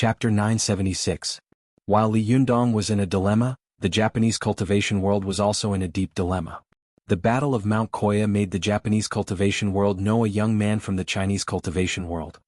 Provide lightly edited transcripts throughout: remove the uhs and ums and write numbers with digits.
Chapter 976. While Li Yundong was in a dilemma, the Japanese cultivation world was also in a deep dilemma. The Battle of Mount Koya made the Japanese cultivation world know a young man from the Chinese cultivation world.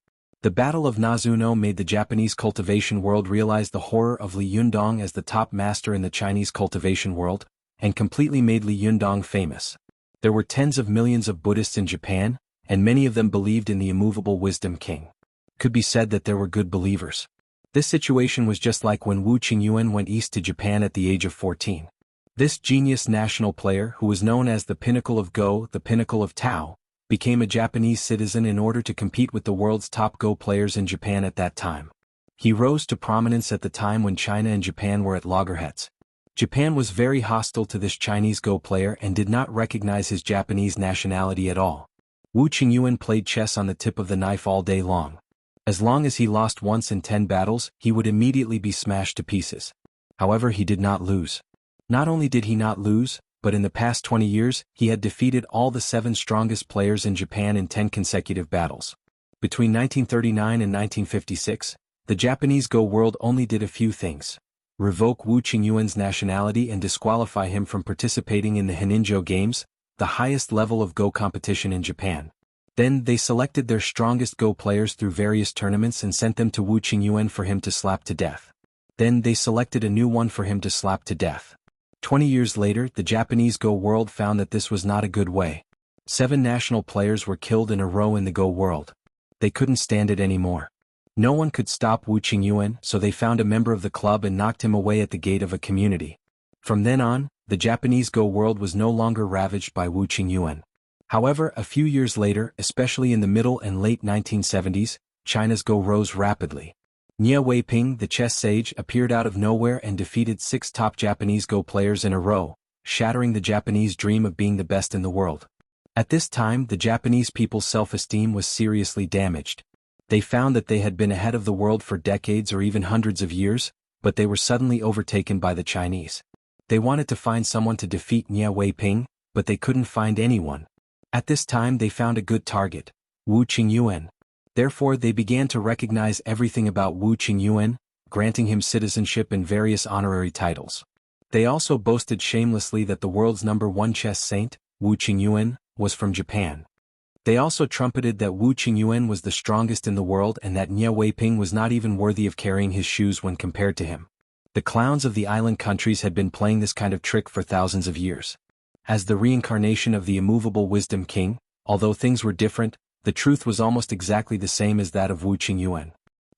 The Battle of Nazuno made the Japanese cultivation world realize the horror of Li Yundong as the top master in the Chinese cultivation world, and completely made Li Yundong famous. There were tens of millions of Buddhists in Japan, and many of them believed in the immovable wisdom king. It could be said that there were good believers. This situation was just like when Wu Qingyuan went east to Japan at the age of 14. This genius national player, who was known as the pinnacle of Go, the pinnacle of Tao, became a Japanese citizen in order to compete with the world's top Go players in Japan at that time. He rose to prominence at the time when China and Japan were at loggerheads. Japan was very hostile to this Chinese Go player and did not recognize his Japanese nationality at all. Wu Qingyuan played chess on the tip of the knife all day long. As long as he lost once in 10 battles, he would immediately be smashed to pieces. However, he did not lose. Not only did he not lose, but in the past 20 years, he had defeated all the 7 strongest players in Japan in 10 consecutive battles. Between 1939 and 1956, the Japanese Go world only did a few things: revoke Wu Qingyuan's nationality and disqualify him from participating in the Heninjo Games, the highest level of Go competition in Japan. Then they selected their strongest Go players through various tournaments and sent them to Wu Qingyuan for him to slap to death. Then they selected a new one for him to slap to death. 20 years later, the Japanese Go world found that this was not a good way. 7 national players were killed in a row in the Go world. They couldn't stand it anymore. No one could stop Wu Qingyuan, so they found a member of the club and knocked him away at the gate of a community. From then on, the Japanese Go world was no longer ravaged by Wu Qingyuan. However, a few years later, especially in the middle and late 1970s, China's Go rose rapidly. Nie Weiping, the chess sage, appeared out of nowhere and defeated 6 top Japanese Go players in a row, shattering the Japanese dream of being the best in the world. At this time, the Japanese people's self-esteem was seriously damaged. They found that they had been ahead of the world for decades or even hundreds of years, but they were suddenly overtaken by the Chinese. They wanted to find someone to defeat Nie Weiping, but they couldn't find anyone. At this time they found a good target: Wu Qingyuan. Therefore they began to recognize everything about Wu Qingyuan, granting him citizenship and various honorary titles. They also boasted shamelessly that the world's #1 chess saint, Wu Qingyuan, was from Japan. They also trumpeted that Wu Qingyuan was the strongest in the world and that Nie Weiping was not even worthy of carrying his shoes when compared to him. The clowns of the island countries had been playing this kind of trick for thousands of years. As the reincarnation of the immovable wisdom king, although things were different, the truth was almost exactly the same as that of Wu Qingyuan.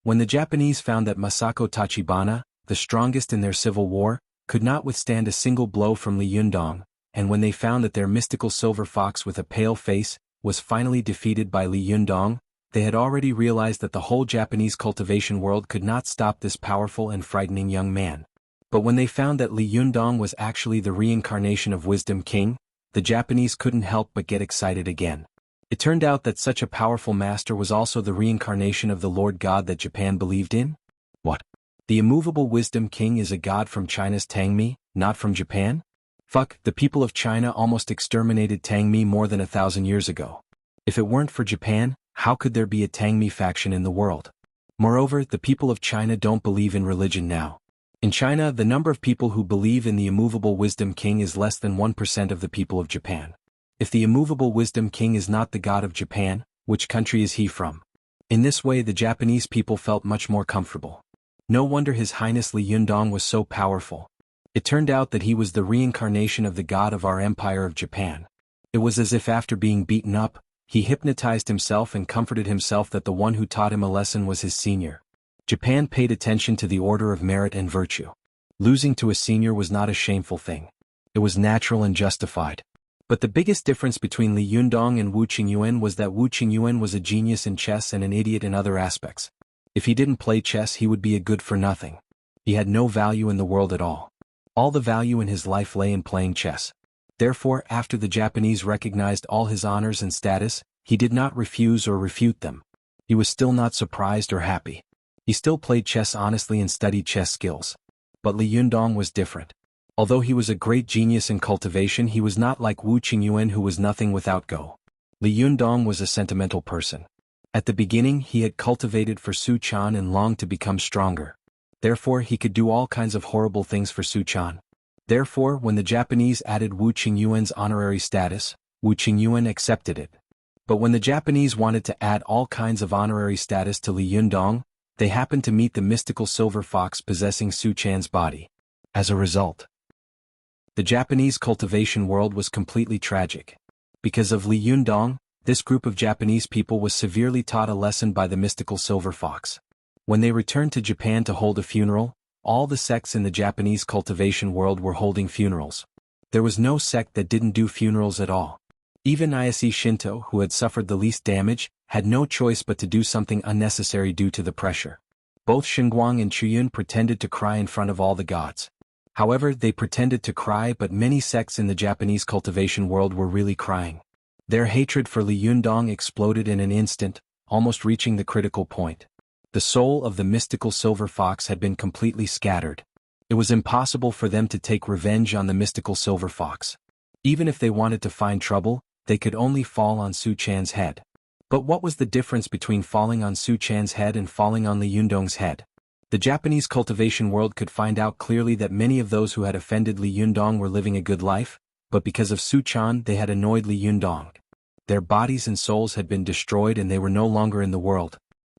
When the Japanese found that Masako Tachibana, the strongest in their civil war, could not withstand a single blow from Li Yundong, and when they found that their mystical silver fox with a pale face was finally defeated by Li Yundong, they had already realized that the whole Japanese cultivation world could not stop this powerful and frightening young man. But when they found that Li Yundong was actually the reincarnation of Wisdom King, the Japanese couldn't help but get excited again. It turned out that such a powerful master was also the reincarnation of the Lord God that Japan believed in. What? The immovable Wisdom King is a god from China's Tangmi, not from Japan? Fuck, the people of China almost exterminated Tangmi more than 1,000 years ago. If it weren't for Japan, how could there be a Tangmi faction in the world? Moreover, the people of China don't believe in religion now. In China, the number of people who believe in the immovable Wisdom King is less than 1% of the people of Japan. If the immovable Wisdom King is not the god of Japan, which country is he from? In this way the Japanese people felt much more comfortable. No wonder His Highness Li Yundong was so powerful. It turned out that he was the reincarnation of the god of our Empire of Japan. It was as if after being beaten up, he hypnotized himself and comforted himself that the one who taught him a lesson was his senior. Japan paid attention to the order of merit and virtue. Losing to a senior was not a shameful thing. It was natural and justified. But the biggest difference between Li Yundong and Wu Qingyuan was that Wu Qingyuan was a genius in chess and an idiot in other aspects. If he didn't play chess he would be a good for nothing. He had no value in the world at all. All the value in his life lay in playing chess. Therefore, after the Japanese recognized all his honors and status, he did not refuse or refute them. He was still not surprised or happy. He still played chess honestly and studied chess skills. But Li Yundong was different. Although he was a great genius in cultivation, he was not like Wu Qingyuan, who was nothing without Go. Li Yundong was a sentimental person. At the beginning he had cultivated for Su Chan and longed to become stronger. Therefore he could do all kinds of horrible things for Su Chan. Therefore when the Japanese added Wu Qingyuan's honorary status, Wu Qingyuan accepted it. But when the Japanese wanted to add all kinds of honorary status to Li Yundong, they happened to meet the mystical silver fox possessing Su Chan's body. As a result, the Japanese cultivation world was completely tragic. Because of Li Yundong, this group of Japanese people was severely taught a lesson by the mystical silver fox. When they returned to Japan to hold a funeral, all the sects in the Japanese cultivation world were holding funerals. There was no sect that didn't do funerals at all. Even Ise Shinto, who had suffered the least damage, had no choice but to do something unnecessary due to the pressure. Both Xinguang and Chuyun pretended to cry in front of all the gods. However, they pretended to cry, but many sects in the Japanese cultivation world were really crying. Their hatred for Li Yundong exploded in an instant, almost reaching the critical point. The soul of the mystical silver fox had been completely scattered. It was impossible for them to take revenge on the mystical silver fox. Even if they wanted to find trouble, they could only fall on Su Chan's head. But what was the difference between falling on Su Chan's head and falling on Li Yundong's head? The Japanese cultivation world could find out clearly that many of those who had offended Li Yundong were living a good life, but because of Su Chan they had annoyed Li Yundong. Their bodies and souls had been destroyed and they were no longer in the world.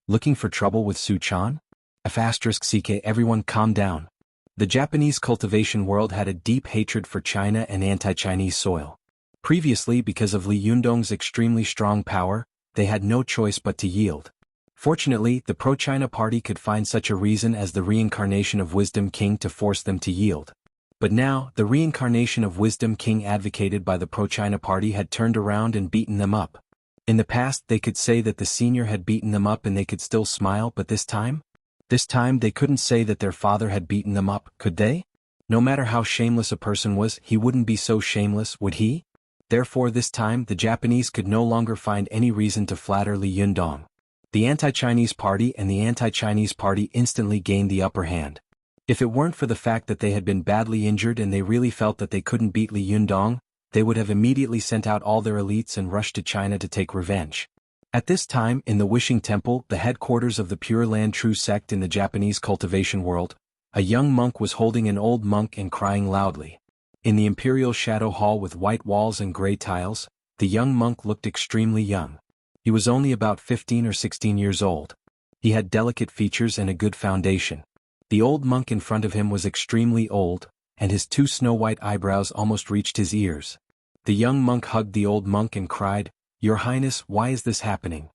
Looking for trouble with Su Chan? *CK Everyone calm down. The Japanese cultivation world had a deep hatred for China and anti-Chinese soil. Previously, because of Li Yundong's extremely strong power, they had no choice but to yield. Fortunately, the pro-China party could find such a reason as the reincarnation of Wisdom King to force them to yield. But now, the reincarnation of Wisdom King advocated by the pro-China party had turned around and beaten them up. In the past they could say that the senior had beaten them up and they could still smile, but this time they couldn't say that their father had beaten them up, could they? No matter how shameless a person was, he wouldn't be so shameless, would he? Therefore this time the Japanese could no longer find any reason to flatter Li Yundong. The anti-Chinese party and the anti-Chinese party instantly gained the upper hand. If it weren't for the fact that they had been badly injured and they really felt that they couldn't beat Li Yundong, they would have immediately sent out all their elites and rushed to China to take revenge. At this time, in the Wishing Temple, the headquarters of the Pure Land True sect in the Japanese cultivation world, a young monk was holding an old monk and crying loudly. In the Imperial Shadow Hall with white walls and gray tiles, the young monk looked extremely young. He was only about 15 or 16 years old. He had delicate features and a good foundation. The old monk in front of him was extremely old, and his two snow-white eyebrows almost reached his ears. The young monk hugged the old monk and cried, "Your Highness, why is this happening?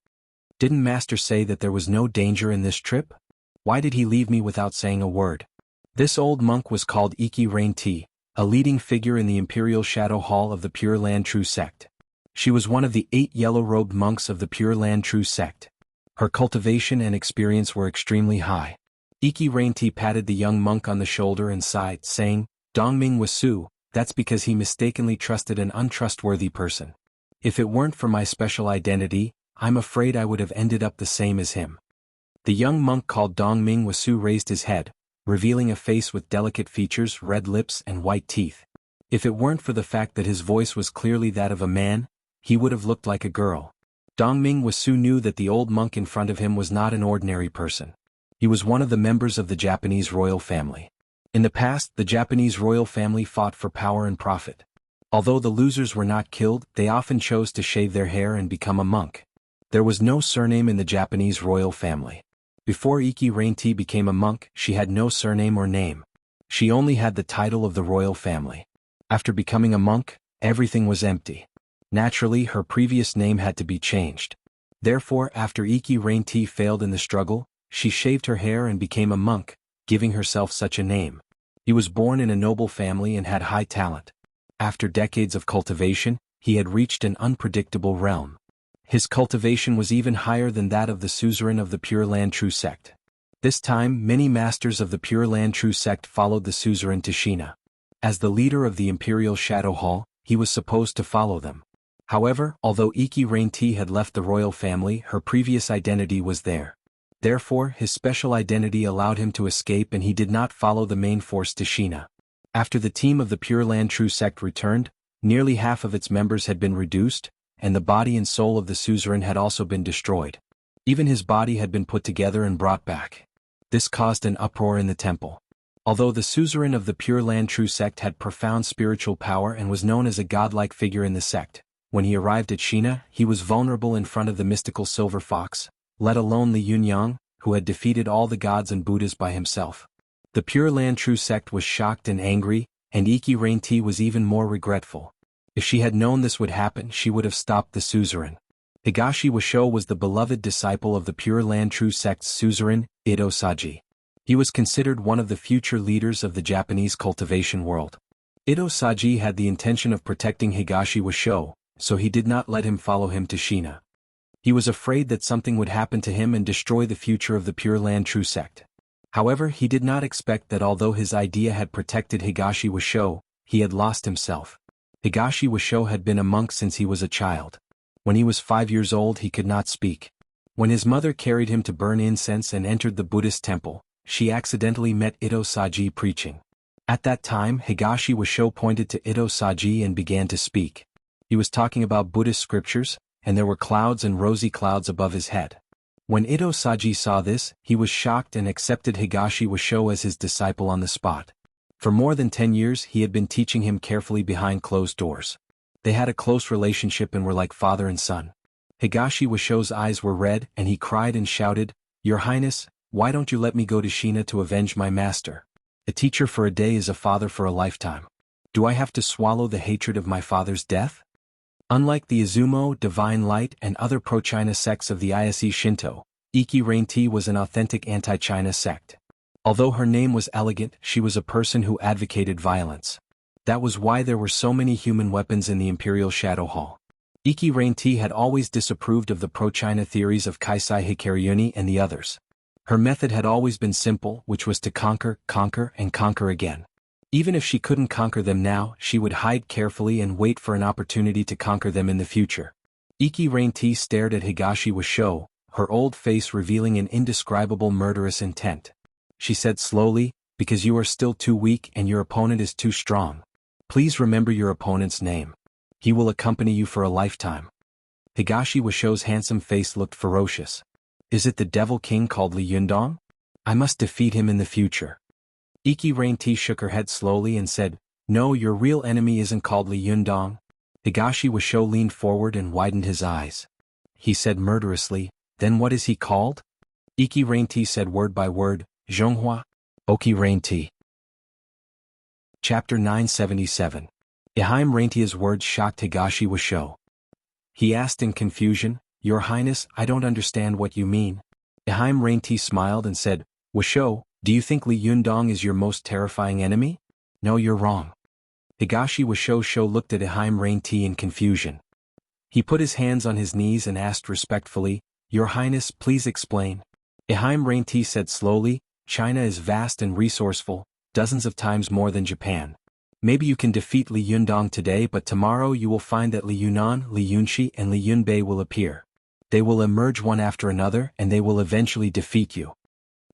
Didn't Master say that there was no danger in this trip? Why did he leave me without saying a word?" This old monk was called Iki Rain-T, a leading figure in the Imperial Shadow Hall of the Pure Land True sect. She was one of the 8 yellow-robed monks of the Pure Land True sect. Her cultivation and experience were extremely high. Iki Rain-T patted the young monk on the shoulder and sighed, saying, "Dongming Wasu, that's because he mistakenly trusted an untrustworthy person. If it weren't for my special identity, I'm afraid I would have ended up the same as him." The young monk called Dongming Wasu raised his head, revealing a face with delicate features, red lips and white teeth. If it weren't for the fact that his voice was clearly that of a man, he would have looked like a girl. Dongming Wasu knew that the old monk in front of him was not an ordinary person. He was one of the members of the Japanese royal family. In the past, the Japanese royal family fought for power and profit. Although the losers were not killed, they often chose to shave their hair and become a monk. There was no surname in the Japanese royal family. Before Iki Rain-T became a monk, she had no surname or name. She only had the title of the royal family. After becoming a monk, everything was empty. Naturally, her previous name had to be changed. Therefore, after Iki Rain-T failed in the struggle, she shaved her hair and became a monk, giving herself such a name. He was born in a noble family and had high talent. After decades of cultivation, he had reached an unpredictable realm. His cultivation was even higher than that of the suzerain of the Pure Land True sect. This time, many masters of the Pure Land True sect followed the suzerain to China. As the leader of the Imperial Shadow Hall, he was supposed to follow them. However, although Iki Rain-T had left the royal family, her previous identity was there. Therefore, his special identity allowed him to escape and he did not follow the main force to China. After the team of the Pure Land True sect returned, nearly half of its members had been reduced, and the body and soul of the suzerain had also been destroyed. Even his body had been put together and brought back. This caused an uproar in the temple. Although the suzerain of the Pure Land True sect had profound spiritual power and was known as a godlike figure in the sect, when he arrived at China, he was vulnerable in front of the mystical silver fox, let alone Li Yunyang, who had defeated all the gods and Buddhas by himself. The Pure Land True sect was shocked and angry, and Iki Rain-T was even more regretful. If she had known this would happen, she would have stopped the suzerain. Higashi Washo was the beloved disciple of the Pure Land True sect's suzerain, Ito Saji. He was considered one of the future leaders of the Japanese cultivation world. Ito Saji had the intention of protecting Higashi Washo, so he did not let him follow him to Shina. He was afraid that something would happen to him and destroy the future of the Pure Land True sect. However, he did not expect that although his idea had protected Higashi Washo, he had lost himself. Higashi Washo had been a monk since he was a child. When he was 5 years old, he could not speak. When his mother carried him to burn incense and entered the Buddhist temple, she accidentally met Ito Saji preaching. At that time, Higashi Washo pointed to Ito Saji and began to speak. He was talking about Buddhist scriptures, and there were clouds and rosy clouds above his head. When Ito Saji saw this, he was shocked and accepted Higashi Washo as his disciple on the spot. For more than 10 years he had been teaching him carefully behind closed doors. They had a close relationship and were like father and son. Higashi Washo's eyes were red and he cried and shouted, "Your Highness, why don't you let me go to Shina to avenge my master? A teacher for a day is a father for a lifetime. Do I have to swallow the hatred of my father's death?" Unlike the Izumo, Divine Light, and other pro-China sects of the Ise Shinto, Iki Rain-T was an authentic anti-China sect. Although her name was elegant, she was a person who advocated violence. That was why there were so many human weapons in the Imperial Shadow Hall. Iki Rain-T had always disapproved of the pro-China theories of Kaisai Hikaryuni and the others. Her method had always been simple, which was to conquer, and conquer again. Even if she couldn't conquer them now, she would hide carefully and wait for an opportunity to conquer them in the future. Iki Rain-T stared at Higashi Washo, her old face revealing an indescribable murderous intent. She said slowly, "Because you are still too weak and your opponent is too strong. Please remember your opponent's name. He will accompany you for a lifetime." Higashi Washo's handsome face looked ferocious. "Is it the Devil King called Li Yundong? I must defeat him in the future." Iki Rain-T shook her head slowly and said, "No, your real enemy isn't called Li Yundong." Higashi Washo leaned forward and widened his eyes. He said murderously, "Then what is he called?" Iki Rain-T said word by word, "Zhonghua." Oki Rain-T. Chapter 977. Eheim Rain-T's words shocked Higashi Washo. He asked in confusion, "Your Highness, I don't understand what you mean." Eheim Rain-T smiled and said, "Washo, do you think Li Yundong is your most terrifying enemy? No, you're wrong." Higashi Washo looked at Eheim Rain-T in confusion. He put his hands on his knees and asked respectfully, "Your Highness, please explain." Eheim Rain-T said slowly, "China is vast and resourceful, dozens of times more than Japan. Maybe you can defeat Li Yundong today, but tomorrow you will find that Li Yunan, Li Yunxi, and Li Yunbei will appear. They will emerge one after another and they will eventually defeat you."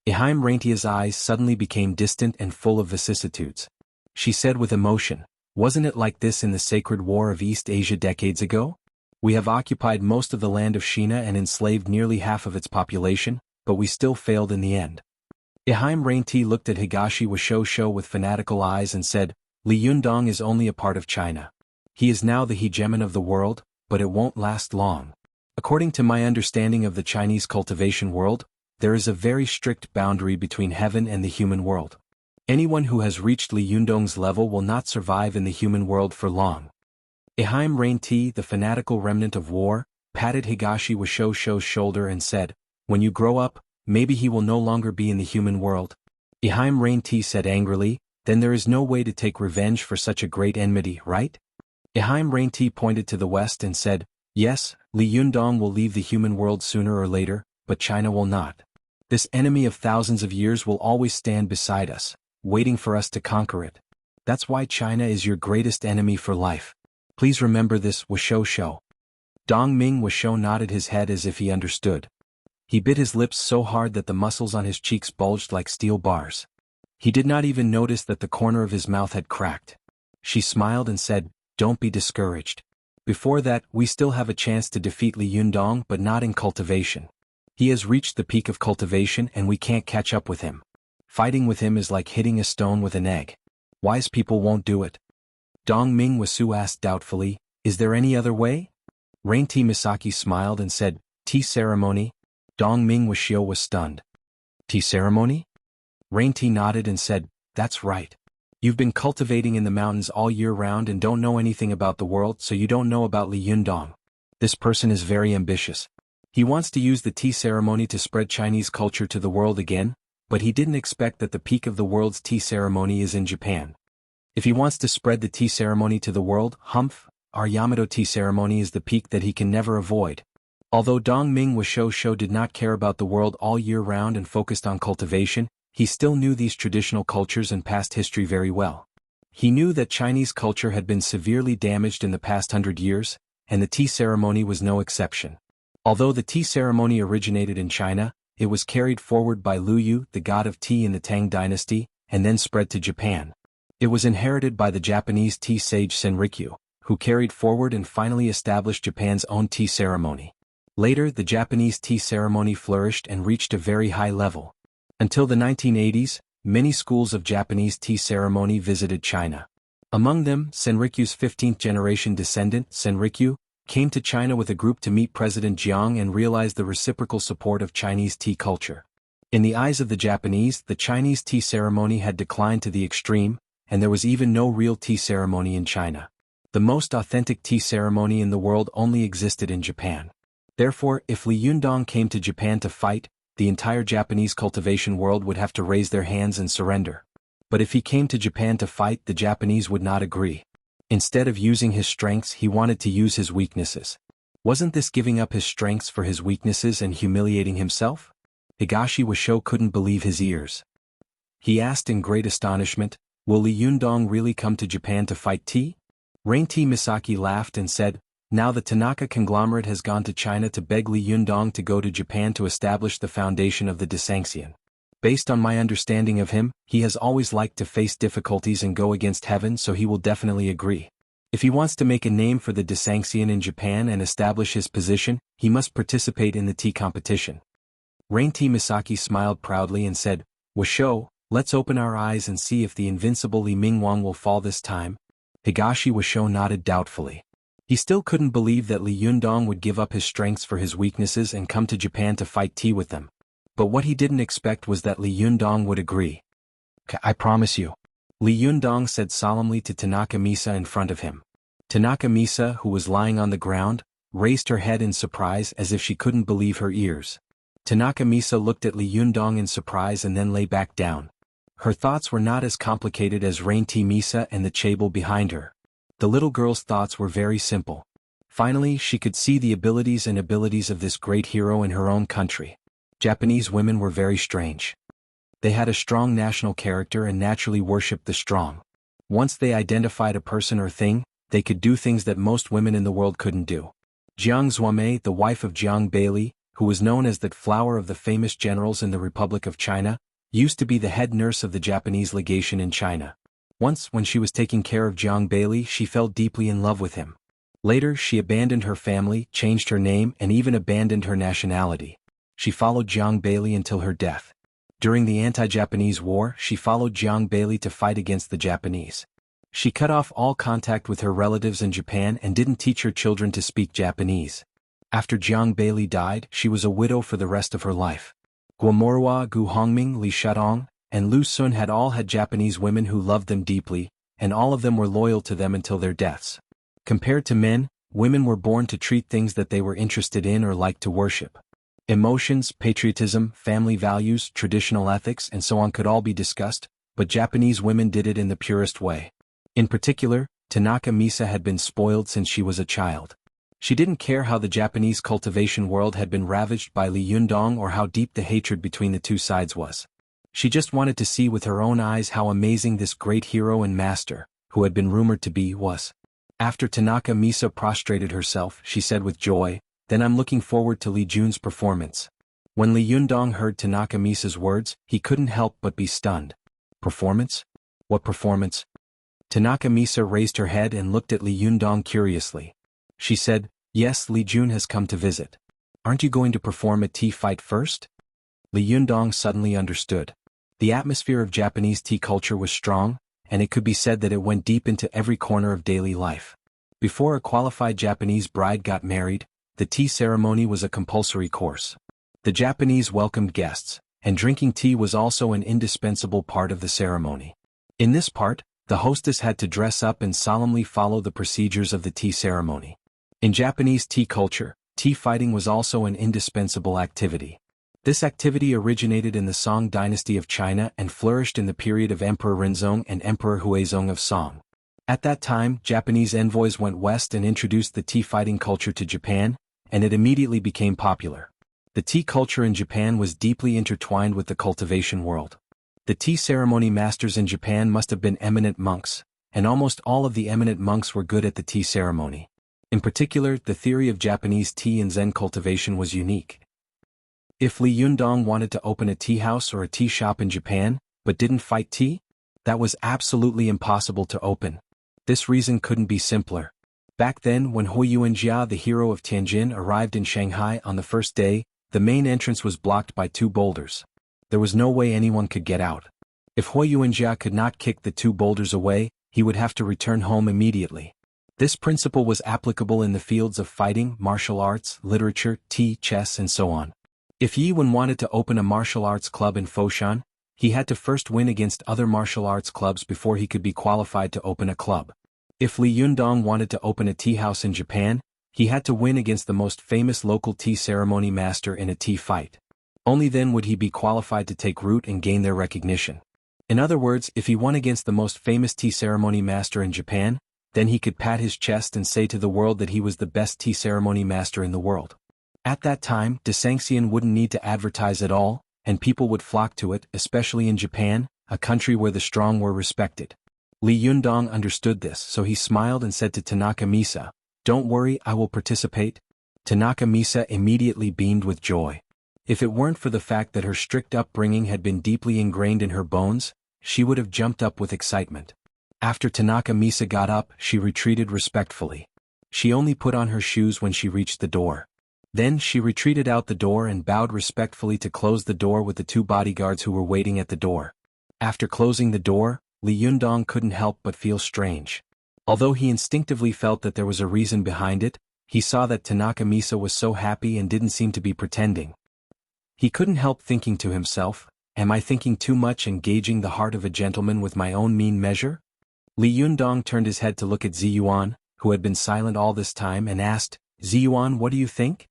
Eheim Rain-T's eyes suddenly became distant and full of vicissitudes. She said with emotion, "Wasn't it like this in the Sacred War of East Asia decades ago? We have occupied most of the land of Shina and enslaved nearly half of its population, but we still failed in the end." Eheim Rain-T looked at Higashi Washo with fanatical eyes and said, "Li Yundong is only a part of China. He is now the hegemon of the world, but it won't last long. According to my understanding of the Chinese cultivation world, there is a very strict boundary between heaven and the human world. Anyone who has reached Li Yundong's level will not survive in the human world for long." Eheim Rain-T, the fanatical remnant of war, patted Higashi Washo's shoulder and said, "When you grow up, maybe he will no longer be in the human world." Eheim Rain-T said angrily, "Then there is no way to take revenge for such a great enmity, right?" Eheim Rain-T pointed to the west and said, "Yes, Li Yundong will leave the human world sooner or later, but China will not. This enemy of thousands of years will always stand beside us, waiting for us to conquer it. That's why China is your greatest enemy for life. Please remember this, Washo." Dongming Washo nodded his head as if he understood. He bit his lips so hard that the muscles on his cheeks bulged like steel bars. He did not even notice that the corner of his mouth had cracked. She smiled and said, "Don't be discouraged. Before that, we still have a chance to defeat Li Yundong, but not in cultivation. He has reached the peak of cultivation and we can't catch up with him. Fighting with him is like hitting a stone with an egg. Wise people won't do it. Dongming Wasu asked doubtfully, is there any other way? Rain-T Misaki smiled and said, tea ceremony? Dongming Wuxia was stunned. Tea ceremony? Rain-T nodded and said, that's right. You've been cultivating in the mountains all year round and don't know anything about the world, so you don't know about Li Yundong. This person is very ambitious. He wants to use the tea ceremony to spread Chinese culture to the world again, but he didn't expect that the peak of the world's tea ceremony is in Japan. If he wants to spread the tea ceremony to the world, our Yamato tea ceremony is the peak that he can never avoid. Although Dongming Wuxia did not care about the world all year round and focused on cultivation, he still knew these traditional cultures and past history very well. He knew that Chinese culture had been severely damaged in the past 100 years, and the tea ceremony was no exception. Although the tea ceremony originated in China, it was carried forward by Lu Yu, the god of tea in the Tang dynasty, and then spread to Japan. It was inherited by the Japanese tea sage Senrikyu, who carried forward and finally established Japan's own tea ceremony. Later, the Japanese tea ceremony flourished and reached a very high level. Until the 1980s, many schools of Japanese tea ceremony visited China. Among them, Senrikyu's 15th-generation descendant, Senrikyu, came to China with a group to meet President Jiang and realized the reciprocal support of Chinese tea culture. In the eyes of the Japanese, the Chinese tea ceremony had declined to the extreme, and there was even no real tea ceremony in China. The most authentic tea ceremony in the world only existed in Japan. Therefore, if Li Yundong came to Japan to fight, the entire Japanese cultivation world would have to raise their hands and surrender. But if he came to Japan to fight, the Japanese would not agree. Instead of using his strengths, he wanted to use his weaknesses. Wasn't this giving up his strengths for his weaknesses and humiliating himself? Higashi Wuxia couldn't believe his ears. He asked in great astonishment, will Li Yundong really come to Japan to fight tea? Rain-T Misaki laughed and said, now the Tanaka conglomerate has gone to China to beg Li Yundong to go to Japan to establish the foundation of the Desanxian. Based on my understanding of him, he has always liked to face difficulties and go against heaven, so he will definitely agree. If he wants to make a name for the Desanxian in Japan and establish his position, he must participate in the tea competition. Rain-T Misaki smiled proudly and said, Wuxia, let's open our eyes and see if the invincible Li Mingwang will fall this time. Higashi Wuxia nodded doubtfully. He still couldn't believe that Li Yundong would give up his strengths for his weaknesses and come to Japan to fight tea with them. But what he didn't expect was that Li Yundong would agree. I promise you. Li Yundong said solemnly to Tanaka Misa in front of him. Tanaka Misa, who was lying on the ground, raised her head in surprise as if she couldn't believe her ears. Tanaka Misa looked at Li Yundong in surprise and then lay back down. Her thoughts were not as complicated as Rain-T Misa and the chaebol behind her. The little girl's thoughts were very simple. Finally, she could see the abilities of this great hero in her own country. Japanese women were very strange. They had a strong national character and naturally worshipped the strong. Once they identified a person or thing, they could do things that most women in the world couldn't do. Jiang Zuomei, the wife of Jiang Bailey, who was known as the flower of the famous generals in the Republic of China, used to be the head nurse of the Japanese legation in China. Once, when she was taking care of Jiang Bailey, she fell deeply in love with him. Later, she abandoned her family, changed her name, and even abandoned her nationality. She followed Jiang Bailey until her death. During the anti-Japanese war, she followed Jiang Bailey to fight against the Japanese. She cut off all contact with her relatives in Japan and didn't teach her children to speak Japanese. After Jiang Bailey died, she was a widow for the rest of her life. Guomorua, Gu Hongming, Li Shadong, and Lu Sun had Japanese women who loved them deeply, and all of them were loyal to them until their deaths. Compared to men, women were born to treat things that they were interested in or liked to worship. Emotions, patriotism, family values, traditional ethics, and so on could all be discussed, but Japanese women did it in the purest way. In particular, Tanaka Misa had been spoiled since she was a child. She didn't care how the Japanese cultivation world had been ravaged by Li Yundong or how deep the hatred between the two sides was. She just wanted to see with her own eyes how amazing this great hero and master, who had been rumored to be, was. After Tanaka Misa prostrated herself, she said with joy, then I'm looking forward to Li Jun's performance. When Li Yundong heard Tanaka Misa's words, he couldn't help but be stunned. Performance? What performance? Tanaka Misa raised her head and looked at Li Yundong curiously. She said, yes, Li Jun has come to visit. Aren't you going to perform a tea fight first? Li Yundong suddenly understood. The atmosphere of Japanese tea culture was strong, and it could be said that it went deep into every corner of daily life. Before a qualified Japanese bride got married, the tea ceremony was a compulsory course. The Japanese welcomed guests, and drinking tea was also an indispensable part of the ceremony. In this part, the hostess had to dress up and solemnly follow the procedures of the tea ceremony. In Japanese tea culture, tea fighting was also an indispensable activity. This activity originated in the Song dynasty of China and flourished in the period of Emperor Renzong and Emperor Huizong of Song. At that time, Japanese envoys went west and introduced the tea fighting culture to Japan, and it immediately became popular. The tea culture in Japan was deeply intertwined with the cultivation world. The tea ceremony masters in Japan must have been eminent monks, and almost all of the eminent monks were good at the tea ceremony. In particular, the theory of Japanese tea and Zen cultivation was unique. If Li Yundong wanted to open a tea house or a tea shop in Japan, but didn't fight tea, that was absolutely impossible to open. This reason couldn't be simpler. Back then, when Wuxia, the hero of Tianjin, arrived in Shanghai on the first day, the main entrance was blocked by 2 boulders. There was no way anyone could get out. If Wuxia could not kick the 2 boulders away, he would have to return home immediately. This principle was applicable in the fields of fighting, martial arts, literature, tea, chess, and so on. If Yi Wen wanted to open a martial arts club in Foshan, he had to first win against other martial arts clubs before he could be qualified to open a club. If Li Yundong wanted to open a tea house in Japan, he had to win against the most famous local tea ceremony master in a tea fight. Only then would he be qualified to take root and gain their recognition. In other words, if he won against the most famous tea ceremony master in Japan, then he could pat his chest and say to the world that he was the best tea ceremony master in the world. At that time, Desanxian wouldn't need to advertise at all, and people would flock to it, especially in Japan, a country where the strong were respected. Li Yundong understood this, so he smiled and said to Tanaka Misa, "Don't worry, I will participate." Tanaka Misa immediately beamed with joy. If it weren't for the fact that her strict upbringing had been deeply ingrained in her bones, she would have jumped up with excitement. After Tanaka Misa got up, she retreated respectfully. She only put on her shoes when she reached the door. Then she retreated out the door and bowed respectfully to close the door with the 2 bodyguards who were waiting at the door. After closing the door, Li Yundong couldn't help but feel strange. Although he instinctively felt that there was a reason behind it, he saw that Tanaka Misa was so happy and didn't seem to be pretending. He couldn't help thinking to himself, "Am I thinking too much and gauging the heart of a gentleman with my own mean measure?" Li Yundong turned his head to look at Ziyuan, who had been silent all this time, and asked, "Ziyuan, what do you think?"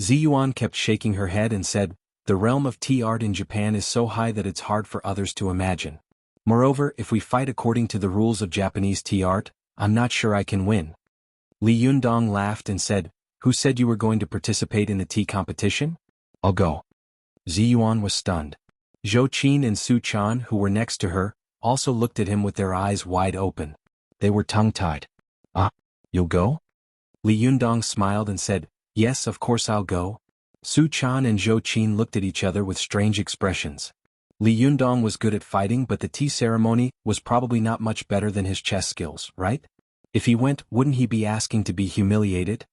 Ziyuan kept shaking her head and said, "The realm of tea art in Japan is so high that it's hard for others to imagine. Moreover, if we fight according to the rules of Japanese tea art, I'm not sure I can win." Li Yundong laughed and said, "Who said you were going to participate in the tea competition?" "I'll go." Ziyuan was stunned. Zhou Qin and Su Chan, who were next to her, also looked at him with their eyes wide open. They were tongue-tied. "Ah, you'll go?" Li Yundong smiled and said, "Yes, of course I'll go." Su Chan and Zhou Qin looked at each other with strange expressions. Li Yundong was good at fighting, but the tea ceremony was probably not much better than his chess skills, right? If he went, wouldn't he be asking to be humiliated?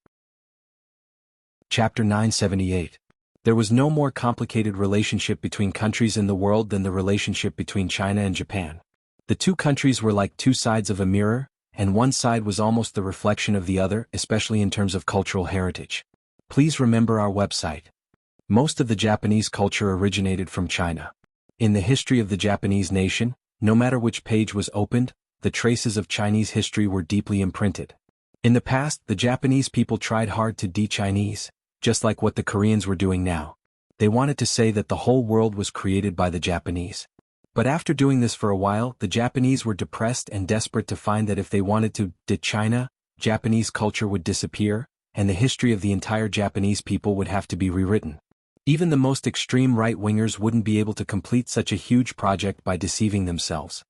Chapter 978. There was no more complicated relationship between countries in the world than the relationship between China and Japan. The 2 countries were like 2 sides of a mirror, and one side was almost the reflection of the other, especially in terms of cultural heritage. Please remember our website. Most of the Japanese culture originated from China. In the history of the Japanese nation, no matter which page was opened, the traces of Chinese history were deeply imprinted. In the past, the Japanese people tried hard to de-Chinese, just like what the Koreans were doing now. They wanted to say that the whole world was created by the Japanese. But after doing this for a while, the Japanese were depressed and desperate to find that if they wanted to de-China, Japanese culture would disappear, and the history of the entire Japanese people would have to be rewritten. Even the most extreme right-wingers wouldn't be able to complete such a huge project by deceiving themselves.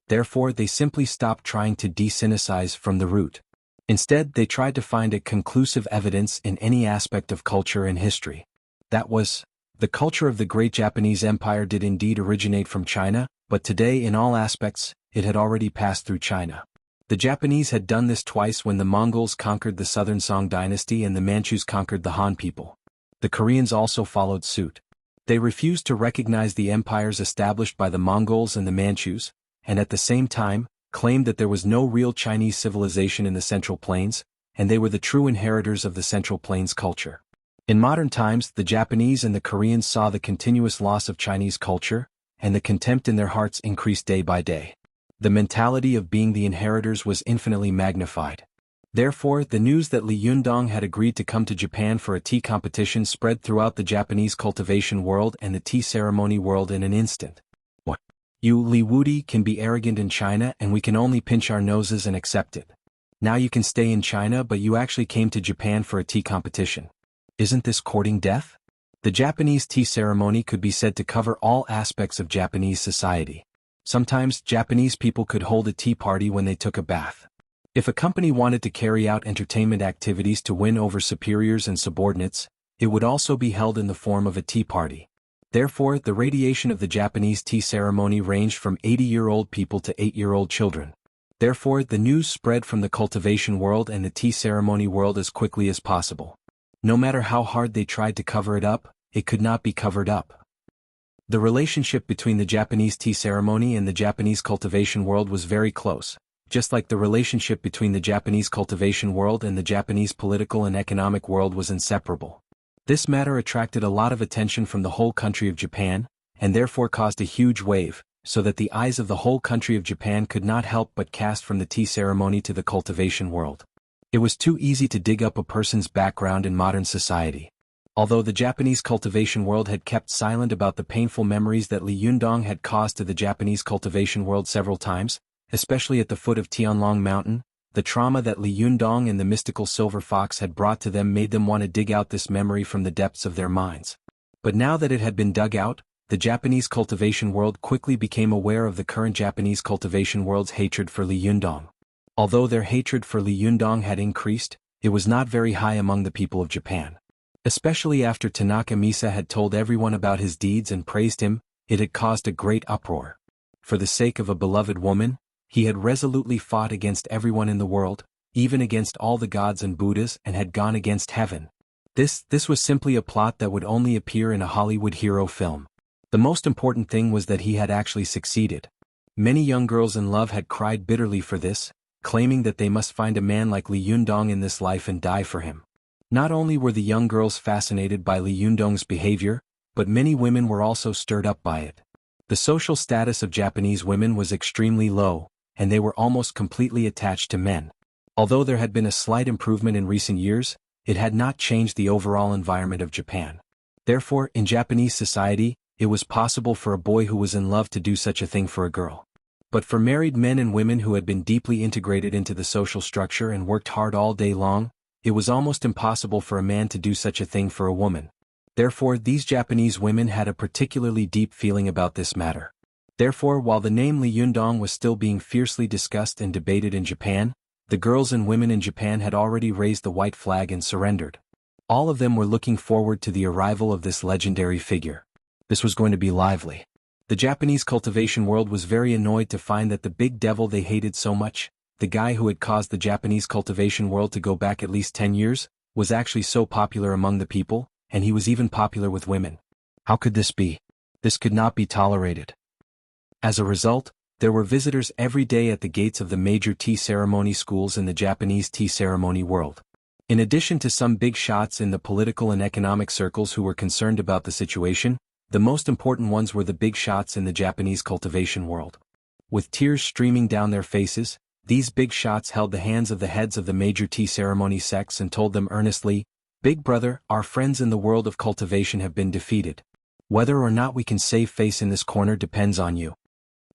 Therefore, they simply stopped trying to de-Sinicize from the root. Instead, they tried to find a conclusive evidence in any aspect of culture and history. That was, the culture of the great Japanese Empire did indeed originate from China, but today in all aspects, it had already passed through China. The Japanese had done this twice when the Mongols conquered the southern Song dynasty and the Manchus conquered the Han people. The Koreans also followed suit. They refused to recognize the empires established by the Mongols and the Manchus, and at the same time, claimed that there was no real Chinese civilization in the Central Plains, and they were the true inheritors of the Central Plains culture. In modern times, the Japanese and the Koreans saw the continuous loss of Chinese culture, and the contempt in their hearts increased day by day. The mentality of being the inheritors was infinitely magnified. Therefore, the news that Li Yundong had agreed to come to Japan for a tea competition spread throughout the Japanese cultivation world and the tea ceremony world in an instant. What? You, Li Wudi, can be arrogant in China and we can only pinch our noses and accept it. Now you can stay in China but you actually came to Japan for a tea competition. Isn't this courting death? The Japanese tea ceremony could be said to cover all aspects of Japanese society. Sometimes, Japanese people could hold a tea party when they took a bath. If a company wanted to carry out entertainment activities to win over superiors and subordinates, it would also be held in the form of a tea party. Therefore, the radiation of the Japanese tea ceremony ranged from 80-year-old people to 8-year-old children. Therefore, the news spread from the cultivation world and the tea ceremony world as quickly as possible. No matter how hard they tried to cover it up, it could not be covered up. The relationship between the Japanese tea ceremony and the Japanese cultivation world was very close, just like the relationship between the Japanese cultivation world and the Japanese political and economic world was inseparable. This matter attracted a lot of attention from the whole country of Japan, and therefore caused a huge wave, so that the eyes of the whole country of Japan could not help but cast from the tea ceremony to the cultivation world. It was too easy to dig up a person's background in modern society. Although the Japanese cultivation world had kept silent about the painful memories that Li Yundong had caused to the Japanese cultivation world several times, especially at the foot of Tianlong Mountain, the trauma that Li Yundong and the mystical silver fox had brought to them made them want to dig out this memory from the depths of their minds. But now that it had been dug out, the Japanese cultivation world quickly became aware of the current Japanese cultivation world's hatred for Li Yundong. Although their hatred for Li Yundong had increased, it was not very high among the people of Japan. Especially after Tanaka Misa had told everyone about his deeds and praised him, it had caused a great uproar. For the sake of a beloved woman, he had resolutely fought against everyone in the world, even against all the gods and Buddhas, and had gone against heaven. This was simply a plot that would only appear in a Hollywood hero film. The most important thing was that he had actually succeeded. Many young girls in love had cried bitterly for this, claiming that they must find a man like Li Yundong in this life and die for him. Not only were the young girls fascinated by Li Yundong's behavior, but many women were also stirred up by it. The social status of Japanese women was extremely low, and they were almost completely attached to men. Although there had been a slight improvement in recent years, it had not changed the overall environment of Japan. Therefore, in Japanese society, it was possible for a boy who was in love to do such a thing for a girl. But for married men and women who had been deeply integrated into the social structure and worked hard all day long, it was almost impossible for a man to do such a thing for a woman. Therefore, these Japanese women had a particularly deep feeling about this matter. Therefore, while the name Li Yundong was still being fiercely discussed and debated in Japan, the girls and women in Japan had already raised the white flag and surrendered. All of them were looking forward to the arrival of this legendary figure. This was going to be lively. The Japanese cultivation world was very annoyed to find that the big devil they hated so much, the guy who had caused the Japanese cultivation world to go back at least 10 years, was actually so popular among the people, and he was even popular with women. How could this be? This could not be tolerated. As a result, there were visitors every day at the gates of the major tea ceremony schools in the Japanese tea ceremony world. In addition to some big shots in the political and economic circles who were concerned about the situation, the most important ones were the big shots in the Japanese cultivation world. With tears streaming down their faces, these big shots held the hands of the heads of the major tea ceremony sects and told them earnestly, "Big brother, our friends in the world of cultivation have been defeated. Whether or not we can save face in this corner depends on you."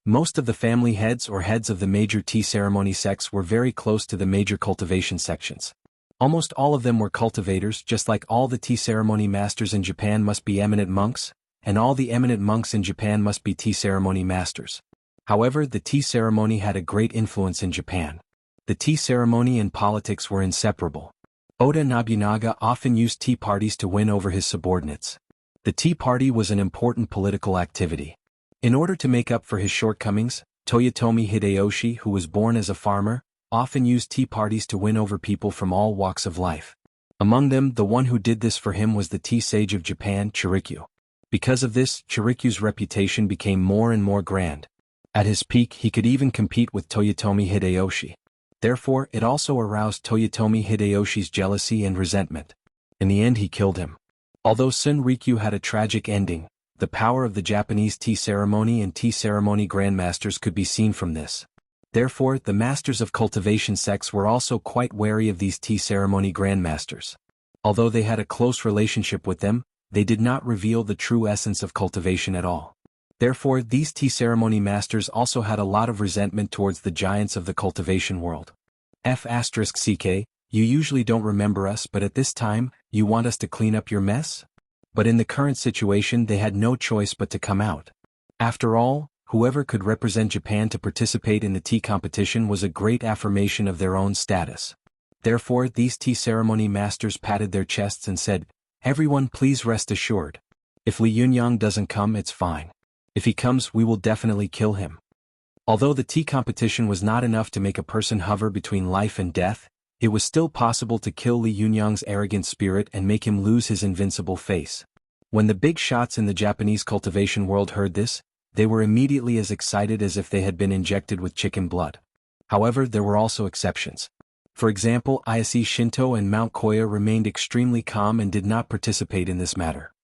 Most of the family heads or heads of the major tea ceremony sects were very close to the major cultivation sections. Almost all of them were cultivators, just like all the tea ceremony masters in Japan must be eminent monks, and all the eminent monks in Japan must be tea ceremony masters. However, the tea ceremony had a great influence in Japan. The tea ceremony and politics were inseparable. Oda Nobunaga often used tea parties to win over his subordinates. The tea party was an important political activity. In order to make up for his shortcomings, Toyotomi Hideyoshi, who was born as a farmer, often used tea parties to win over people from all walks of life. Among them, the one who did this for him was the tea sage of Japan, Chirikyu. Because of this, Chirikyu's reputation became more and more grand. At his peak, he could even compete with Toyotomi Hideyoshi. Therefore, it also aroused Toyotomi Hideyoshi's jealousy and resentment. In the end, he killed him. Although Sun Rikyu had a tragic ending, the power of the Japanese tea ceremony and tea ceremony grandmasters could be seen from this. Therefore, the masters of cultivation sects were also quite wary of these tea ceremony grandmasters. Although they had a close relationship with them, they did not reveal the true essence of cultivation at all. Therefore, these tea ceremony masters also had a lot of resentment towards the giants of the cultivation world. F***ck, you usually don't remember us, but at this time, you want us to clean up your mess? But in the current situation, they had no choice but to come out. After all, whoever could represent Japan to participate in the tea competition was a great affirmation of their own status. Therefore, these tea ceremony masters patted their chests and said, "Everyone, please rest assured. If Li Yunyang doesn't come, it's fine. If he comes, we will definitely kill him." Although the tea competition was not enough to make a person hover between life and death, it was still possible to kill Li Yunyang's arrogant spirit and make him lose his invincible face. When the big shots in the Japanese cultivation world heard this, they were immediately as excited as if they had been injected with chicken blood. However, there were also exceptions. For example, Ise Shinto and Mount Koya remained extremely calm and did not participate in this matter.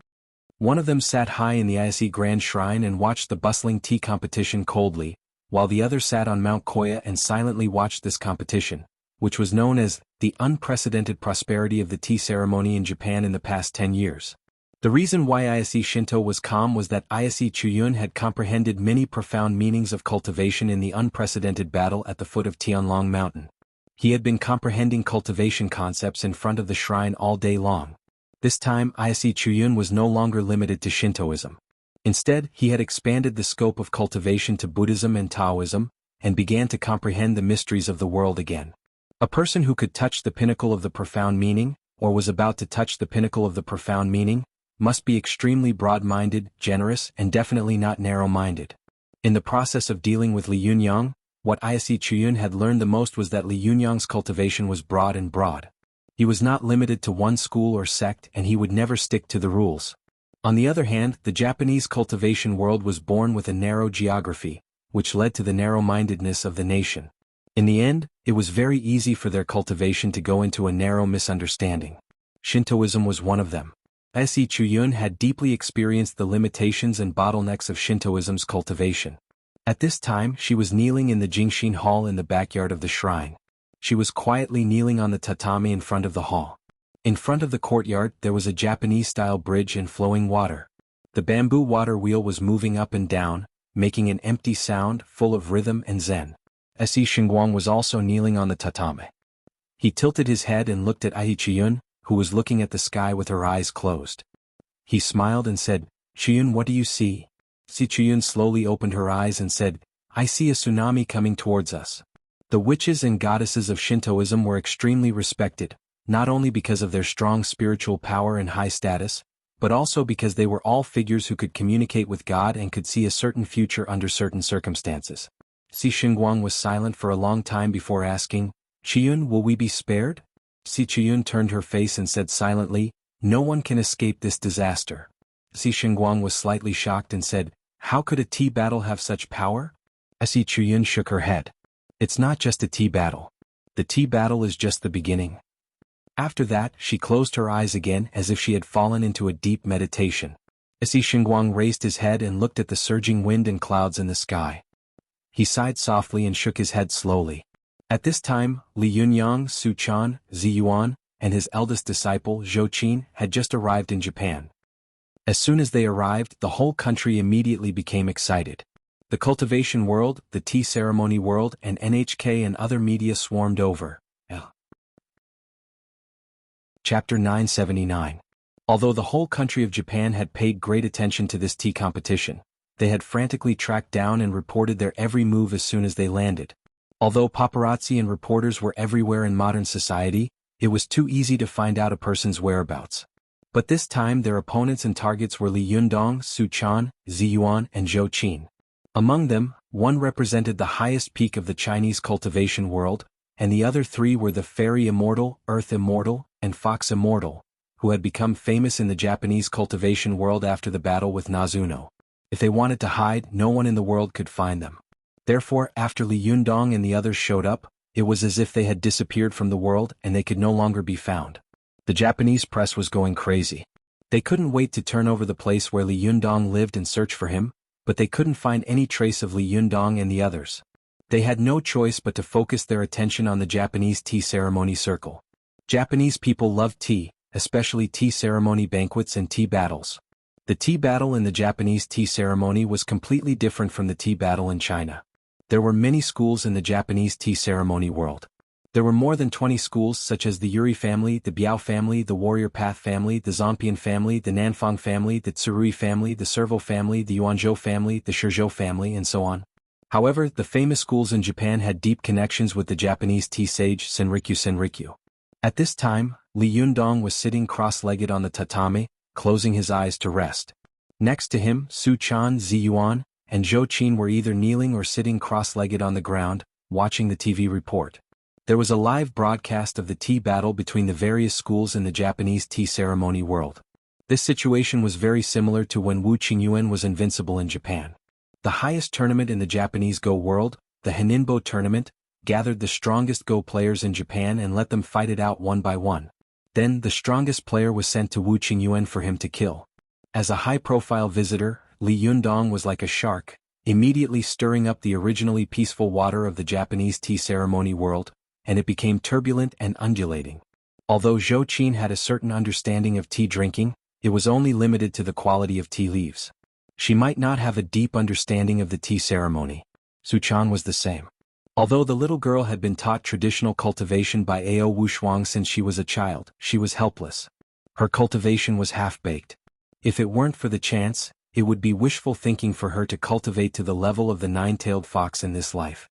One of them sat high in the Ise Grand Shrine and watched the bustling tea competition coldly, while the other sat on Mount Koya and silently watched this competition, which was known as the unprecedented prosperity of the tea ceremony in Japan in the past 10 years. The reason why Ise Shinto was calm was that Ise Chuyun had comprehended many profound meanings of cultivation in the unprecedented battle at the foot of Tianlong Mountain. He had been comprehending cultivation concepts in front of the shrine all day long. This time, Ise Chuyun was no longer limited to Shintoism. Instead, he had expanded the scope of cultivation to Buddhism and Taoism, and began to comprehend the mysteries of the world again. A person who could touch the pinnacle of the profound meaning, or was about to touch the pinnacle of the profound meaning, must be extremely broad-minded, generous, and definitely not narrow-minded. In the process of dealing with Li Yunyang, what Ise Chuyun had learned the most was that Li Yunyang's cultivation was broad and broad. He was not limited to one school or sect, and he would never stick to the rules. On the other hand, the Japanese cultivation world was born with a narrow geography, which led to the narrow-mindedness of the nation. In the end, it was very easy for their cultivation to go into a narrow misunderstanding. Shintoism was one of them. Ise Chuyun had deeply experienced the limitations and bottlenecks of Shintoism's cultivation. At this time, she was kneeling in the Jingshin Hall in the backyard of the shrine. She was quietly kneeling on the tatami in front of the hall. In front of the courtyard, there was a Japanese-style bridge and flowing water. The bamboo water wheel was moving up and down, making an empty sound full of rhythm and zen. Ise Shingguang was also kneeling on the tatami. He tilted his head and looked at Ise Chuyun, who was looking at the sky with her eyes closed. He smiled and said, "Chuyun, what do you see?" Ise Chuyun slowly opened her eyes and said, "I see a tsunami coming towards us." The witches and goddesses of Shintoism were extremely respected, not only because of their strong spiritual power and high status, but also because they were all figures who could communicate with God and could see a certain future under certain circumstances. Ise Shingguang was silent for a long time before asking, "Chuyun, will we be spared?" Ise Chuyun turned her face and said silently, "No one can escape this disaster." Ise Shingguang was slightly shocked and said, "How could a tea battle have such power?" Ise Chuyun shook her head. "It's not just a tea battle. The tea battle is just the beginning." After that, she closed her eyes again as if she had fallen into a deep meditation. Ise Shingguang raised his head and looked at the surging wind and clouds in the sky. He sighed softly and shook his head slowly. At this time, Li Yunyang, Su Chan, Zi Yuan, and his eldest disciple, Zhou Qin, had just arrived in Japan. As soon as they arrived, the whole country immediately became excited. The cultivation world, the tea ceremony world, and NHK and other media swarmed over. Chapter 979. Although the whole country of Japan had paid great attention to this tea competition, they had frantically tracked down and reported their every move as soon as they landed. Although paparazzi and reporters were everywhere in modern society, it was too easy to find out a person's whereabouts. But this time their opponents and targets were Li Yundong, Su Chan, Zi Yuan, and Zhou Qin. Among them, one represented the highest peak of the Chinese cultivation world, and the other three were the Fairy Immortal, Earth Immortal, and Fox Immortal, who had become famous in the Japanese cultivation world after the battle with Nazuno. If they wanted to hide, no one in the world could find them. Therefore, after Li Yundong and the others showed up, it was as if they had disappeared from the world and they could no longer be found. The Japanese press was going crazy. They couldn't wait to turn over the place where Li Yundong lived and search for him, but they couldn't find any trace of Li Yundong and the others. They had no choice but to focus their attention on the Japanese tea ceremony circle. Japanese people love tea, especially tea ceremony banquets and tea battles. The tea battle in the Japanese tea ceremony was completely different from the tea battle in China. There were many schools in the Japanese tea ceremony world. There were more than 20 schools such as the Yuri family, the Biao family, the Warrior Path family, the Zompian family, the Nanfang family, the Tsurui family, the Servo family, the Yuanzhou family, the Shizhou family, and so on. However, the famous schools in Japan had deep connections with the Japanese tea sage Senrikyu. At this time, Li Yundong was sitting cross-legged on the tatame, closing his eyes to rest. Next to him, Su Chan, Ziyuan, and Zhou Qin were either kneeling or sitting cross-legged on the ground, watching the TV report. There was a live broadcast of the tea battle between the various schools in the Japanese tea ceremony world. This situation was very similar to when Wu Qingyuan was invincible in Japan. The highest tournament in the Japanese Go world, the Haninbo tournament, gathered the strongest Go players in Japan and let them fight it out one by one. Then the strongest player was sent to Wu Qingyuan for him to kill. As a high-profile visitor, Li Yundong was like a shark, immediately stirring up the originally peaceful water of the Japanese tea ceremony world, and it became turbulent and undulating. Although Zhou Qin had a certain understanding of tea drinking, it was only limited to the quality of tea leaves. She might not have a deep understanding of the tea ceremony. Su Chan was the same. Although the little girl had been taught traditional cultivation by Ao Wushuang since she was a child, she was helpless. Her cultivation was half-baked. If it weren't for the chance, it would be wishful thinking for her to cultivate to the level of the nine-tailed fox in this life.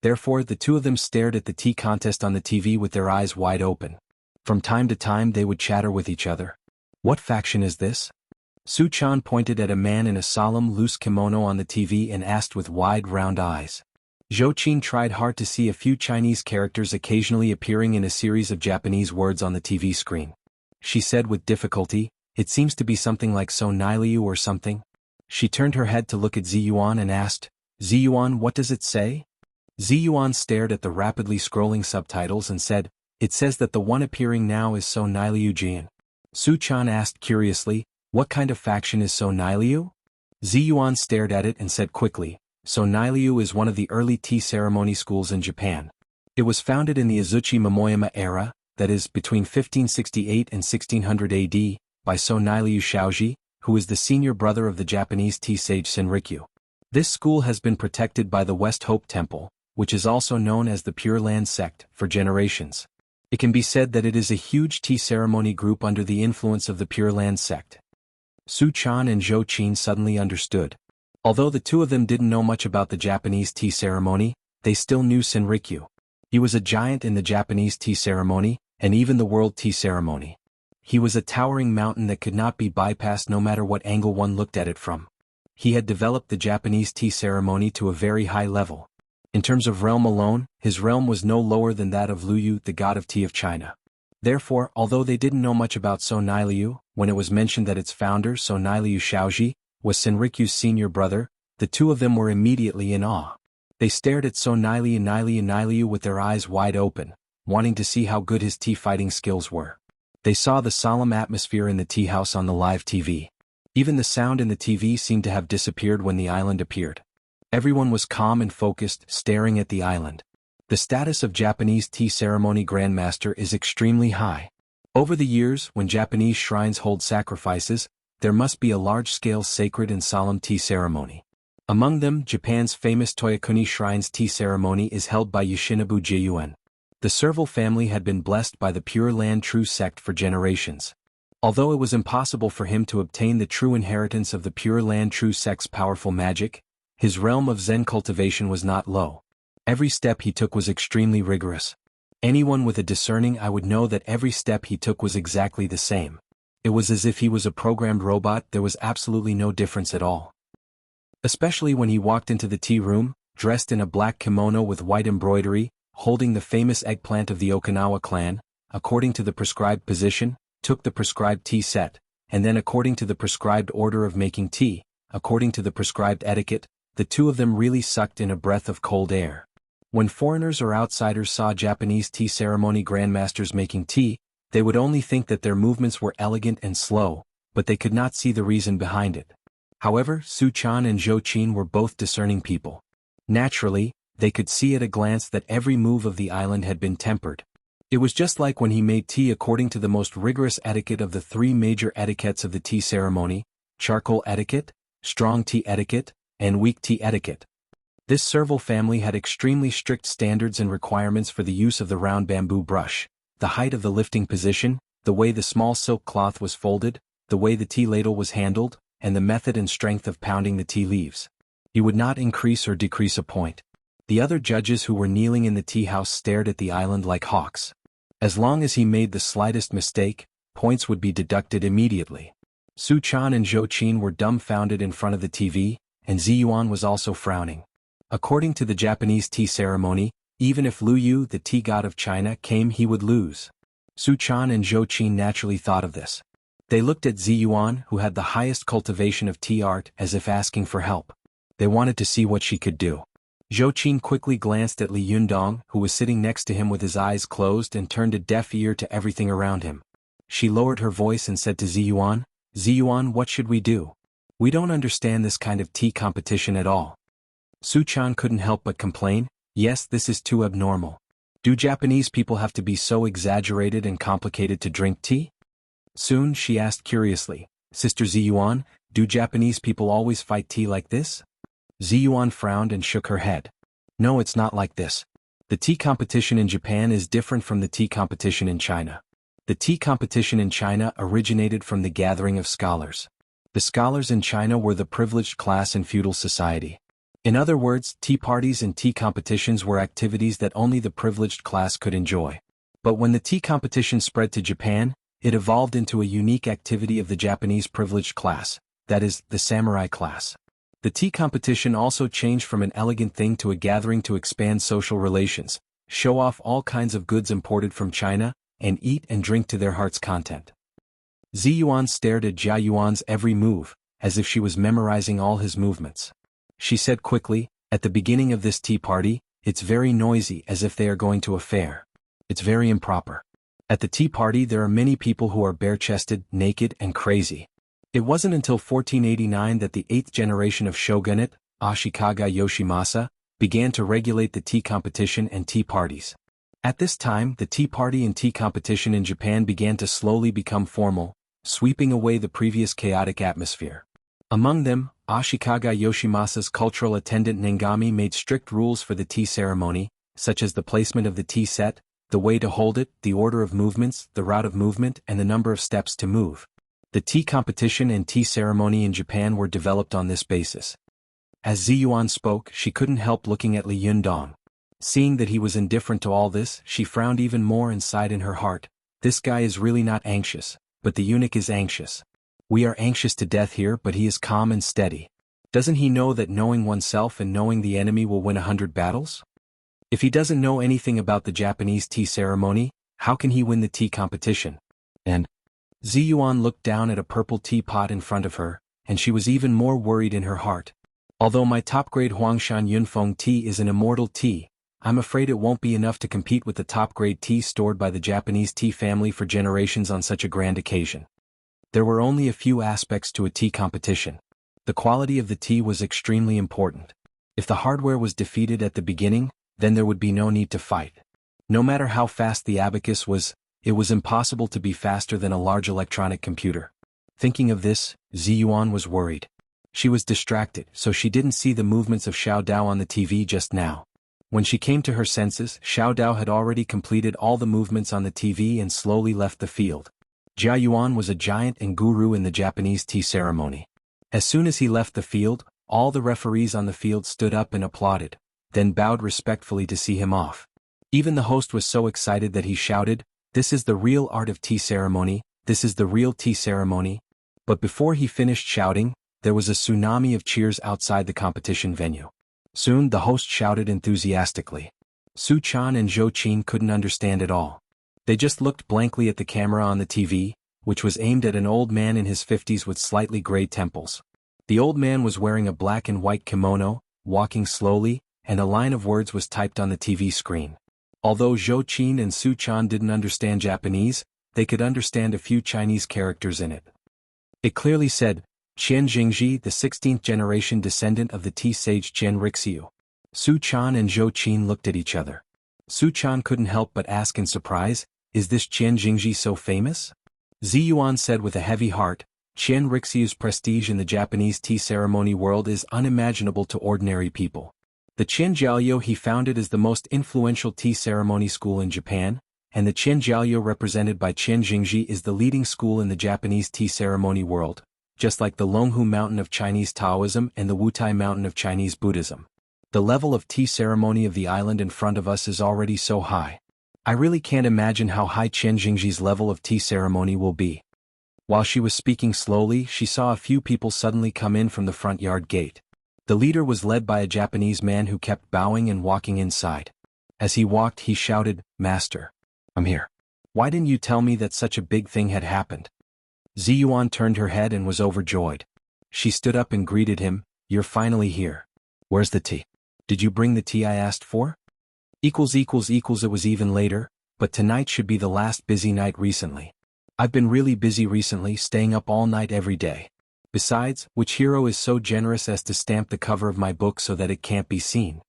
Therefore, the two of them stared at the tea contest on the TV with their eyes wide open. From time to time they would chatter with each other. What faction is this? Su Chan pointed at a man in a solemn loose kimono on the TV and asked with wide round eyes. Zhou Qin tried hard to see a few Chinese characters occasionally appearing in a series of Japanese words on the TV screen. She said with difficulty, "It seems to be something like So Niliu or something." She turned her head to look at Ziyuan and asked, "Ziyuan, what does it say?" Ziyuan stared at the rapidly scrolling subtitles and said, "It says that the one appearing now is So Niliu Jian." Su Chan asked curiously, "What kind of faction is So Niliu?" Ziyuan stared at it and said quickly, "So Niliu is one of the early tea ceremony schools in Japan. It was founded in the Azuchi Momoyama era, that is, between 1568 and 1600 AD, by So Niliu Shaoji, who is the senior brother of the Japanese tea sage Senrikyu. This school has been protected by the West Hope Temple, which is also known as the Pure Land sect, for generations. It can be said that it is a huge tea ceremony group under the influence of the Pure Land sect." Su Chan and Zhou Qin suddenly understood. Although the two of them didn't know much about the Japanese tea ceremony, they still knew Senrikyu. He was a giant in the Japanese tea ceremony, and even the world tea ceremony. He was a towering mountain that could not be bypassed no matter what angle one looked at it from. He had developed the Japanese tea ceremony to a very high level. In terms of realm alone, his realm was no lower than that of Luyu, the god of tea of China. Therefore, although they didn't know much about So Niliu, when it was mentioned that its founder, So Niliu Shaoji, was Senrikyu's senior brother, the two of them were immediately in awe. They stared at So Niliu with their eyes wide open, wanting to see how good his tea fighting skills were. They saw the solemn atmosphere in the tea house on the live TV. Even the sound in the TV seemed to have disappeared when the island appeared. Everyone was calm and focused, staring at the island. The status of Japanese tea ceremony grandmaster is extremely high. Over the years, when Japanese shrines hold sacrifices, there must be a large-scale sacred and solemn tea ceremony. Among them, Japan's famous Toyokuni Shrine's tea ceremony is held by Yoshinobu Jiyuan. The Serval family had been blessed by the Pure Land True sect for generations. Although it was impossible for him to obtain the true inheritance of the Pure Land True sect's powerful magic, his realm of Zen cultivation was not low. Every step he took was extremely rigorous. Anyone with a discerning eye would know that every step he took was exactly the same. It was as if he was a programmed robot. There was absolutely no difference at all. Especially when he walked into the tea room, dressed in a black kimono with white embroidery, holding the famous eggplant of the Okinawa clan, according to the prescribed position, took the prescribed tea set, and then according to the prescribed order of making tea, according to the prescribed etiquette, the two of them really sucked in a breath of cold air. When foreigners or outsiders saw Japanese tea ceremony grandmasters making tea, they would only think that their movements were elegant and slow, but they could not see the reason behind it. However, Su Chan and Zhou Qin were both discerning people. Naturally, they could see at a glance that every move of the island had been tempered. It was just like when he made tea according to the most rigorous etiquette of the three major etiquettes of the tea ceremony: charcoal etiquette, strong tea etiquette, and weak tea etiquette. This Serval family had extremely strict standards and requirements for the use of the round bamboo brush, the height of the lifting position, the way the small silk cloth was folded, the way the tea ladle was handled, and the method and strength of pounding the tea leaves. He would not increase or decrease a point. The other judges who were kneeling in the tea house stared at the island like hawks. As long as he made the slightest mistake, points would be deducted immediately. Su Chan and Zhou Qin were dumbfounded in front of the TV, and Ziyuan was also frowning. According to the Japanese tea ceremony, even if Lu Yu, the tea god of China, came, he would lose. Su Chan and Zhou Qin naturally thought of this. They looked at Ziyuan, who had the highest cultivation of tea art, as if asking for help. They wanted to see what she could do. Zhou Qin quickly glanced at Li Yundong, who was sitting next to him with his eyes closed and turned a deaf ear to everything around him. She lowered her voice and said to Ziyuan, "Ziyuan, what should we do? We don't understand this kind of tea competition at all." Su Chan couldn't help but complain, "Yes, this is too abnormal. Do Japanese people have to be so exaggerated and complicated to drink tea?" Soon she asked curiously, "Sister Ziyuan, do Japanese people always fight tea like this?" Ziyuan frowned and shook her head. "No, it's not like this. The tea competition in Japan is different from the tea competition in China. The tea competition in China originated from the gathering of scholars. The scholars in China were the privileged class in feudal society. In other words, tea parties and tea competitions were activities that only the privileged class could enjoy. But when the tea competition spread to Japan, it evolved into a unique activity of the Japanese privileged class, that is, the samurai class. The tea competition also changed from an elegant thing to a gathering to expand social relations, show off all kinds of goods imported from China, and eat and drink to their heart's content." Ziyuan stared at Jia Yuan's every move, as if she was memorizing all his movements. She said quickly, "At the beginning of this tea party, it's very noisy, as if they are going to a fair. It's very improper. At the tea party there are many people who are bare-chested, naked, and crazy. It wasn't until 1489 that the 8th generation of shogunate, Ashikaga Yoshimasa, began to regulate the tea competition and tea parties. At this time, the tea party and tea competition in Japan began to slowly become formal, sweeping away the previous chaotic atmosphere. Among them, Ashikaga Yoshimasa's cultural attendant Nengami made strict rules for the tea ceremony, such as the placement of the tea set, the way to hold it, the order of movements, the route of movement, and the number of steps to move. The tea competition and tea ceremony in Japan were developed on this basis. As Ziyuan spoke, she couldn't help looking at Li Yundong. Seeing that he was indifferent to all this, she frowned even more and sighed in her heart. "This guy is really not anxious, but the eunuch is anxious. We are anxious to death here, but he is calm and steady. Doesn't he know that knowing oneself and knowing the enemy will win 100 battles? If he doesn't know anything about the Japanese tea ceremony, how can he win the tea competition?" And Ziyuan looked down at a purple teapot in front of her, and she was even more worried in her heart. "Although my top-grade Huangshan Yunfeng tea is an immortal tea, I'm afraid it won't be enough to compete with the top-grade tea stored by the Japanese tea family for generations on such a grand occasion." There were only a few aspects to a tea competition. The quality of the tea was extremely important. If the hardware was defeated at the beginning, then there would be no need to fight. No matter how fast the abacus was, it was impossible to be faster than a large electronic computer. Thinking of this, Ziyuan was worried. She was distracted, so she didn't see the movements of Xiao Dao on the TV just now. When she came to her senses, Xiao Dao had already completed all the movements on the TV and slowly left the field. Jia Yuan was a giant and guru in the Japanese tea ceremony. As soon as he left the field, all the referees on the field stood up and applauded, then bowed respectfully to see him off. Even the host was so excited that he shouted, "This is the real art of tea ceremony, this is the real tea ceremony." But before he finished shouting, there was a tsunami of cheers outside the competition venue. Soon the host shouted enthusiastically. Su Chan and Zhou Qin couldn't understand it all. They just looked blankly at the camera on the TV, which was aimed at an old man in his 50s with slightly gray temples. The old man was wearing a black and white kimono, walking slowly, and a line of words was typed on the TV screen. Although Zhou Qin and Su Chan didn't understand Japanese, they could understand a few Chinese characters in it. It clearly said, Qian Jingji, the 16th generation descendant of the tea sage Qian Rixiu. Su Chan and Zhou Qin looked at each other. Su Chan couldn't help but ask in surprise, is this Qian Jingji so famous? Ziyuan said with a heavy heart, Qian Rixiu's prestige in the Japanese tea ceremony world is unimaginable to ordinary people. The Qianjiaoyou he founded is the most influential tea ceremony school in Japan, and the Qianjiaoyou represented by Qian Jingji is the leading school in the Japanese tea ceremony world, just like the Longhu Mountain of Chinese Taoism and the Wutai Mountain of Chinese Buddhism. The level of tea ceremony of the island in front of us is already so high. I really can't imagine how high Qian Jingji's level of tea ceremony will be. While she was speaking slowly, she saw a few people suddenly come in from the front yard gate. The leader was led by a Japanese man who kept bowing and walking inside. As he walked, he shouted, Master, I'm here. Why didn't you tell me that such a big thing had happened? Ziyuan turned her head and was overjoyed. She stood up and greeted him, You're finally here. Where's the tea? Did you bring the tea I asked for? It was even later, but tonight should be the last busy night recently. I've been really busy recently, staying up all night every day. Besides, which hero is so generous as to stamp the cover of my book so that it can't be seen?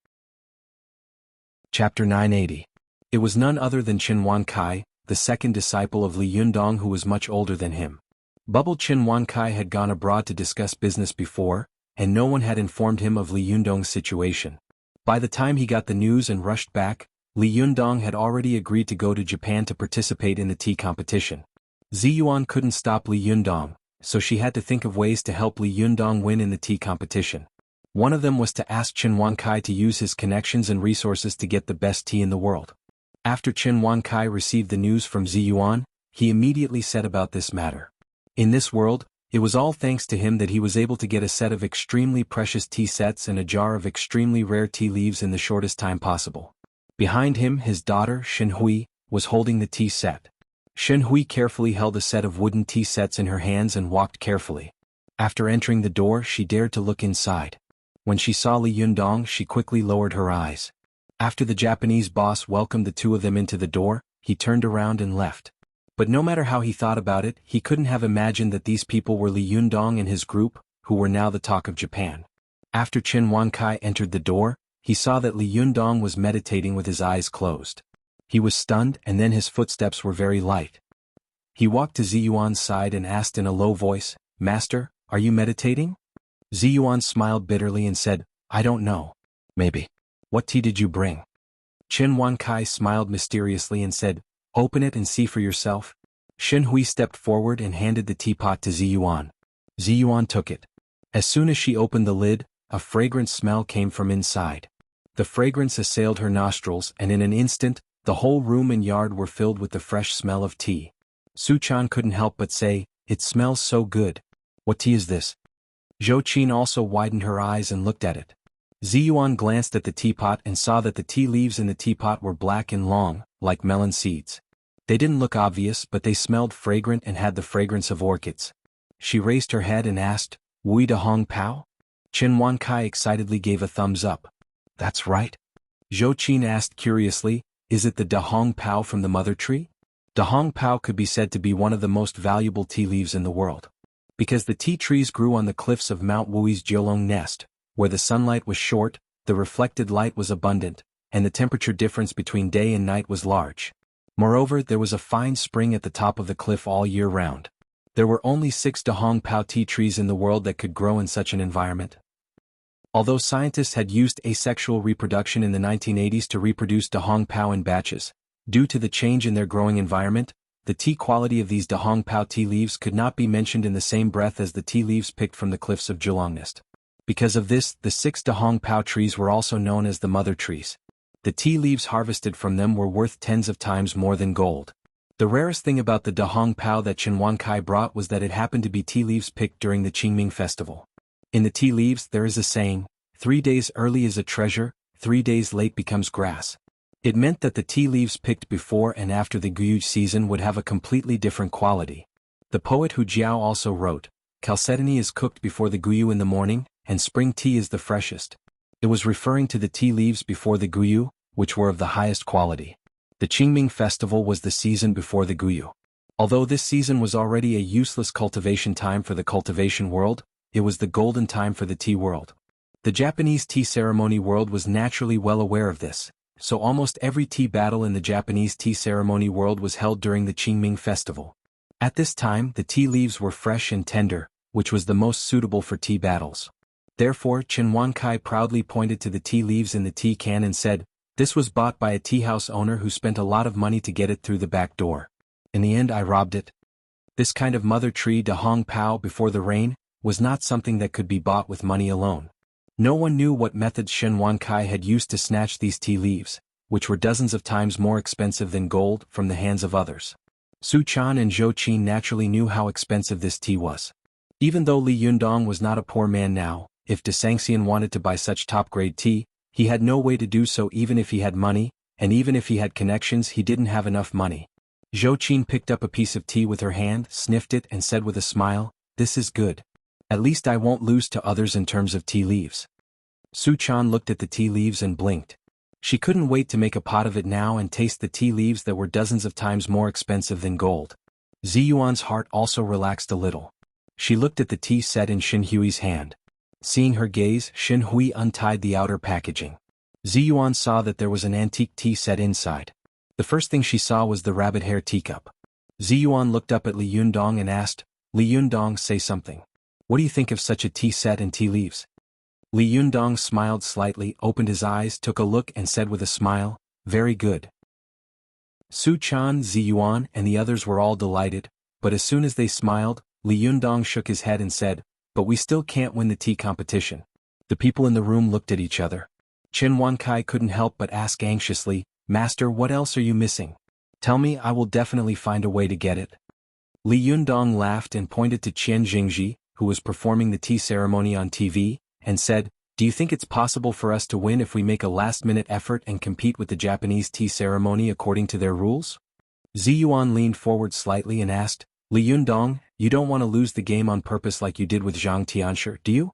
Chapter 980. It was none other than Qin Kai, the second disciple of Li Yundong, who was much older than him. Bubble Qin Kai had gone abroad to discuss business before, and no one had informed him of Li Yundong's situation. By the time he got the news and rushed back, Li Yundong had already agreed to go to Japan to participate in the tea competition. Ziyuan couldn't stop Li Yundong, so she had to think of ways to help Li Yundong win in the tea competition. One of them was to ask Qin Kai to use his connections and resources to get the best tea in the world. After Qin Kai received the news from Ziyuan, he immediately set about this matter. In this world, it was all thanks to him that he was able to get a set of extremely precious tea sets and a jar of extremely rare tea leaves in the shortest time possible. Behind him, his daughter, Shen Hui, was holding the tea set. Shen Hui carefully held a set of wooden tea sets in her hands and walked carefully. After entering the door, she dared to look inside. When she saw Li Yundong, she quickly lowered her eyes. After the Japanese boss welcomed the two of them into the door, he turned around and left. But no matter how he thought about it, he couldn't have imagined that these people were Li Yundong and his group, who were now the talk of Japan. After Qin Kai entered the door, he saw that Li Yundong was meditating with his eyes closed. He was stunned, and then his footsteps were very light. He walked to Ziyuan's side and asked in a low voice, Master, are you meditating? Ziyuan smiled bitterly and said, I don't know. Maybe. What tea did you bring? Qin Kai smiled mysteriously and said, Open it and see for yourself. Shen Hui stepped forward and handed the teapot to Ziyuan. Ziyuan took it. As soon as she opened the lid, a fragrant smell came from inside. The fragrance assailed her nostrils, and in an instant, the whole room and yard were filled with the fresh smell of tea. Su Chan couldn't help but say, It smells so good. What tea is this? Zhou Qin also widened her eyes and looked at it. Ziyuan glanced at the teapot and saw that the tea leaves in the teapot were black and long, like melon seeds. They didn't look obvious, but they smelled fragrant and had the fragrance of orchids. She raised her head and asked, Wui de Hong Pao? Qin Kai excitedly gave a thumbs up. That's right. Zhou Qin asked curiously, Is it the De Hong Pao from the mother tree? De Hong Pao could be said to be one of the most valuable tea leaves in the world. Because the tea trees grew on the cliffs of Mount Wui's Jiulong Nest, where the sunlight was short, the reflected light was abundant, and the temperature difference between day and night was large. Moreover, there was a fine spring at the top of the cliff all year round. There were only 6 De Hong Pao tea trees in the world that could grow in such an environment. Although scientists had used asexual reproduction in the 1980s to reproduce De Hong Pao in batches, due to the change in their growing environment, the tea quality of these De Hong Pao tea leaves could not be mentioned in the same breath as the tea leaves picked from the cliffs of Jiulong Nest. Because of this, the 6 De Hong Pao trees were also known as the mother trees. The tea leaves harvested from them were worth tens of times more than gold. The rarest thing about the De Hong Pao that Qin Kai brought was that it happened to be tea leaves picked during the Qingming festival. In the tea leaves there is a saying, 3 days early is a treasure, 3 days late becomes grass. It meant that the tea leaves picked before and after the Guyu season would have a completely different quality. The poet Hu Jiao also wrote, Chalcedony is cooked before the Guyu in the morning, and spring tea is the freshest. It was referring to the tea leaves before the Guyu, which were of the highest quality. The Qingming festival was the season before the Guyu. Although this season was already a useless cultivation time for the cultivation world, it was the golden time for the tea world. The Japanese tea ceremony world was naturally well aware of this, so almost every tea battle in the Japanese tea ceremony world was held during the Qingming festival. At this time the tea leaves were fresh and tender, which was the most suitable for tea battles. Therefore Chen Wankai proudly pointed to the tea leaves in the tea can and said, "This was bought by a tea house owner who spent a lot of money to get it through the back door. In the end I robbed it." This kind of mother tree de Hong Pao before the rain was not something that could be bought with money alone. No one knew what methods Shen Wankai had used to snatch these tea leaves, which were dozens of times more expensive than gold, from the hands of others. Su Chan and Zhou Qin naturally knew how expensive this tea was. Even though Li Yundong was not a poor man now, if de Sangxian wanted to buy such top-grade tea, he had no way to do so even if he had money, and even if he had connections he didn't have enough money. Zhou Qin picked up a piece of tea with her hand, sniffed it and said with a smile, "This is good. At least I won't lose to others in terms of tea leaves." Su Chan looked at the tea leaves and blinked. She couldn't wait to make a pot of it now and taste the tea leaves that were dozens of times more expensive than gold. Ziyuan's heart also relaxed a little. She looked at the tea set in Xin Hui's hand. Seeing her gaze, Xin Hui untied the outer packaging. Ziyuan saw that there was an antique tea set inside. The first thing she saw was the rabbit hair teacup. Ziyuan looked up at Li Yundong and asked, "Li Yundong, say something. What do you think of such a tea set and tea leaves?" Li Yundong smiled slightly, opened his eyes, took a look and said with a smile, "Very good." Su Chan, Ziyuan and the others were all delighted, but as soon as they smiled, Li Yundong shook his head and said, "But we still can't win the tea competition." The people in the room looked at each other. Chen Wankai couldn't help but ask anxiously, "Master, what else are you missing? Tell me, I will definitely find a way to get it." Li Yundong laughed and pointed to Qian Jingji, who was performing the tea ceremony on TV, and said, "Do you think it's possible for us to win if we make a last-minute effort and compete with the Japanese tea ceremony according to their rules?" Ziyuan leaned forward slightly and asked, "Li Yundong, you don't want to lose the game on purpose like you did with Zhang Tianshi, do you?"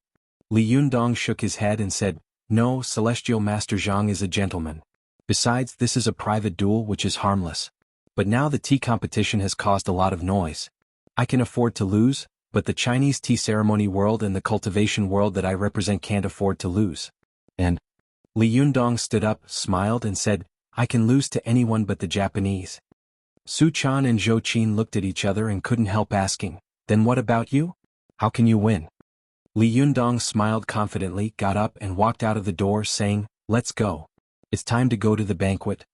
Li Yundong shook his head and said, "No, Celestial Master Zhang is a gentleman. Besides, this is a private duel which is harmless. But now the tea competition has caused a lot of noise. I can afford to lose, but the Chinese tea ceremony world and the cultivation world that I represent can't afford to lose." And Li Yundong stood up, smiled and said, "I can lose to anyone but the Japanese." Su Chan and Zhou Qin looked at each other and couldn't help asking, "Then what about you? How can you win?" Li Yundong smiled confidently, got up and walked out of the door saying, "Let's go. It's time to go to the banquet."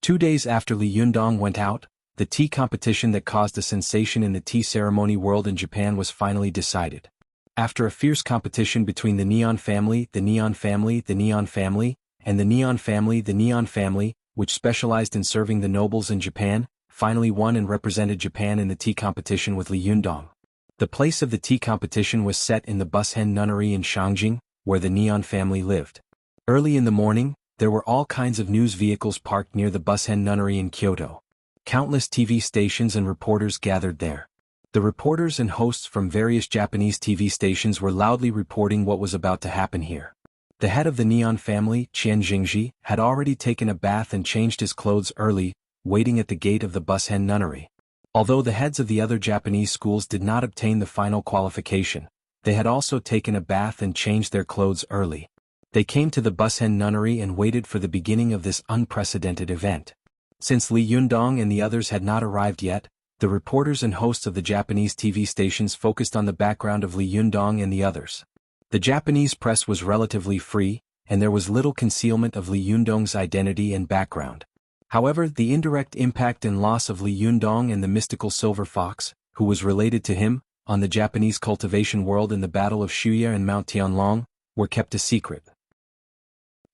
2 days after Li Yundong went out, the tea competition that caused a sensation in the tea ceremony world in Japan was finally decided. After a fierce competition between the Neon family, the Neon family, the Neon family, and the Neon family, the Neon family, which specialized in serving the nobles in Japan, finally won and represented Japan in the tea competition with Li Yundong. The place of the tea competition was set in the Bushen Nunnery in Shangjing, where the Neon family lived. Early in the morning, there were all kinds of news vehicles parked near the Bushen Nunnery in Kyoto. Countless TV stations and reporters gathered there. The reporters and hosts from various Japanese TV stations were loudly reporting what was about to happen here. The head of the Neon family, Qian Jingji, had already taken a bath and changed his clothes early, waiting at the gate of the Bushen Nunnery. Although the heads of the other Japanese schools did not obtain the final qualification, they had also taken a bath and changed their clothes early. They came to the Bushen Nunnery and waited for the beginning of this unprecedented event. Since Li Yundong and the others had not arrived yet, the reporters and hosts of the Japanese TV stations focused on the background of Li Yundong and the others. The Japanese press was relatively free, and there was little concealment of Li Yundong's identity and background. However, the indirect impact and loss of Li Yundong and the mystical silver fox, who was related to him, on the Japanese cultivation world in the Battle of Shuya and Mount Tianlong, were kept a secret.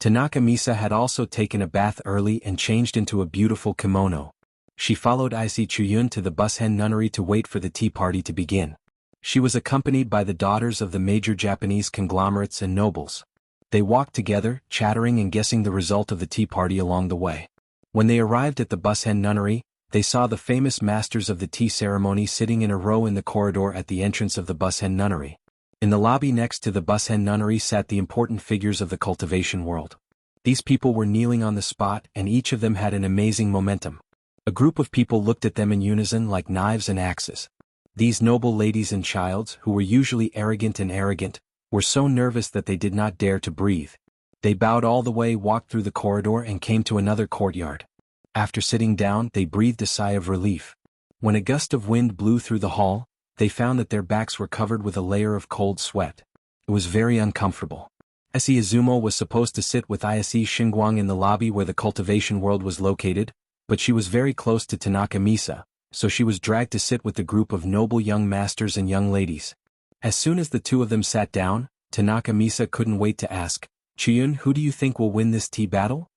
Tanaka Misa had also taken a bath early and changed into a beautiful kimono. She followed Isi Chuyun to the Bushen Nunnery to wait for the tea party to begin. She was accompanied by the daughters of the major Japanese conglomerates and nobles. They walked together, chattering and guessing the result of the tea party along the way. When they arrived at the Bushen nunnery, they saw the famous masters of the tea ceremony sitting in a row in the corridor at the entrance of the Bushen nunnery. In the lobby next to the Bushen nunnery sat the important figures of the cultivation world. These people were kneeling on the spot, and each of them had an amazing momentum. A group of people looked at them in unison like knives and axes. These noble ladies and childs, who were usually arrogant, were so nervous that they did not dare to breathe. They bowed all the way, walked through the corridor, and came to another courtyard. After sitting down, they breathed a sigh of relief. When a gust of wind blew through the hall, they found that their backs were covered with a layer of cold sweat. It was very uncomfortable. Ise Izumo was supposed to sit with Ise Xinguang in the lobby where the cultivation world was located, but she was very close to Tanaka Misa, so she was dragged to sit with the group of noble young masters and young ladies. As soon as the two of them sat down, Tanaka Misa couldn't wait to ask, "Chiyun, who do you think will win this tea battle?"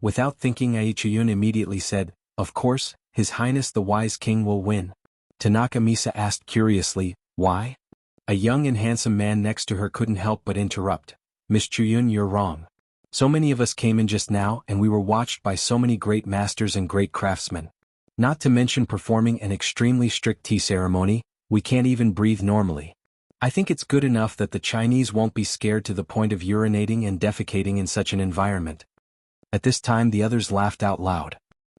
Without thinking, Ai Chiyun immediately said, "Of course, His Highness the Wise King will win." Tanaka Misa asked curiously, "Why?" A young and handsome man next to her couldn't help but interrupt, "Miss Chiyun, you're wrong. So many of us came in just now and we were watched by so many great masters and great craftsmen. Not to mention performing an extremely strict tea ceremony, we can't even breathe normally. I think it's good enough that the Chinese won't be scared to the point of urinating and defecating in such an environment." At this time the others laughed out loud.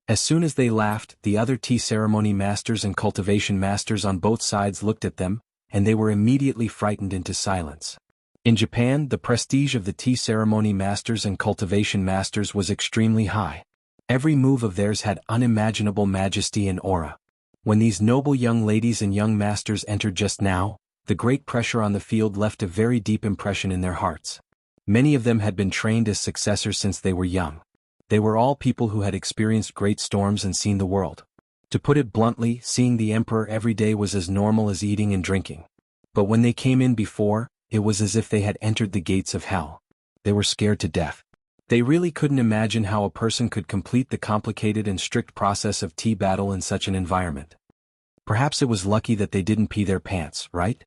As soon as they laughed, the other tea ceremony masters and cultivation masters on both sides looked at them, and they were immediately frightened into silence. In Japan, the prestige of the tea ceremony masters and cultivation masters was extremely high. Every move of theirs had unimaginable majesty and aura. When these noble young ladies and young masters entered just now, the great pressure on the field left a very deep impression in their hearts. Many of them had been trained as successors since they were young. They were all people who had experienced great storms and seen the world. To put it bluntly, seeing the emperor every day was as normal as eating and drinking. But when they came in before, it was as if they had entered the gates of hell. They were scared to death. They really couldn't imagine how a person could complete the complicated and strict process of tea battle in such an environment. Perhaps it was lucky that they didn't pee their pants, right?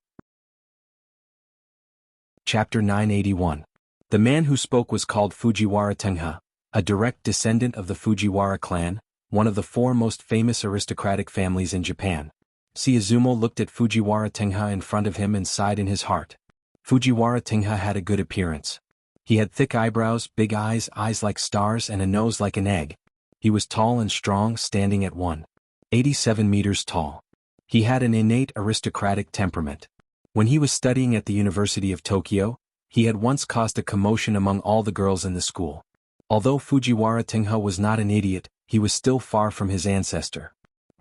Chapter 981. The man who spoke was called Fujiwara Tengha, a direct descendant of the Fujiwara clan, one of the four most famous aristocratic families in Japan. Izumo looked at Fujiwara Tengha in front of him and sighed in his heart. Fujiwara Tengha had a good appearance. He had thick eyebrows, big eyes, eyes like stars, and a nose like an egg. He was tall and strong, standing at 187 meters tall. He had an innate aristocratic temperament. When he was studying at the University of Tokyo, he had once caused a commotion among all the girls in the school. Although Fujiwara Tengha was not an idiot, he was still far from his ancestor.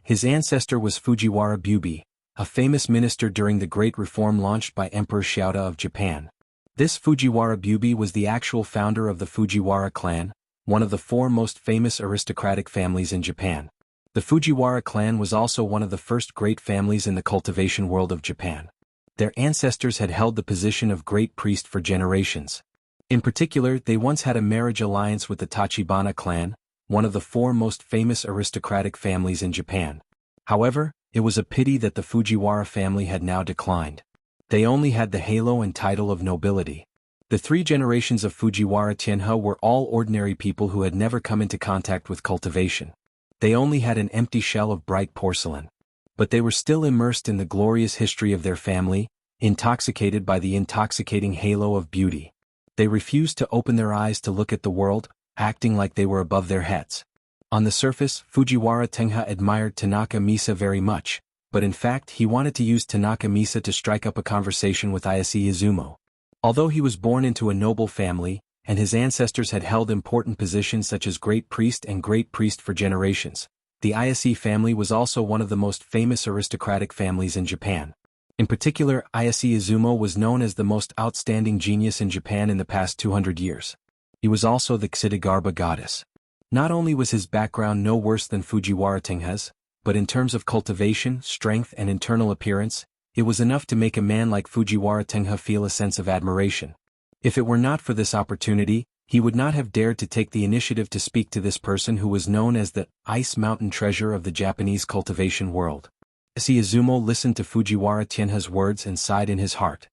His ancestor was Fujiwara Bubi, a famous minister during the Great Reform launched by Emperor Xiaoda of Japan. This Fujiwara Bubi was the actual founder of the Fujiwara clan, one of the four most famous aristocratic families in Japan. The Fujiwara clan was also one of the first great families in the cultivation world of Japan. Their ancestors had held the position of great priest for generations. In particular, they once had a marriage alliance with the Tachibana clan, one of the four most famous aristocratic families in Japan. However, it was a pity that the Fujiwara family had now declined. They only had the halo and title of nobility. The three generations of Fujiwara Tianhe were all ordinary people who had never come into contact with cultivation. They only had an empty shell of bright porcelain. But they were still immersed in the glorious history of their family, intoxicated by the intoxicating halo of beauty. They refused to open their eyes to look at the world, acting like they were above their heads. On the surface, Fujiwara Tengha admired Tanaka Misa very much, but in fact he wanted to use Tanaka Misa to strike up a conversation with Ise Izumo. Although he was born into a noble family, and his ancestors had held important positions such as great priest and great priest for generations, the Ise family was also one of the most famous aristocratic families in Japan. In particular, Ise Izumo was known as the most outstanding genius in Japan in the past 200 years. He was also the Ksitigarbha goddess. Not only was his background no worse than Fujiwara Tengha's, but in terms of cultivation, strength and internal appearance, it was enough to make a man like Fujiwara Tengha feel a sense of admiration. If it were not for this opportunity, he would not have dared to take the initiative to speak to this person who was known as the Ice Mountain treasure of the Japanese cultivation world. Ise Izumo listened to Fujiwara Tianhe's words and sighed in his heart.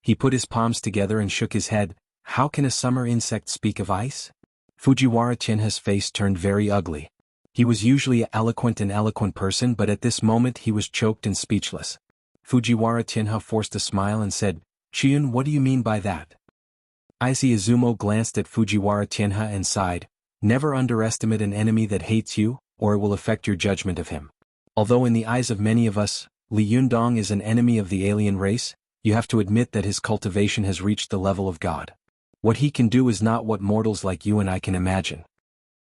He put his palms together and shook his head. How can a summer insect speak of ice? Fujiwara Tianhe's face turned very ugly. He was usually an eloquent person, but at this moment he was choked and speechless. Fujiwara Tianhe forced a smile and said, "Chiyun, what do you mean by that?" Ise Izumo glanced at Fujiwara Tianhe and sighed, "Never underestimate an enemy that hates you, or it will affect your judgment of him. Although in the eyes of many of us, Li Yundong is an enemy of the alien race, you have to admit that his cultivation has reached the level of God. What he can do is not what mortals like you and I can imagine."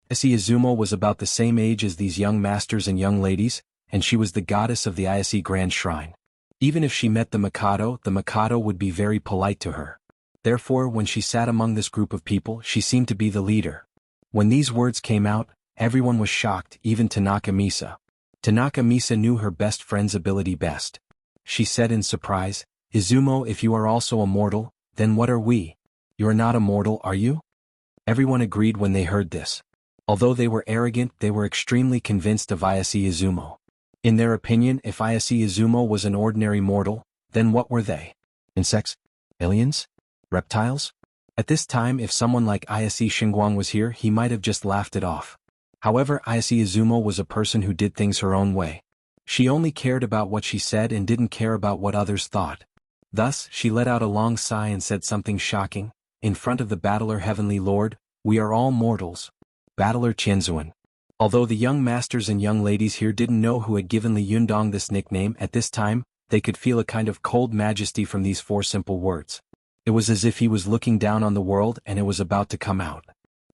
Ise Izumo was about the same age as these young masters and young ladies, and she was the goddess of the Ise Grand Shrine. Even if she met the Mikado would be very polite to her. Therefore, when she sat among this group of people, she seemed to be the leader. When these words came out, everyone was shocked, even Tanaka Misa. Tanaka Misa knew her best friend's ability best. She said in surprise, "Izumo, if you are also a mortal, then what are we? You are not a mortal, are you?" Everyone agreed when they heard this. Although they were arrogant, they were extremely convinced of Ise Izumo. In their opinion, if Ise Izumo was an ordinary mortal, then what were they? Insects? Aliens? Reptiles? At this time, if someone like Ise Xingguang was here, he might have just laughed it off. However, Ise Izumo was a person who did things her own way. She only cared about what she said and didn't care about what others thought. Thus, she let out a long sigh and said something shocking, "In front of the battler Heavenly Lord, we are all mortals." Battler Qianzuan. Although the young masters and young ladies here didn't know who had given Li Yundong this nickname at this time, they could feel a kind of cold majesty from these four simple words. It was as if he was looking down on the world and it was about to come out.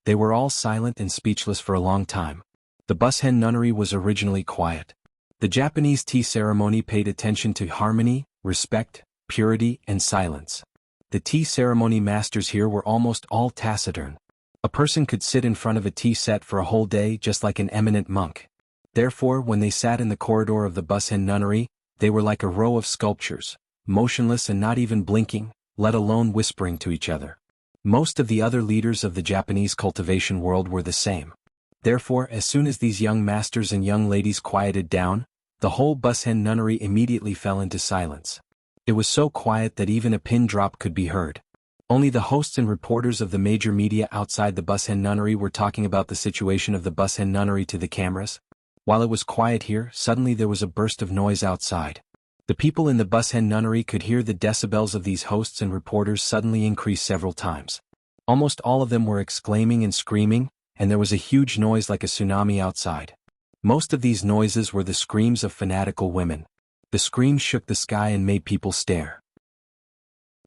They were all silent and speechless for a long time. The Bushen nunnery was originally quiet. The Japanese tea ceremony paid attention to harmony, respect, purity, and silence. The tea ceremony masters here were almost all taciturn. A person could sit in front of a tea set for a whole day just like an eminent monk. Therefore, when they sat in the corridor of the Bushen nunnery, they were like a row of sculptures, motionless and not even blinking, let alone whispering to each other. Most of the other leaders of the Japanese cultivation world were the same. Therefore, as soon as these young masters and young ladies quieted down, the whole Bushen nunnery immediately fell into silence. It was so quiet that even a pin drop could be heard. Only the hosts and reporters of the major media outside the Bushen nunnery were talking about the situation of the Bushen nunnery to the cameras. While it was quiet here, suddenly there was a burst of noise outside. The people in the Bushen nunnery could hear the decibels of these hosts and reporters suddenly increase several times. Almost all of them were exclaiming and screaming, and there was a huge noise like a tsunami outside. Most of these noises were the screams of fanatical women. The screams shook the sky and made people stare.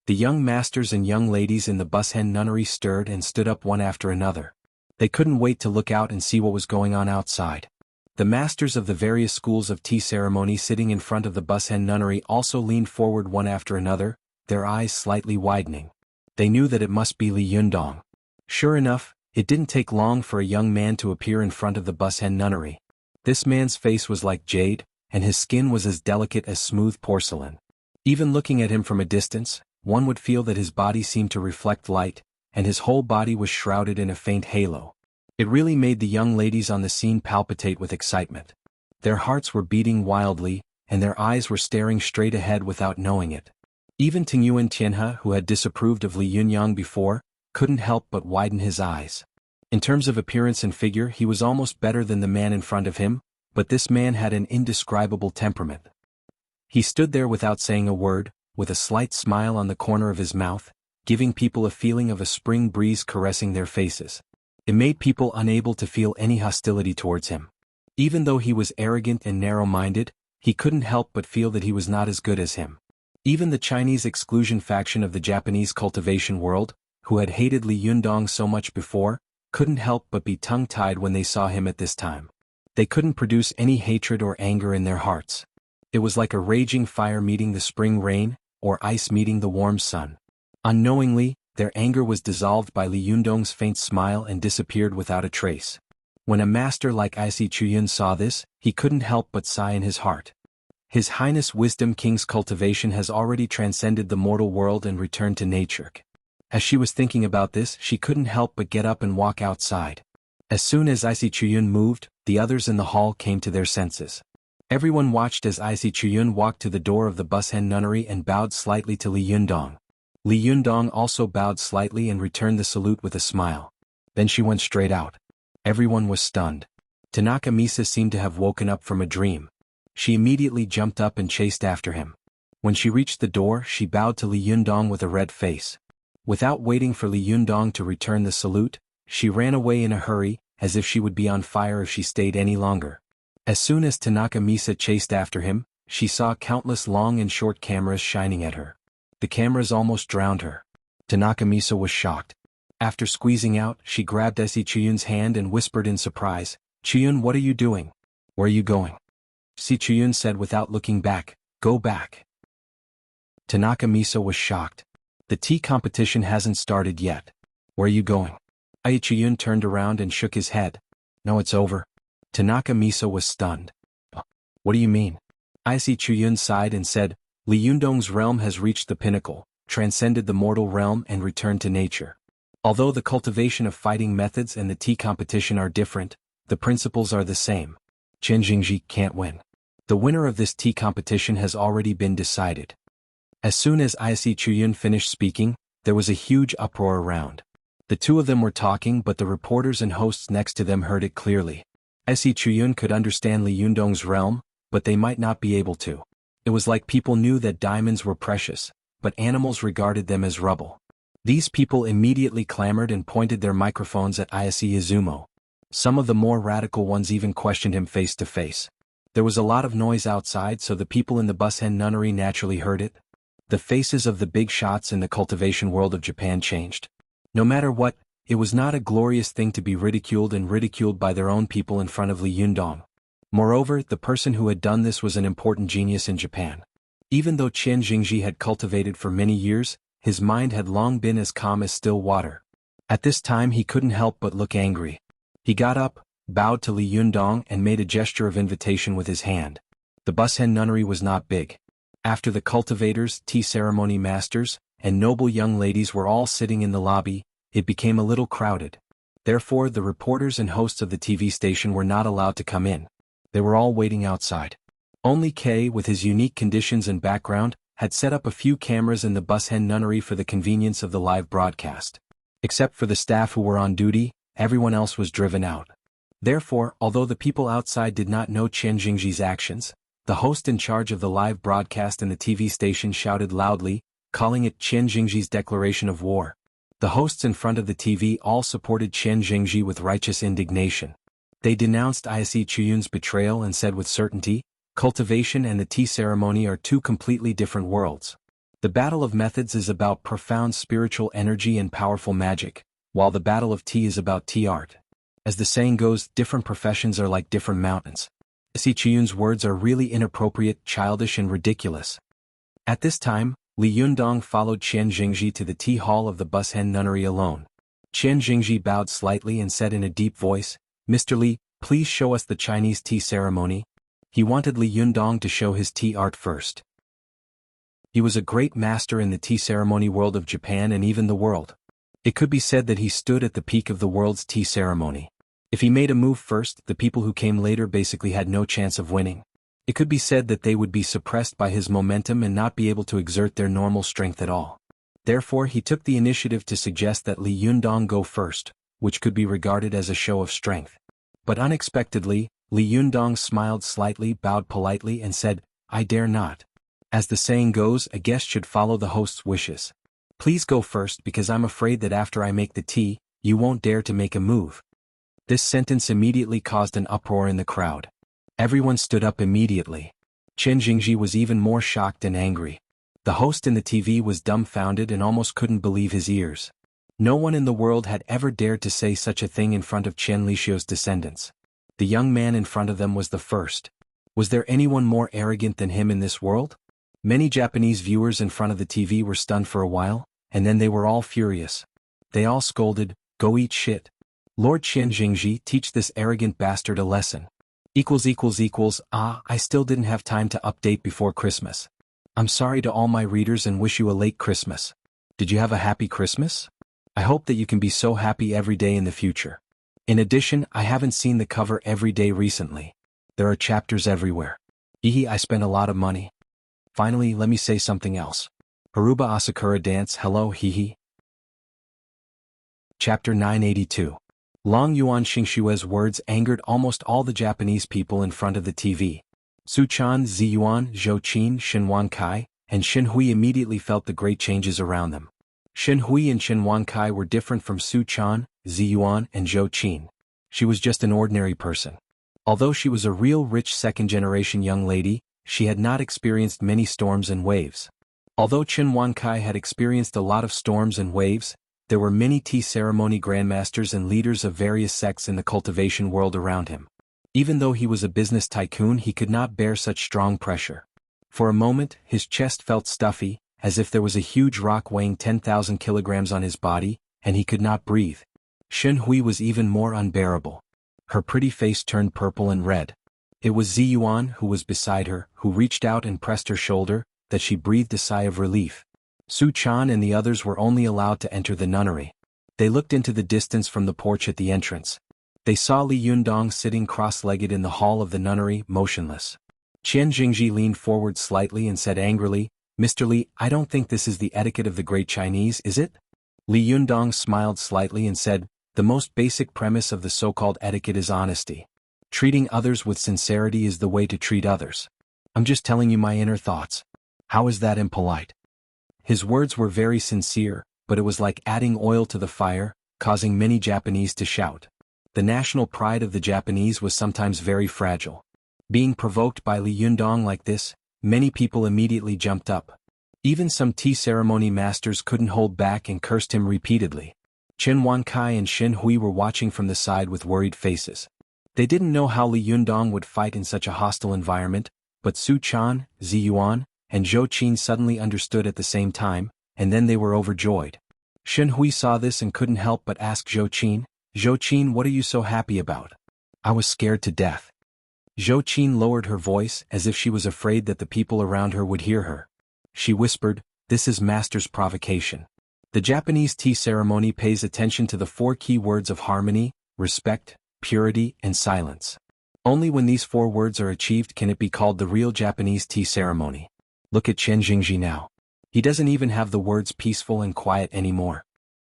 The young masters and young ladies in the Bushen nunnery stirred and stood up one after another. They couldn't wait to look out and see what was going on outside. The masters of the various schools of tea ceremony sitting in front of the Bushen nunnery also leaned forward one after another, their eyes slightly widening. They knew that it must be Li Yundong. Sure enough, it didn't take long for a young man to appear in front of the Bushen nunnery. This man's face was like jade, and his skin was as delicate as smooth porcelain. Even looking at him from a distance, one would feel that his body seemed to reflect light, and his whole body was shrouded in a faint halo. It really made the young ladies on the scene palpitate with excitement. Their hearts were beating wildly, and their eyes were staring straight ahead without knowing it. Even Tingyuan Tianhe, who had disapproved of Li Yunyang before, couldn't help but widen his eyes. In terms of appearance and figure, he was almost better than the man in front of him, but this man had an indescribable temperament. He stood there without saying a word, with a slight smile on the corner of his mouth, giving people a feeling of a spring breeze caressing their faces. It made people unable to feel any hostility towards him. Even though he was arrogant and narrow-minded, he couldn't help but feel that he was not as good as him. Even the Chinese exclusion faction of the Japanese cultivation world, who had hated Li Yundong so much before, couldn't help but be tongue-tied when they saw him at this time. They couldn't produce any hatred or anger in their hearts. It was like a raging fire meeting the spring rain, or ice meeting the warm sun. Unknowingly, their anger was dissolved by Li Yundong's faint smile and disappeared without a trace. When a master like Ise Chuyun saw this, he couldn't help but sigh in his heart. His Highness Wisdom King's cultivation has already transcended the mortal world and returned to nature. As she was thinking about this, she couldn't help but get up and walk outside. As soon as Ise Chuyun moved, the others in the hall came to their senses. Everyone watched as Ise Chuyun walked to the door of the Bushen nunnery and bowed slightly to Li Yundong. Li Yundong also bowed slightly and returned the salute with a smile. Then she went straight out. Everyone was stunned. Tanaka Misa seemed to have woken up from a dream. She immediately jumped up and chased after him. When she reached the door, she bowed to Li Yundong with a red face. Without waiting for Li Yundong to return the salute, she ran away in a hurry, as if she would be on fire if she stayed any longer. As soon as Tanaka Misa chased after him, she saw countless long and short cameras shining at her. The cameras almost drowned her. Tanaka Misa was shocked. After squeezing out, she grabbed Se Chuyun's hand and whispered in surprise, "Chuyun, what are you doing? Where are you going?" Se Chuyun said without looking back, "Go back." Tanaka Misa was shocked. "The tea competition hasn't started yet. Where are you going?" Ai Chuyun turned around and shook his head. "No, it's over." Tanaka Misa was stunned. "What do you mean?" Se Chuyun sighed and said, "Li Yundong's realm has reached the pinnacle, transcended the mortal realm and returned to nature. Although the cultivation of fighting methods and the tea competition are different, the principles are the same. Chen Jingji can't win. The winner of this tea competition has already been decided." As soon as Se Chuyun finished speaking, there was a huge uproar around. The two of them were talking, but the reporters and hosts next to them heard it clearly. Se Chuyun could understand Li Yundong's realm, but they might not be able to. It was like people knew that diamonds were precious, but animals regarded them as rubble. These people immediately clamored and pointed their microphones at Ayase Izumo. Some of the more radical ones even questioned him face to face. There was a lot of noise outside, so the people in the Bushen nunnery naturally heard it. The faces of the big shots in the cultivation world of Japan changed. No matter what, it was not a glorious thing to be ridiculed and ridiculed by their own people in front of Li Yundong. Moreover, the person who had done this was an important genius in Japan. Even though Chen Jingji had cultivated for many years, his mind had long been as calm as still water. At this time he couldn't help but look angry. He got up, bowed to Li Yundong and made a gesture of invitation with his hand. The Bushen nunnery was not big. After the cultivators, tea ceremony masters, and noble young ladies were all sitting in the lobby, it became a little crowded. Therefore the reporters and hosts of the TV station were not allowed to come in. They were all waiting outside. Only Kei, with his unique conditions and background, had set up a few cameras in the Bushen nunnery for the convenience of the live broadcast. Except for the staff who were on duty, everyone else was driven out. Therefore, although the people outside did not know Chen Jingji's actions, the host in charge of the live broadcast in the TV station shouted loudly, calling it Chen Jingji's declaration of war. The hosts in front of the TV all supported Chen Jingji with righteous indignation. They denounced Ayase Chuyun's betrayal and said with certainty, cultivation and the tea ceremony are two completely different worlds. The battle of methods is about profound spiritual energy and powerful magic, while the battle of tea is about tea art. As the saying goes, different professions are like different mountains. Ayase Chuyun's words are really inappropriate, childish and ridiculous. At this time, Li Yundong followed Chen Jingji to the tea hall of the Bushen nunnery alone. Chen Jingji bowed slightly and said in a deep voice, "Mr. Li, please show us the Chinese tea ceremony." He wanted Li Yundong to show his tea art first. He was a great master in the tea ceremony world of Japan and even the world. It could be said that he stood at the peak of the world's tea ceremony. If he made a move first, the people who came later basically had no chance of winning. It could be said that they would be suppressed by his momentum and not be able to exert their normal strength at all. Therefore he took the initiative to suggest that Li Yundong go first, which could be regarded as a show of strength. But unexpectedly, Li Yundong smiled slightly, bowed politely and said, "I dare not. As the saying goes, a guest should follow the host's wishes. Please go first because I'm afraid that after I make the tea, you won't dare to make a move." This sentence immediately caused an uproar in the crowd. Everyone stood up immediately. Chen Jingji was even more shocked and angry. The host in the TV was dumbfounded and almost couldn't believe his ears. No one in the world had ever dared to say such a thing in front of Chen Lixio's descendants. The young man in front of them was the first. Was there anyone more arrogant than him in this world? Many Japanese viewers in front of the TV were stunned for a while, and then they were all furious. They all scolded, "Go eat shit. Lord Chen Jingji, teach this arrogant bastard a lesson." I still didn't have time to update before Christmas. I'm sorry to all my readers and wish you a late Christmas. Did you have a happy Christmas? I hope that you can be so happy every day in the future. In addition, I haven't seen the cover every day recently. There are chapters everywhere. I spent a lot of money. Finally, let me say something else. Haruba Asakura dance, hello, Chapter 982. Long Yuan Xingshue's words angered almost all the Japanese people in front of the TV. Su Chan, Zi Yuan, Zhou Qin, Shen Wankai, and Shen Hui immediately felt the great changes around them. Shen Hui and Shen Wankai were different from Su Chan, Zi Yuan, and Zhou Qin. She was just an ordinary person. Although she was a real rich second-generation young lady, she had not experienced many storms and waves. Although Chen Wankai had experienced a lot of storms and waves, there were many tea ceremony grandmasters and leaders of various sects in the cultivation world around him. Even though he was a business tycoon, he could not bear such strong pressure. For a moment, his chest felt stuffy, as if there was a huge rock weighing 10,000 kilograms on his body, and he could not breathe. Shen Hui was even more unbearable. Her pretty face turned purple and red. It was Zi Yuan, who was beside her, who reached out and pressed her shoulder, that she breathed a sigh of relief. Su Chan and the others were only allowed to enter the nunnery. They looked into the distance from the porch at the entrance. They saw Li Yundong sitting cross-legged in the hall of the nunnery, motionless. Qian Jingji leaned forward slightly and said angrily, "Mr. Li, I don't think this is the etiquette of the great Chinese, is it?" Li Yundong smiled slightly and said, "The most basic premise of the so-called etiquette is honesty. Treating others with sincerity is the way to treat others. I'm just telling you my inner thoughts. How is that impolite?" His words were very sincere, but it was like adding oil to the fire, causing many Japanese to shout. The national pride of the Japanese was sometimes very fragile. Being provoked by Li Yundong like this, many people immediately jumped up. Even some tea ceremony masters couldn't hold back and cursed him repeatedly. Chen Wankai and Shen Hui were watching from the side with worried faces. They didn't know how Li Yundong would fight in such a hostile environment, but Su Chan, Zi Yuan, and Zhou Qin suddenly understood at the same time, and then they were overjoyed. Shen Hui saw this and couldn't help but ask Zhou Qin, "What are you so happy about?" "I was scared to death." Zhou Qin lowered her voice as if she was afraid that the people around her would hear her. She whispered, "This is Master's provocation." The Japanese tea ceremony pays attention to the 4 key words of harmony, respect, purity, and silence. Only when these 4 words are achieved can it be called the real Japanese tea ceremony. Look at Chen Jingji now. He doesn't even have the words peaceful and quiet anymore.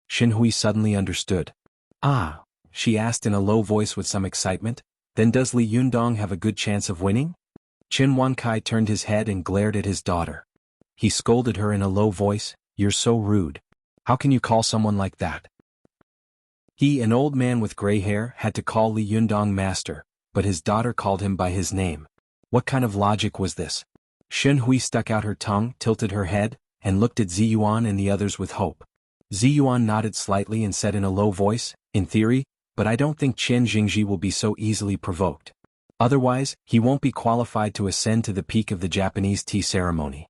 Shen Hui suddenly understood. "Ah," she asked in a low voice with some excitement, "then does Li Yundong have a good chance of winning?" Chen Wankai turned his head and glared at his daughter. He scolded her in a low voice, "You're so rude. How can you call someone like that?" He, an old man with gray hair, had to call Li Yundong master, but his daughter called him by his name. What kind of logic was this? Shen Hui stuck out her tongue, tilted her head, and looked at Zi Yuan and the others with hope. Zi Yuan nodded slightly and said in a low voice, "In theory, but I don't think Qian Jingji will be so easily provoked. Otherwise, he won't be qualified to ascend to the peak of the Japanese tea ceremony."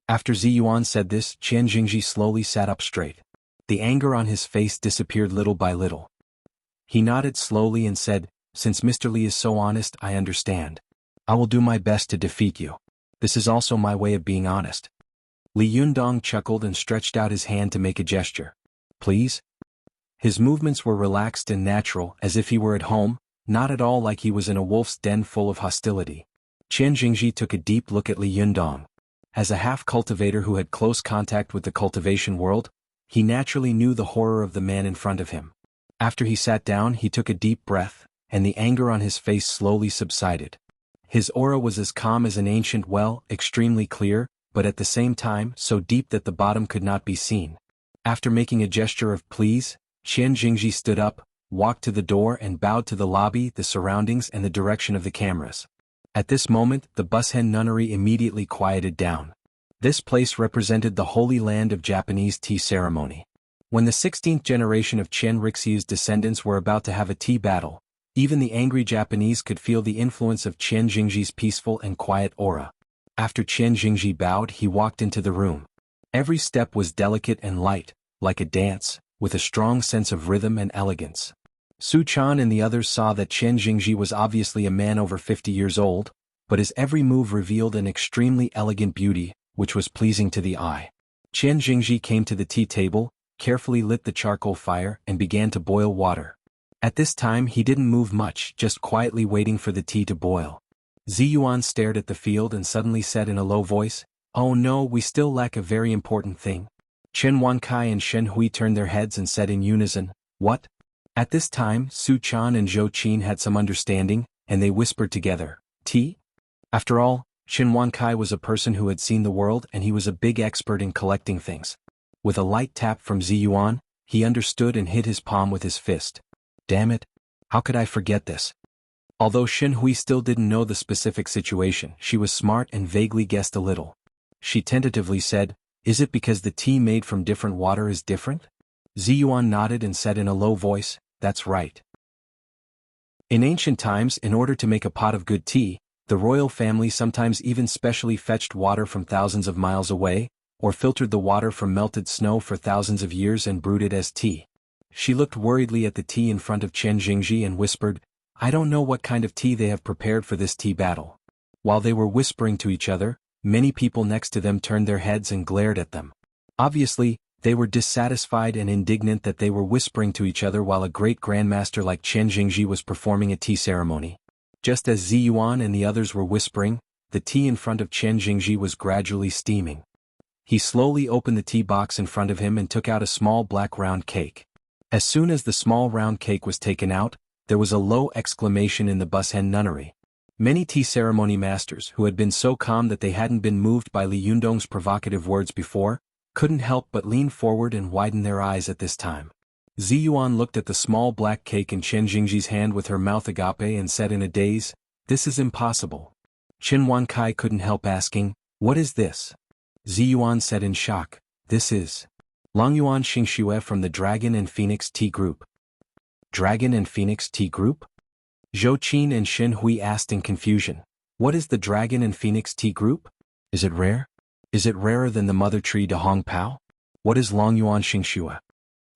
After Zi Yuan said this, Qian Jingji slowly sat up straight. The anger on his face disappeared little by little. He nodded slowly and said, "Since Mr. Li is so honest, I understand. I will do my best to defeat you. This is also my way of being honest." Li Yundong chuckled and stretched out his hand to make a gesture. "Please?" His movements were relaxed and natural, as if he were at home, not at all like he was in a wolf's den full of hostility. Qian Jingji took a deep look at Li Yundong. As a half-cultivator who had close contact with the cultivation world, he naturally knew the horror of the man in front of him. After he sat down, he took a deep breath, and the anger on his face slowly subsided. His aura was as calm as an ancient well, extremely clear, but at the same time so deep that the bottom could not be seen. After making a gesture of please, Qian Jingji stood up, walked to the door and bowed to the lobby, the surroundings and the direction of the cameras. At this moment, the Bushen nunnery immediately quieted down. This place represented the holy land of Japanese tea ceremony. When the 16th generation of Qian Rixia's descendants were about to have a tea battle, even the angry Japanese could feel the influence of Qian Jingji's peaceful and quiet aura. After Qian Jingji bowed, he walked into the room. Every step was delicate and light, like a dance, with a strong sense of rhythm and elegance. Su Chan and the others saw that Qian Jingji was obviously a man over 50 years old, but his every move revealed an extremely elegant beauty, which was pleasing to the eye. Qian Jingji came to the tea table, carefully lit the charcoal fire, and began to boil water. At this time he didn't move much, just quietly waiting for the tea to boil. Zi Yuan stared at the field and suddenly said in a low voice, "Oh no, we still lack a very important thing." Chen Wankai and Shen Hui turned their heads and said in unison, "What?" At this time, Su Chan and Zhou Qin had some understanding, and they whispered together, "Tea?" After all, Qin Wankai was a person who had seen the world and he was a big expert in collecting things. With a light tap from Ziyuan, he understood and hit his palm with his fist. Damn it! How could I forget this? Although Xin Hui still didn't know the specific situation, she was smart and vaguely guessed a little. She tentatively said, "Is it because the tea made from different water is different?" Ziyuan nodded and said in a low voice, "That's right." In ancient times, in order to make a pot of good tea, the royal family sometimes even specially fetched water from thousands of miles away, or filtered the water from melted snow for thousands of years and brewed it as tea. She looked worriedly at the tea in front of Chen Jingji and whispered, "I don't know what kind of tea they have prepared for this tea battle." While they were whispering to each other, many people next to them turned their heads and glared at them. Obviously, they were dissatisfied and indignant that they were whispering to each other while a great grandmaster like Chen Jingji was performing a tea ceremony. Just as Ziyuan and the others were whispering, the tea in front of Chen Jingji was gradually steaming. He slowly opened the tea box in front of him and took out a small black round cake. As soon as the small round cake was taken out, there was a low exclamation in the Bushen nunnery. Many tea ceremony masters who had been so calm that they hadn't been moved by Li Yundong's provocative words before, couldn't help but lean forward and widen their eyes at this time. Ziyuan looked at the small black cake in Chen Jingji's hand with her mouth agape and said in a daze, "This is impossible." Qin Wankai couldn't help asking, "What is this?" Ziyuan said in shock, "This is Longyuan Xingxue from the Dragon and Phoenix Tea Group." Dragon and Phoenix Tea Group? Zhou Qin and Xin Hui asked in confusion. What is the Dragon and Phoenix Tea Group? Is it rare? Is it rarer than the mother tree de Hong Pao? What is Longyuan Xingxue?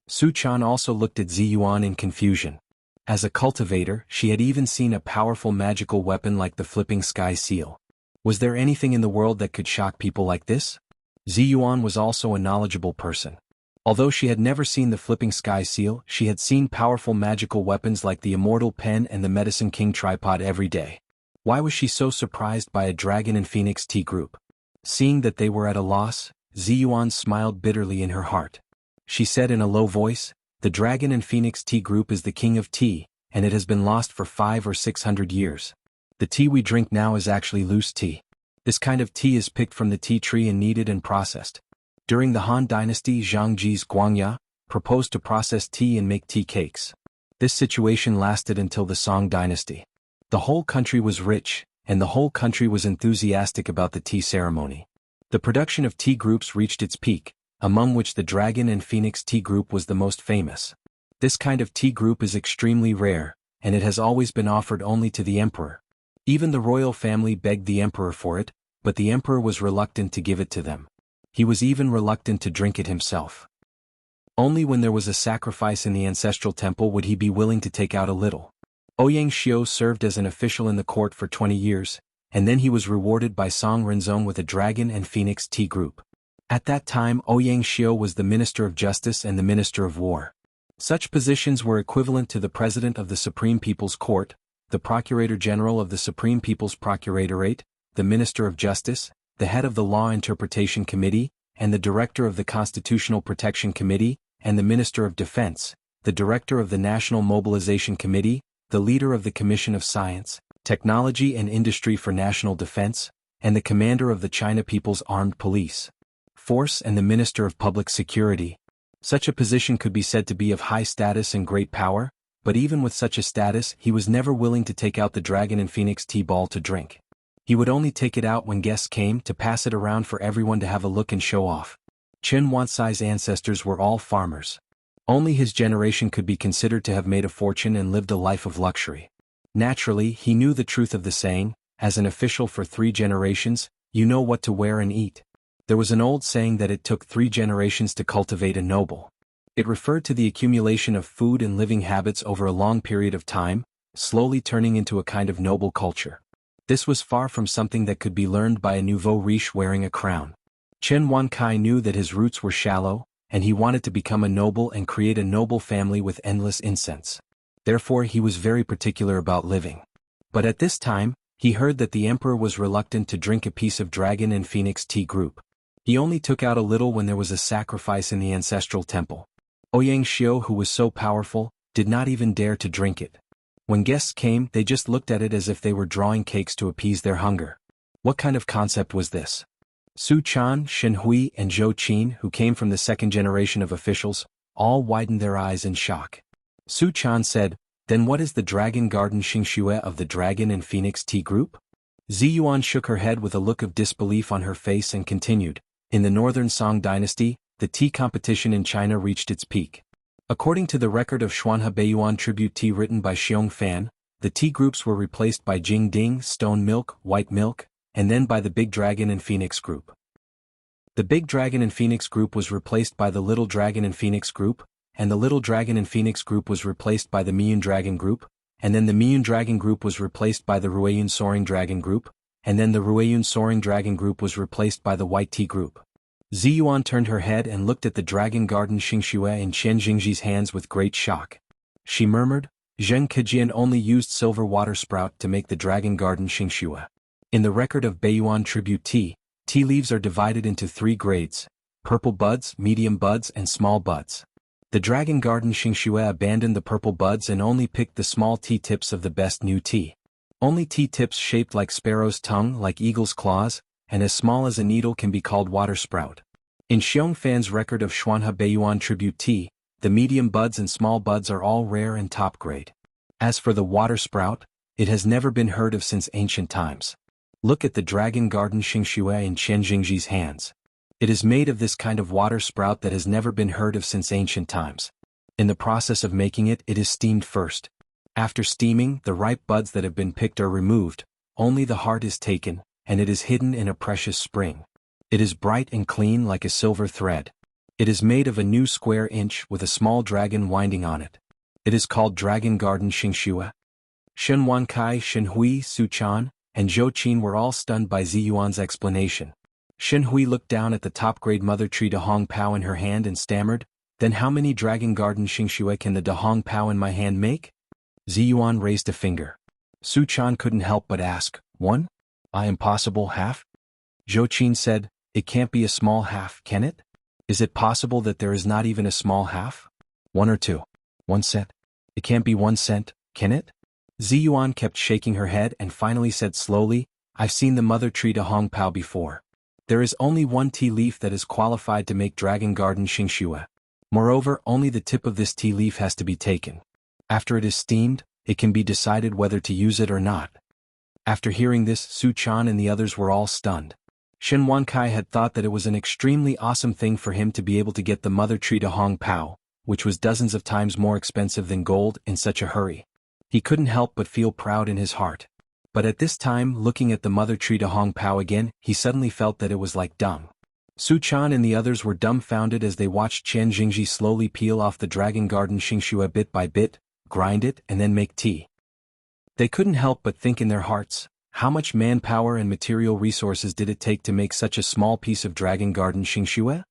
Su Chan also looked at Ziyuan in confusion. As a cultivator, she had even seen a powerful magical weapon like the flipping sky seal. Was there anything in the world that could shock people like this? Ziyuan was also a knowledgeable person. Although she had never seen the flipping sky seal, she had seen powerful magical weapons like the immortal pen and the medicine king tripod every day. Why was she so surprised by a Dragon and Phoenix Tea Group? Seeing that they were at a loss, Ziyuan smiled bitterly in her heart. She said in a low voice, "The Dragon and Phoenix Tea Group is the king of tea, and it has been lost for 500 or 600 years. The tea we drink now is actually loose tea. This kind of tea is picked from the tea tree and kneaded and processed. During the Han Dynasty, Zhang Ji's Guangya proposed to process tea and make tea cakes. This situation lasted until the Song Dynasty. The whole country was rich, and the whole country was enthusiastic about the tea ceremony. The production of tea groups reached its peak, among which the Dragon and Phoenix Tea Group was the most famous. This kind of tea group is extremely rare, and it has always been offered only to the emperor. Even the royal family begged the emperor for it, but the emperor was reluctant to give it to them. He was even reluctant to drink it himself. Only when there was a sacrifice in the ancestral temple would he be willing to take out a little. Ouyang Xiu served as an official in the court for 20 years, and then he was rewarded by Song Renzong with a Dragon and Phoenix Tea Group. At that time, Ouyang Xiu was the Minister of Justice and the Minister of War. Such positions were equivalent to the President of the Supreme People's Court, the Procurator General of the Supreme People's Procuratorate, the Minister of Justice, the head of the Law Interpretation Committee, and the Director of the Constitutional Protection Committee, and the Minister of Defense, the Director of the National Mobilization Committee, the leader of the Commission of Science, Technology and Industry for National Defense, and the commander of the China People's Armed Police Force and the Minister of Public Security. Such a position could be said to be of high status and great power, but even with such a status, he was never willing to take out the Dragon and Phoenix tea ball to drink. He would only take it out when guests came to pass it around for everyone to have a look and show off. Chen Wansai's ancestors were all farmers. Only his generation could be considered to have made a fortune and lived a life of luxury. Naturally, he knew the truth of the saying, as an official for 3 generations, you know what to wear and eat. There was an old saying that it took 3 generations to cultivate a noble. It referred to the accumulation of food and living habits over a long period of time, slowly turning into a kind of noble culture. This was far from something that could be learned by a nouveau riche wearing a crown. Chen Wankai knew that his roots were shallow, and he wanted to become a noble and create a noble family with endless incense. Therefore he was very particular about living. But at this time, he heard that the emperor was reluctant to drink a piece of Dragon and Phoenix Tea Group. He only took out a little when there was a sacrifice in the ancestral temple. Ouyang Xiu, who was so powerful, did not even dare to drink it. When guests came, they just looked at it as if they were drawing cakes to appease their hunger. What kind of concept was this? Su Chan, Shen Hui, and Zhou Qin, who came from the second generation of officials, all widened their eyes in shock. Su Chan said, "Then what is the Dragon Garden Xingxue of the Dragon and Phoenix Tea Group?" Ziyuan shook her head with a look of disbelief on her face and continued, "In the northern Song dynasty, the tea competition in China reached its peak. According to the record of Xuanhe Beiyuan tribute tea written by Xiong Fan, the tea groups were replaced by Jing Ding, Stone Milk, White Milk, and then by the Big Dragon and Phoenix Group. The Big Dragon and Phoenix Group was replaced by the Little Dragon and Phoenix Group, and the Little Dragon and Phoenix Group was replaced by the Miyun Dragon Group, and then the Miyun Dragon Group was replaced by the Rueyun Soaring Dragon Group, and then the Rueyun Soaring Dragon Group was replaced by the White Tea Group." Ziyuan turned her head and looked at the Dragon Garden Xingxue in Qian Jingji's hands with great shock. She murmured, "Zheng Kejian only used silver water sprout to make the Dragon Garden Xingxue. In the record of Beiyuan tribute tea, tea leaves are divided into 3 grades: purple buds, medium buds, and small buds. The Dragon Garden Xingxue abandoned the purple buds and only picked the small tea tips of the best new tea. Only tea tips shaped like sparrow's tongue, like eagle's claws, and as small as a needle can be called water sprout. In Xiong Fan's record of Xuanhe Beiyuan tribute tea, the medium buds and small buds are all rare and top grade. As for the water sprout, it has never been heard of since ancient times. Look at the Dragon Garden Xingxue in Qian Jingji's hands. It is made of this kind of water sprout that has never been heard of since ancient times. In the process of making it, it is steamed first. After steaming, the ripe buds that have been picked are removed, only the heart is taken, and it is hidden in a precious spring. It is bright and clean like a silver thread. It is made of a new square inch with a small dragon winding on it. It is called Dragon Garden Xingxue." Shen Wankai, Shen Hui, Su Chan, and Zhou Qin were all stunned by Ziyuan's explanation. Shen Hui looked down at the top-grade mother tree Dahong Pao in her hand and stammered, "Then how many Dragon Garden Xingxue can the Dahong Pao in my hand make?" Ziyuan raised a finger. Su Chan couldn't help but ask, "1? Impossible, half?" Zhou Qin said, "It can't be a small half, can it? Is it possible that there is not even a small half? 1 or 2? 1 cent? It can't be 1 cent, can it?" Ziyuan kept shaking her head and finally said slowly, "I've seen the mother tree Dahong Pao before. There is only 1 tea leaf that is qualified to make Dragon Garden Xingxue. Moreover, only the tip of this tea leaf has to be taken. After it is steamed, it can be decided whether to use it or not." After hearing this, Su Chan and the others were all stunned. Shen Wankai had thought that it was an extremely awesome thing for him to be able to get the mother tree Dahong Pao, which was dozens of times more expensive than gold, in such a hurry. He couldn't help but feel proud in his heart. But at this time, looking at the mother tree Dahong Pao again, he suddenly felt that it was like dung. Su Chan and the others were dumbfounded as they watched Qian Jingji slowly peel off the Dragon Garden Xingxue bit by bit, grind it, and then make tea. They couldn't help but think in their hearts, how much manpower and material resources did it take to make such a small piece of Dragon Garden Xingxue?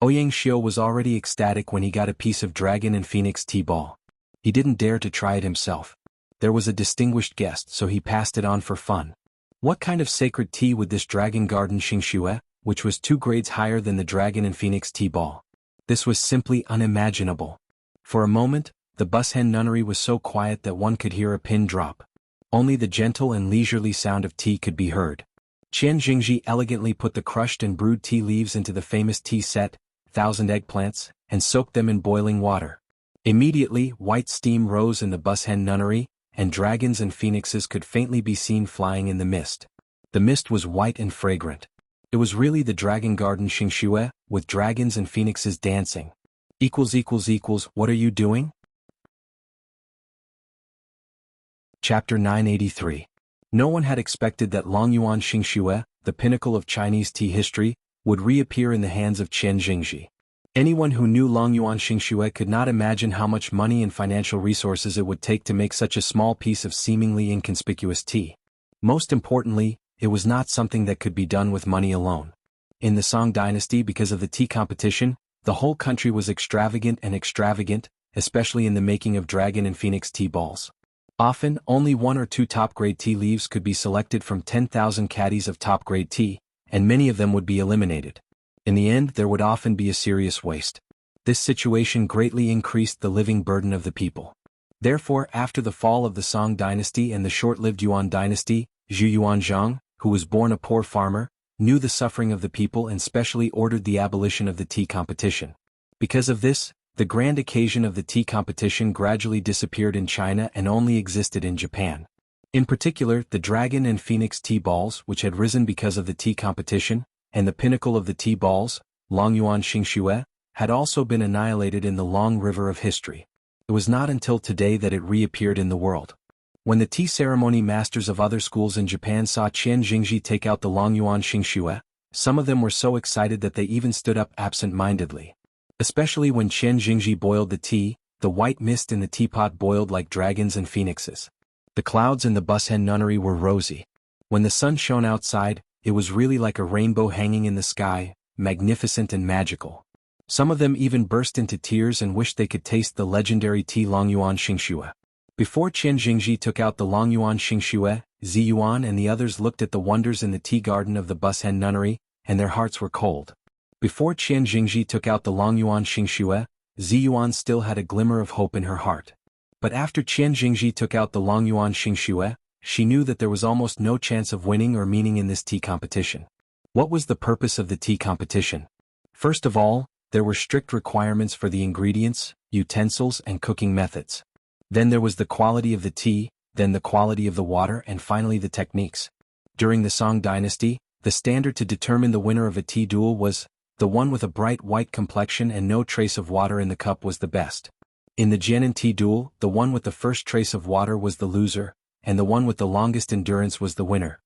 Ouyang Xiu was already ecstatic when he got a piece of Dragon and Phoenix tea ball. He didn't dare to try it himself. There was a distinguished guest, so he passed it on for fun. What kind of sacred tea would this Dragon Garden Xingxue, which was 2 grades higher than the Dragon and Phoenix tea ball? This was simply unimaginable. For a moment, the Bushen nunnery was so quiet that one could hear a pin drop. Only the gentle and leisurely sound of tea could be heard. Qian Jingji elegantly put the crushed and brewed tea leaves into the famous tea set, 1,000 eggplants, and soaked them in boiling water. Immediately, white steam rose in the Bushen nunnery, and dragons and phoenixes could faintly be seen flying in the mist. The mist was white and fragrant. It was really the Dragon Garden Xingxue, with dragons and phoenixes dancing. What are you doing? Chapter 983. No one had expected that Longyuan Xingxue, the pinnacle of Chinese tea history, would reappear in the hands of Qian Jingji. Anyone who knew Longyuan Xingxue could not imagine how much money and financial resources it would take to make such a small piece of seemingly inconspicuous tea. Most importantly, it was not something that could be done with money alone. In the Song dynasty, because of the tea competition, the whole country was extravagant, especially in the making of Dragon and Phoenix tea balls. Often, only 1 or 2 top-grade tea leaves could be selected from 10,000 caddies of top-grade tea, and many of them would be eliminated. In the end, there would often be a serious waste. This situation greatly increased the living burden of the people. Therefore, after the fall of the Song dynasty and the short-lived Yuan dynasty, Zhu Yuanzhang, who was born a poor farmer, knew the suffering of the people and specially ordered the abolition of the tea competition. Because of this, the grand occasion of the tea competition gradually disappeared in China and only existed in Japan. In particular, the dragon and phoenix tea balls, which had risen because of the tea competition, and the pinnacle of the tea balls, Longyuan Xingxue, had also been annihilated in the long river of history. It was not until today that it reappeared in the world. When the tea ceremony masters of other schools in Japan saw Qian Jingji take out the Longyuan Xingxue, some of them were so excited that they even stood up absent-mindedly. Especially when Qian Jingji boiled the tea, the white mist in the teapot boiled like dragons and phoenixes. The clouds in the Bushen nunnery were rosy. When the sun shone outside, it was really like a rainbow hanging in the sky, magnificent and magical. Some of them even burst into tears and wished they could taste the legendary tea Longyuan Xingxue. Before Qian Jingji took out the Longyuan Xingxue, Zi Yuan and the others looked at the wonders in the tea garden of the Bushen nunnery, and their hearts were cold. Before Qian Jingji took out the Longyuan Xingxue, Zi Yuan still had a glimmer of hope in her heart. But after Qian Jingji took out the Longyuan Xingxue, she knew that there was almost no chance of winning or meaning in this tea competition. What was the purpose of the tea competition? First of all, there were strict requirements for the ingredients, utensils and cooking methods. Then there was the quality of the tea, then the quality of the water and finally the techniques. During the Song dynasty, the standard to determine the winner of a tea duel was, the one with a bright white complexion and no trace of water in the cup was the best. In the Jianan tea duel, the one with the first trace of water was the loser, and the one with the longest endurance was the winner.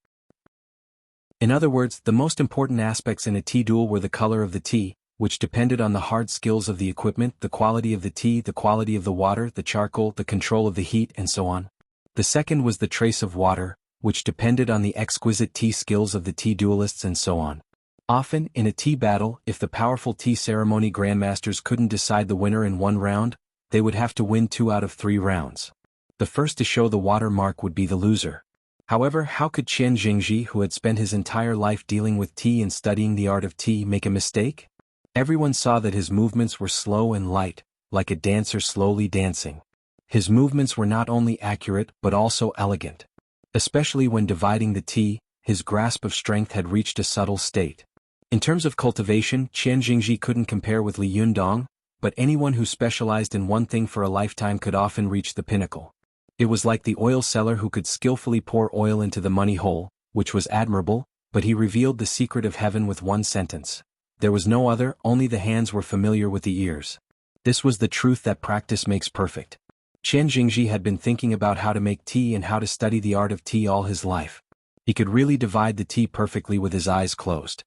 In other words, the most important aspects in a tea duel were the color of the tea, which depended on the hard skills of the equipment, the quality of the tea, the quality of the water, the charcoal, the control of the heat, and so on. The second was the trace of water, which depended on the exquisite tea skills of the tea duelists and so on. Often, in a tea battle, if the powerful tea ceremony grandmasters couldn't decide the winner in one round, they would have to win 2 out of 3 rounds. The first to show the water mark would be the loser. However, how could Qian Jingji, who had spent his entire life dealing with tea and studying the art of tea, make a mistake? Everyone saw that his movements were slow and light, like a dancer slowly dancing. His movements were not only accurate but also elegant. Especially when dividing the tea, his grasp of strength had reached a subtle state. In terms of cultivation, Qian Jingji couldn't compare with Li Yundong, but anyone who specialized in one thing for a lifetime could often reach the pinnacle. It was like the oil seller who could skillfully pour oil into the money hole, which was admirable, but he revealed the secret of heaven with one sentence. There was no other, only the hands were familiar with the ears. This was the truth that practice makes perfect. Qian Jingji had been thinking about how to make tea and how to study the art of tea all his life. He could really divide the tea perfectly with his eyes closed.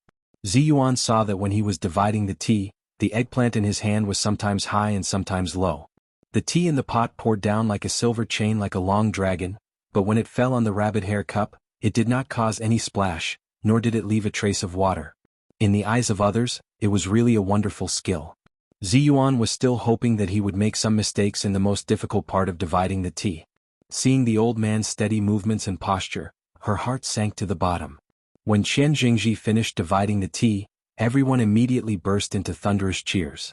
Zi Yuan saw that when he was dividing the tea, the eggplant in his hand was sometimes high and sometimes low. The tea in the pot poured down like a silver chain like a long dragon, but when it fell on the rabbit hair cup, it did not cause any splash, nor did it leave a trace of water. In the eyes of others, it was really a wonderful skill. Zi Yuan was still hoping that he would make some mistakes in the most difficult part of dividing the tea. Seeing the old man's steady movements and posture, her heart sank to the bottom. When Qian Jingji finished dividing the tea, everyone immediately burst into thunderous cheers.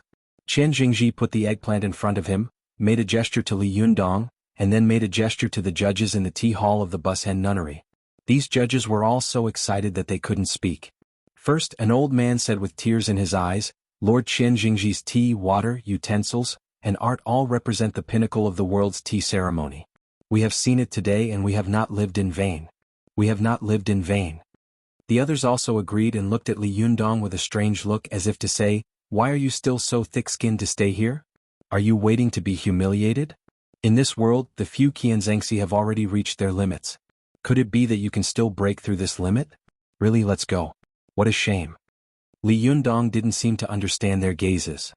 Qian Jingji put the eggplant in front of him, made a gesture to Li Yundong, and then made a gesture to the judges in the tea hall of the Bushen nunnery. These judges were all so excited that they couldn't speak. First, an old man said with tears in his eyes, Lord Qian Jingji's tea, water, utensils, and art all represent the pinnacle of the world's tea ceremony. We have seen it today and we have not lived in vain. We have not lived in vain. The others also agreed and looked at Li Yundong with a strange look as if to say, why are you still so thick-skinned to stay here? Are you waiting to be humiliated? In this world, the few Qianzangxi have already reached their limits. Could it be that you can still break through this limit? Really, let's go. What a shame. Li Yundong didn't seem to understand their gazes.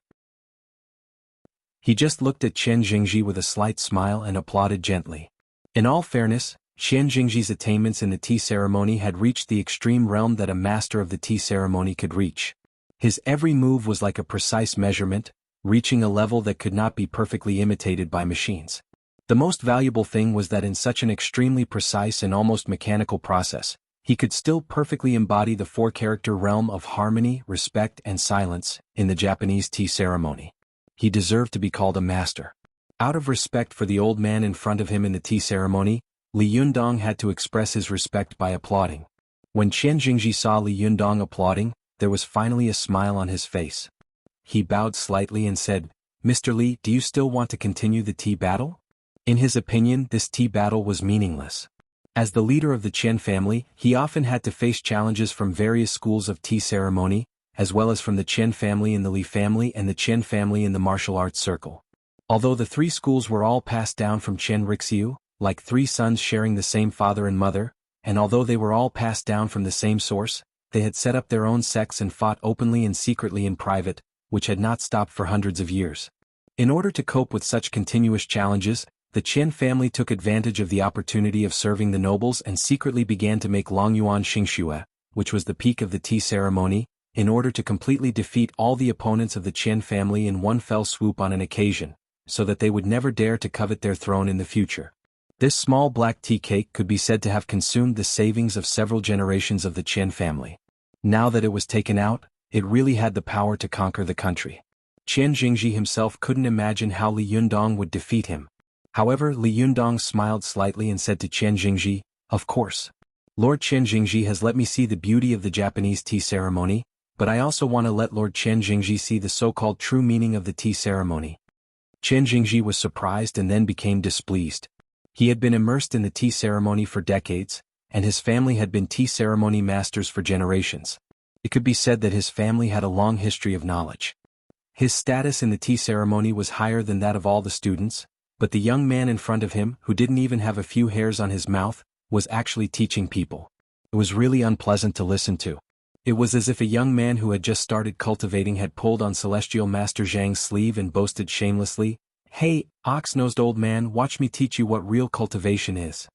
He just looked at Qian Jingji with a slight smile and applauded gently. In all fairness, Qian Jingji's attainments in the tea ceremony had reached the extreme realm that a master of the tea ceremony could reach. His every move was like a precise measurement, reaching a level that could not be perfectly imitated by machines. The most valuable thing was that in such an extremely precise and almost mechanical process, he could still perfectly embody the 4-character realm of harmony, respect, and silence in the Japanese tea ceremony. He deserved to be called a master. Out of respect for the old man in front of him in the tea ceremony, Li Yundong had to express his respect by applauding. When Qian Jingji saw Li Yundong applauding, there was finally a smile on his face. He bowed slightly and said, "Mr. Li, do you still want to continue the tea battle?" In his opinion, this tea battle was meaningless. As the leader of the Qian family, he often had to face challenges from various schools of tea ceremony, as well as from the Qian family and the Li family and the Qian family in the martial arts circle. Although the three schools were all passed down from Qian Rixiu, like three sons sharing the same father and mother, and although they were all passed down from the same source, they had set up their own sects and fought openly and secretly in private, which had not stopped for hundreds of years. In order to cope with such continuous challenges, the Qian family took advantage of the opportunity of serving the nobles and secretly began to make Longyuan Xingxue, which was the peak of the tea ceremony, in order to completely defeat all the opponents of the Qian family in one fell swoop on an occasion, so that they would never dare to covet their throne in the future. This small black tea cake could be said to have consumed the savings of several generations of the Qian family. Now that it was taken out, it really had the power to conquer the country. Qian Jingji himself couldn't imagine how Li Yundong would defeat him. However, Li Yundong smiled slightly and said to Qian Jingji, "Of course. Lord Qian Jingji has let me see the beauty of the Japanese tea ceremony, but I also want to let Lord Qian Jingji see the so-called true meaning of the tea ceremony." Qian Jingji was surprised and then became displeased. He had been immersed in the tea ceremony for decades, and his family had been tea ceremony masters for generations. It could be said that his family had a long history of knowledge. His status in the tea ceremony was higher than that of all the students, but the young man in front of him, who didn't even have a few hairs on his mouth, was actually teaching people. It was really unpleasant to listen to. It was as if a young man who had just started cultivating had pulled on Celestial Master Zhang's sleeve and boasted shamelessly, "Hey, ox-nosed old man, watch me teach you what real cultivation is."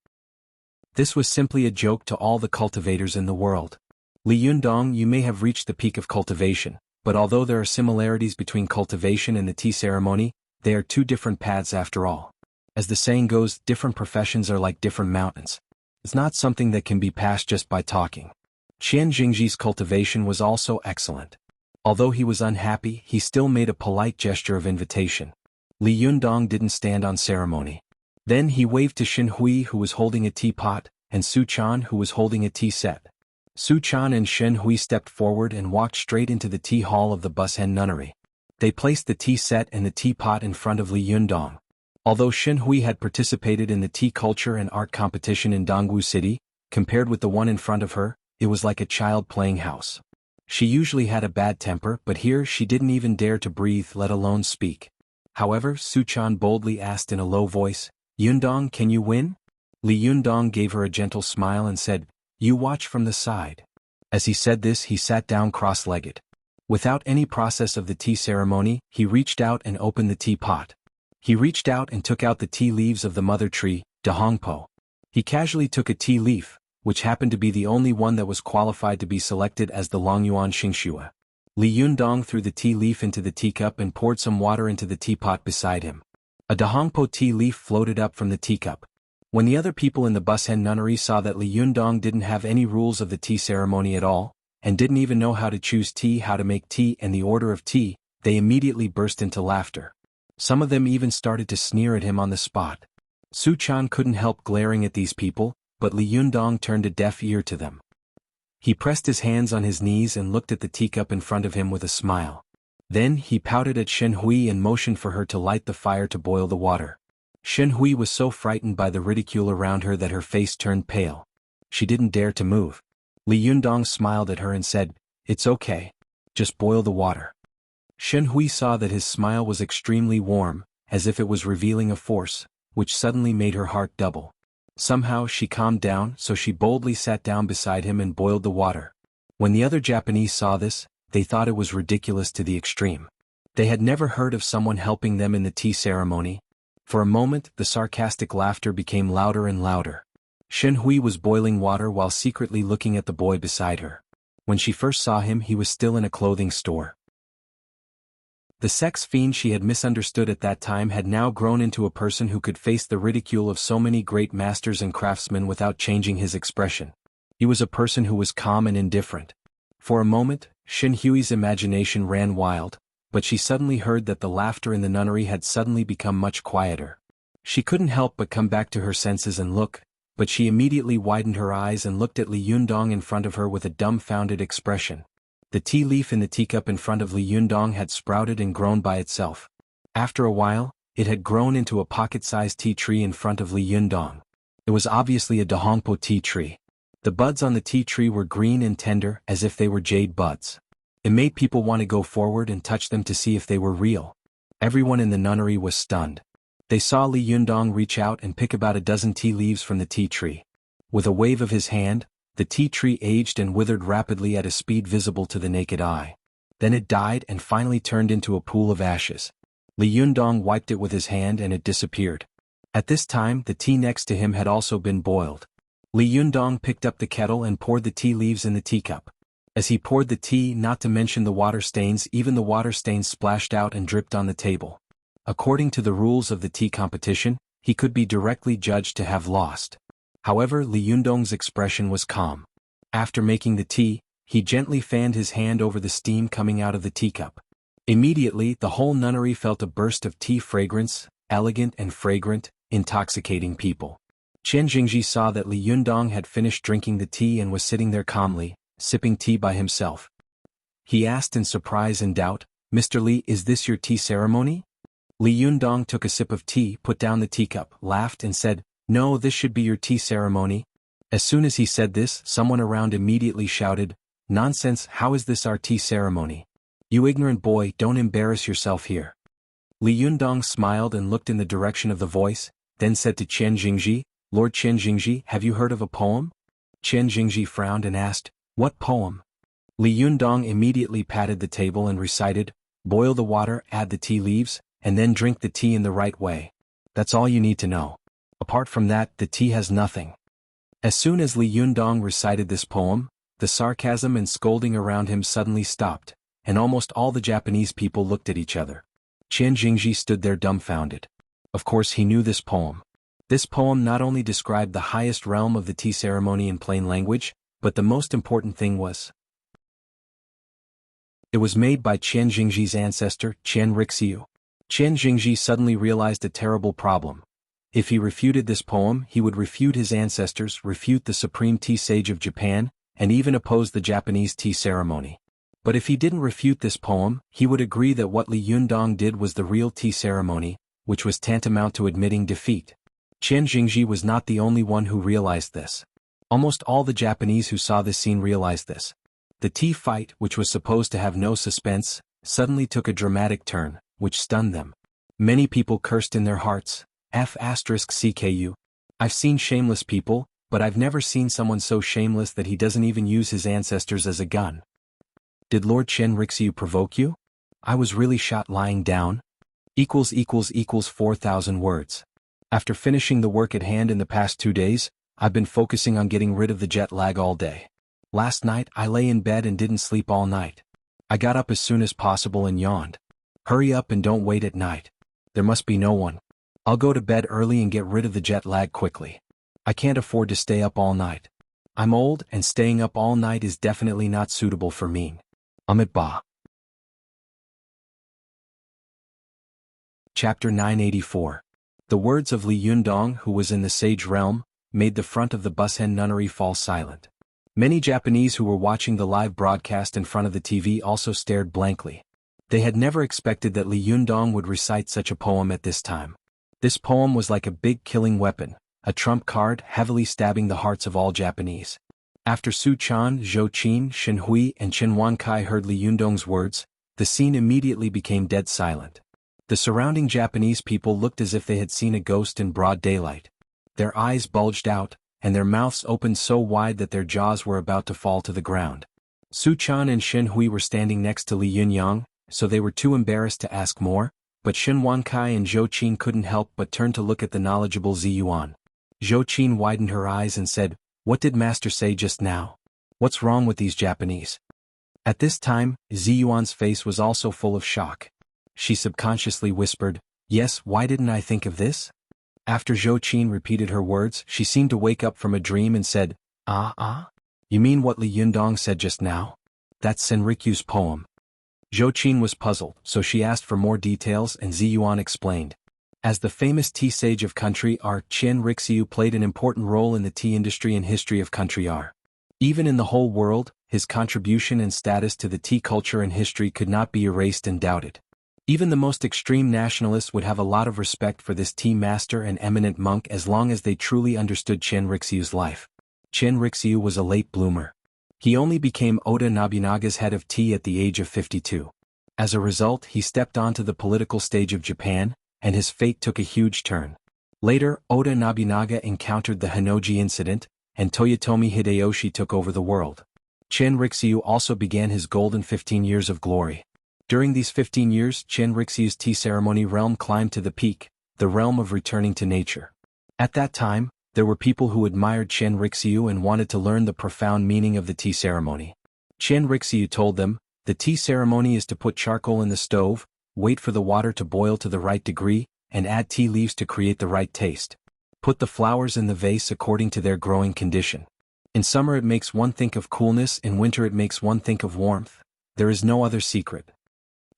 This was simply a joke to all the cultivators in the world. Li Yundong, you may have reached the peak of cultivation, but although there are similarities between cultivation and the tea ceremony, they are two different paths after all. As the saying goes, different professions are like different mountains. It's not something that can be passed just by talking. Qian Jingji's cultivation was also excellent. Although he was unhappy, he still made a polite gesture of invitation. Li Yundong didn't stand on ceremony. Then he waved to Shen Hui, who was holding a teapot, and Su Chan, who was holding a tea set. Su Chan and Shen Hui stepped forward and walked straight into the tea hall of the Bushen Nunnery. They placed the tea set and the teapot in front of Li Yundong. Although Shen Hui had participated in the tea culture and art competition in Dongwu City, compared with the one in front of her, it was like a child playing house. She usually had a bad temper, but here she didn't even dare to breathe, let alone speak. However, Su Chan boldly asked in a low voice, "Yundong, can you win?" Li Yundong gave her a gentle smile and said, "You watch from the side." As he said this, he sat down cross-legged. Without any process of the tea ceremony, he reached out and opened the teapot. He reached out and took out the tea leaves of the mother tree, Dahongpo. He casually took a tea leaf, which happened to be the only one that was qualified to be selected as the Longyuan Xingxue. Li Yundong threw the tea leaf into the teacup and poured some water into the teapot beside him. A Dahongpo tea leaf floated up from the teacup. When the other people in the Bushen Nunnery saw that Li Yundong didn't have any rules of the tea ceremony at all, and didn't even know how to choose tea, how to make tea, and the order of tea, they immediately burst into laughter. Some of them even started to sneer at him on the spot. Su Chan couldn't help glaring at these people, but Li Yundong turned a deaf ear to them. He pressed his hands on his knees and looked at the teacup in front of him with a smile. Then he pouted at Shen Hui and motioned for her to light the fire to boil the water. Shen Hui was so frightened by the ridicule around her that her face turned pale. She didn't dare to move. Li Yundong smiled at her and said, "It's okay. Just boil the water." Shen Hui saw that his smile was extremely warm, as if it was revealing a force, which suddenly made her heart double. Somehow she calmed down, so she boldly sat down beside him and boiled the water. When the other Japanese saw this, they thought it was ridiculous to the extreme. They had never heard of someone helping them in the tea ceremony. For a moment, the sarcastic laughter became louder and louder. Shen Hui was boiling water while secretly looking at the boy beside her. When she first saw him, he was still in a clothing store. The sex fiend she had misunderstood at that time had now grown into a person who could face the ridicule of so many great masters and craftsmen without changing his expression. He was a person who was calm and indifferent. For a moment, Shen Hui's imagination ran wild, but she suddenly heard that the laughter in the nunnery had suddenly become much quieter. She couldn't help but come back to her senses and look, but she immediately widened her eyes and looked at Li Yundong in front of her with a dumbfounded expression. The tea leaf in the teacup in front of Li Yundong had sprouted and grown by itself. After a while, it had grown into a pocket-sized tea tree in front of Li Yundong. It was obviously a Dahongpo tea tree. The buds on the tea tree were green and tender as if they were jade buds. It made people want to go forward and touch them to see if they were real. Everyone in the nunnery was stunned. They saw Li Yundong reach out and pick about a dozen tea leaves from the tea tree. With a wave of his hand, the tea tree aged and withered rapidly at a speed visible to the naked eye. Then it died and finally turned into a pool of ashes. Li Yundong wiped it with his hand and it disappeared. At this time the tea next to him had also been boiled. Li Yundong picked up the kettle and poured the tea leaves in the teacup. As he poured the tea, not to mention the water stains, even the water stains splashed out and dripped on the table. According to the rules of the tea competition, he could be directly judged to have lost. However, Li Yundong's expression was calm. After making the tea, he gently fanned his hand over the steam coming out of the teacup. Immediately, the whole nunnery felt a burst of tea fragrance, elegant and fragrant, intoxicating people. Chen Jingji saw that Li Yundong had finished drinking the tea and was sitting there calmly, sipping tea by himself. He asked in surprise and doubt, "Mr. Li, is this your tea ceremony?" Li Yundong took a sip of tea, put down the teacup, laughed and said, "No, this should be your tea ceremony." As soon as he said this, someone around immediately shouted, "Nonsense, how is this our tea ceremony? You ignorant boy, don't embarrass yourself here." Li Yundong smiled and looked in the direction of the voice, then said to Chen Jingji, "Lord Chen Jingji, have you heard of a poem?" Chen Jingji frowned and asked, "What poem?" Li Yundong immediately patted the table and recited, "Boil the water, add the tea leaves, and then drink the tea in the right way. That's all you need to know. Apart from that, the tea has nothing." As soon as Li Yundong recited this poem, the sarcasm and scolding around him suddenly stopped, and almost all the Japanese people looked at each other. Chen Jingji stood there dumbfounded. Of course he knew this poem. This poem not only described the highest realm of the tea ceremony in plain language, but the most important thing was, it was made by Chen Jingji's ancestor, Chen Rixiu. Chen Jingji suddenly realized a terrible problem. If he refuted this poem, he would refute his ancestors, refute the supreme tea sage of Japan, and even oppose the Japanese tea ceremony. But if he didn't refute this poem, he would agree that what Li Yundong did was the real tea ceremony, which was tantamount to admitting defeat. Chen Jingji was not the only one who realized this. Almost all the Japanese who saw this scene realized this. The tea fight, which was supposed to have no suspense, suddenly took a dramatic turn, which stunned them. Many people cursed in their hearts, F***CKU. I've seen shameless people, but I've never seen someone so shameless that he doesn't even use his ancestors as a gun. Did Lord Chen Rixiu provoke you? I was really shot lying down. == 4,000 words. After finishing the work at hand in the past 2 days, I've been focusing on getting rid of the jet lag all day. Last night I lay in bed and didn't sleep all night. I got up as soon as possible and yawned. Hurry up and don't wait at night. There must be no one. I'll go to bed early and get rid of the jet lag quickly. I can't afford to stay up all night. I'm old and staying up all night is definitely not suitable for me. Amit Ba. Chapter 984. The words of Li Yundong, who was in the sage realm, made the front of the Bushen nunnery fall silent. Many Japanese who were watching the live broadcast in front of the TV also stared blankly. They had never expected that Li Yundong would recite such a poem at this time. This poem was like a big killing weapon, a trump card heavily stabbing the hearts of all Japanese. After Su Chan, Zhou Qin, Shen Hui and Chen Wankai heard Li Yundong's words, the scene immediately became dead silent. The surrounding Japanese people looked as if they had seen a ghost in broad daylight. Their eyes bulged out, and their mouths opened so wide that their jaws were about to fall to the ground. Su Chan and Shen Hui were standing next to Li Yunyang, so they were too embarrassed to ask more, but Shen Wankai and Zhou Qin couldn't help but turn to look at the knowledgeable Zi Yuan. Zhou Qin widened her eyes and said, "What did Master say just now? What's wrong with these Japanese?" At this time, Zi Yuan's face was also full of shock. She subconsciously whispered, "Yes, why didn't I think of this?" After Zhou Qin repeated her words, she seemed to wake up from a dream and said, You mean what Li Yundong said just now? That's Senrikyu's poem. Zhou Qin was puzzled, so she asked for more details and Zi Yuan explained. As the famous tea sage of country R. Chen Rixiu played an important role in the tea industry and history of country R. Even in the whole world, his contribution and status to the tea culture and history could not be erased and doubted. Even the most extreme nationalists would have a lot of respect for this tea master and eminent monk as long as they truly understood Chen Rixiu's life. Chen Rixiu was a late bloomer. He only became Oda Nobunaga's head of tea at the age of 52. As a result, he stepped onto the political stage of Japan, and his fate took a huge turn. Later, Oda Nobunaga encountered the Hinoji incident, and Toyotomi Hideyoshi took over the world. Chen Rixiu also began his golden 15 years of glory. During these 15 years, Chen Rixiu's tea ceremony realm climbed to the peak, the realm of returning to nature. At that time, there were people who admired Chen Rixiu and wanted to learn the profound meaning of the tea ceremony. Chen Rixiu told them, "The tea ceremony is to put charcoal in the stove, wait for the water to boil to the right degree, and add tea leaves to create the right taste. Put the flowers in the vase according to their growing condition. In summer it makes one think of coolness, in winter it makes one think of warmth. There is no other secret."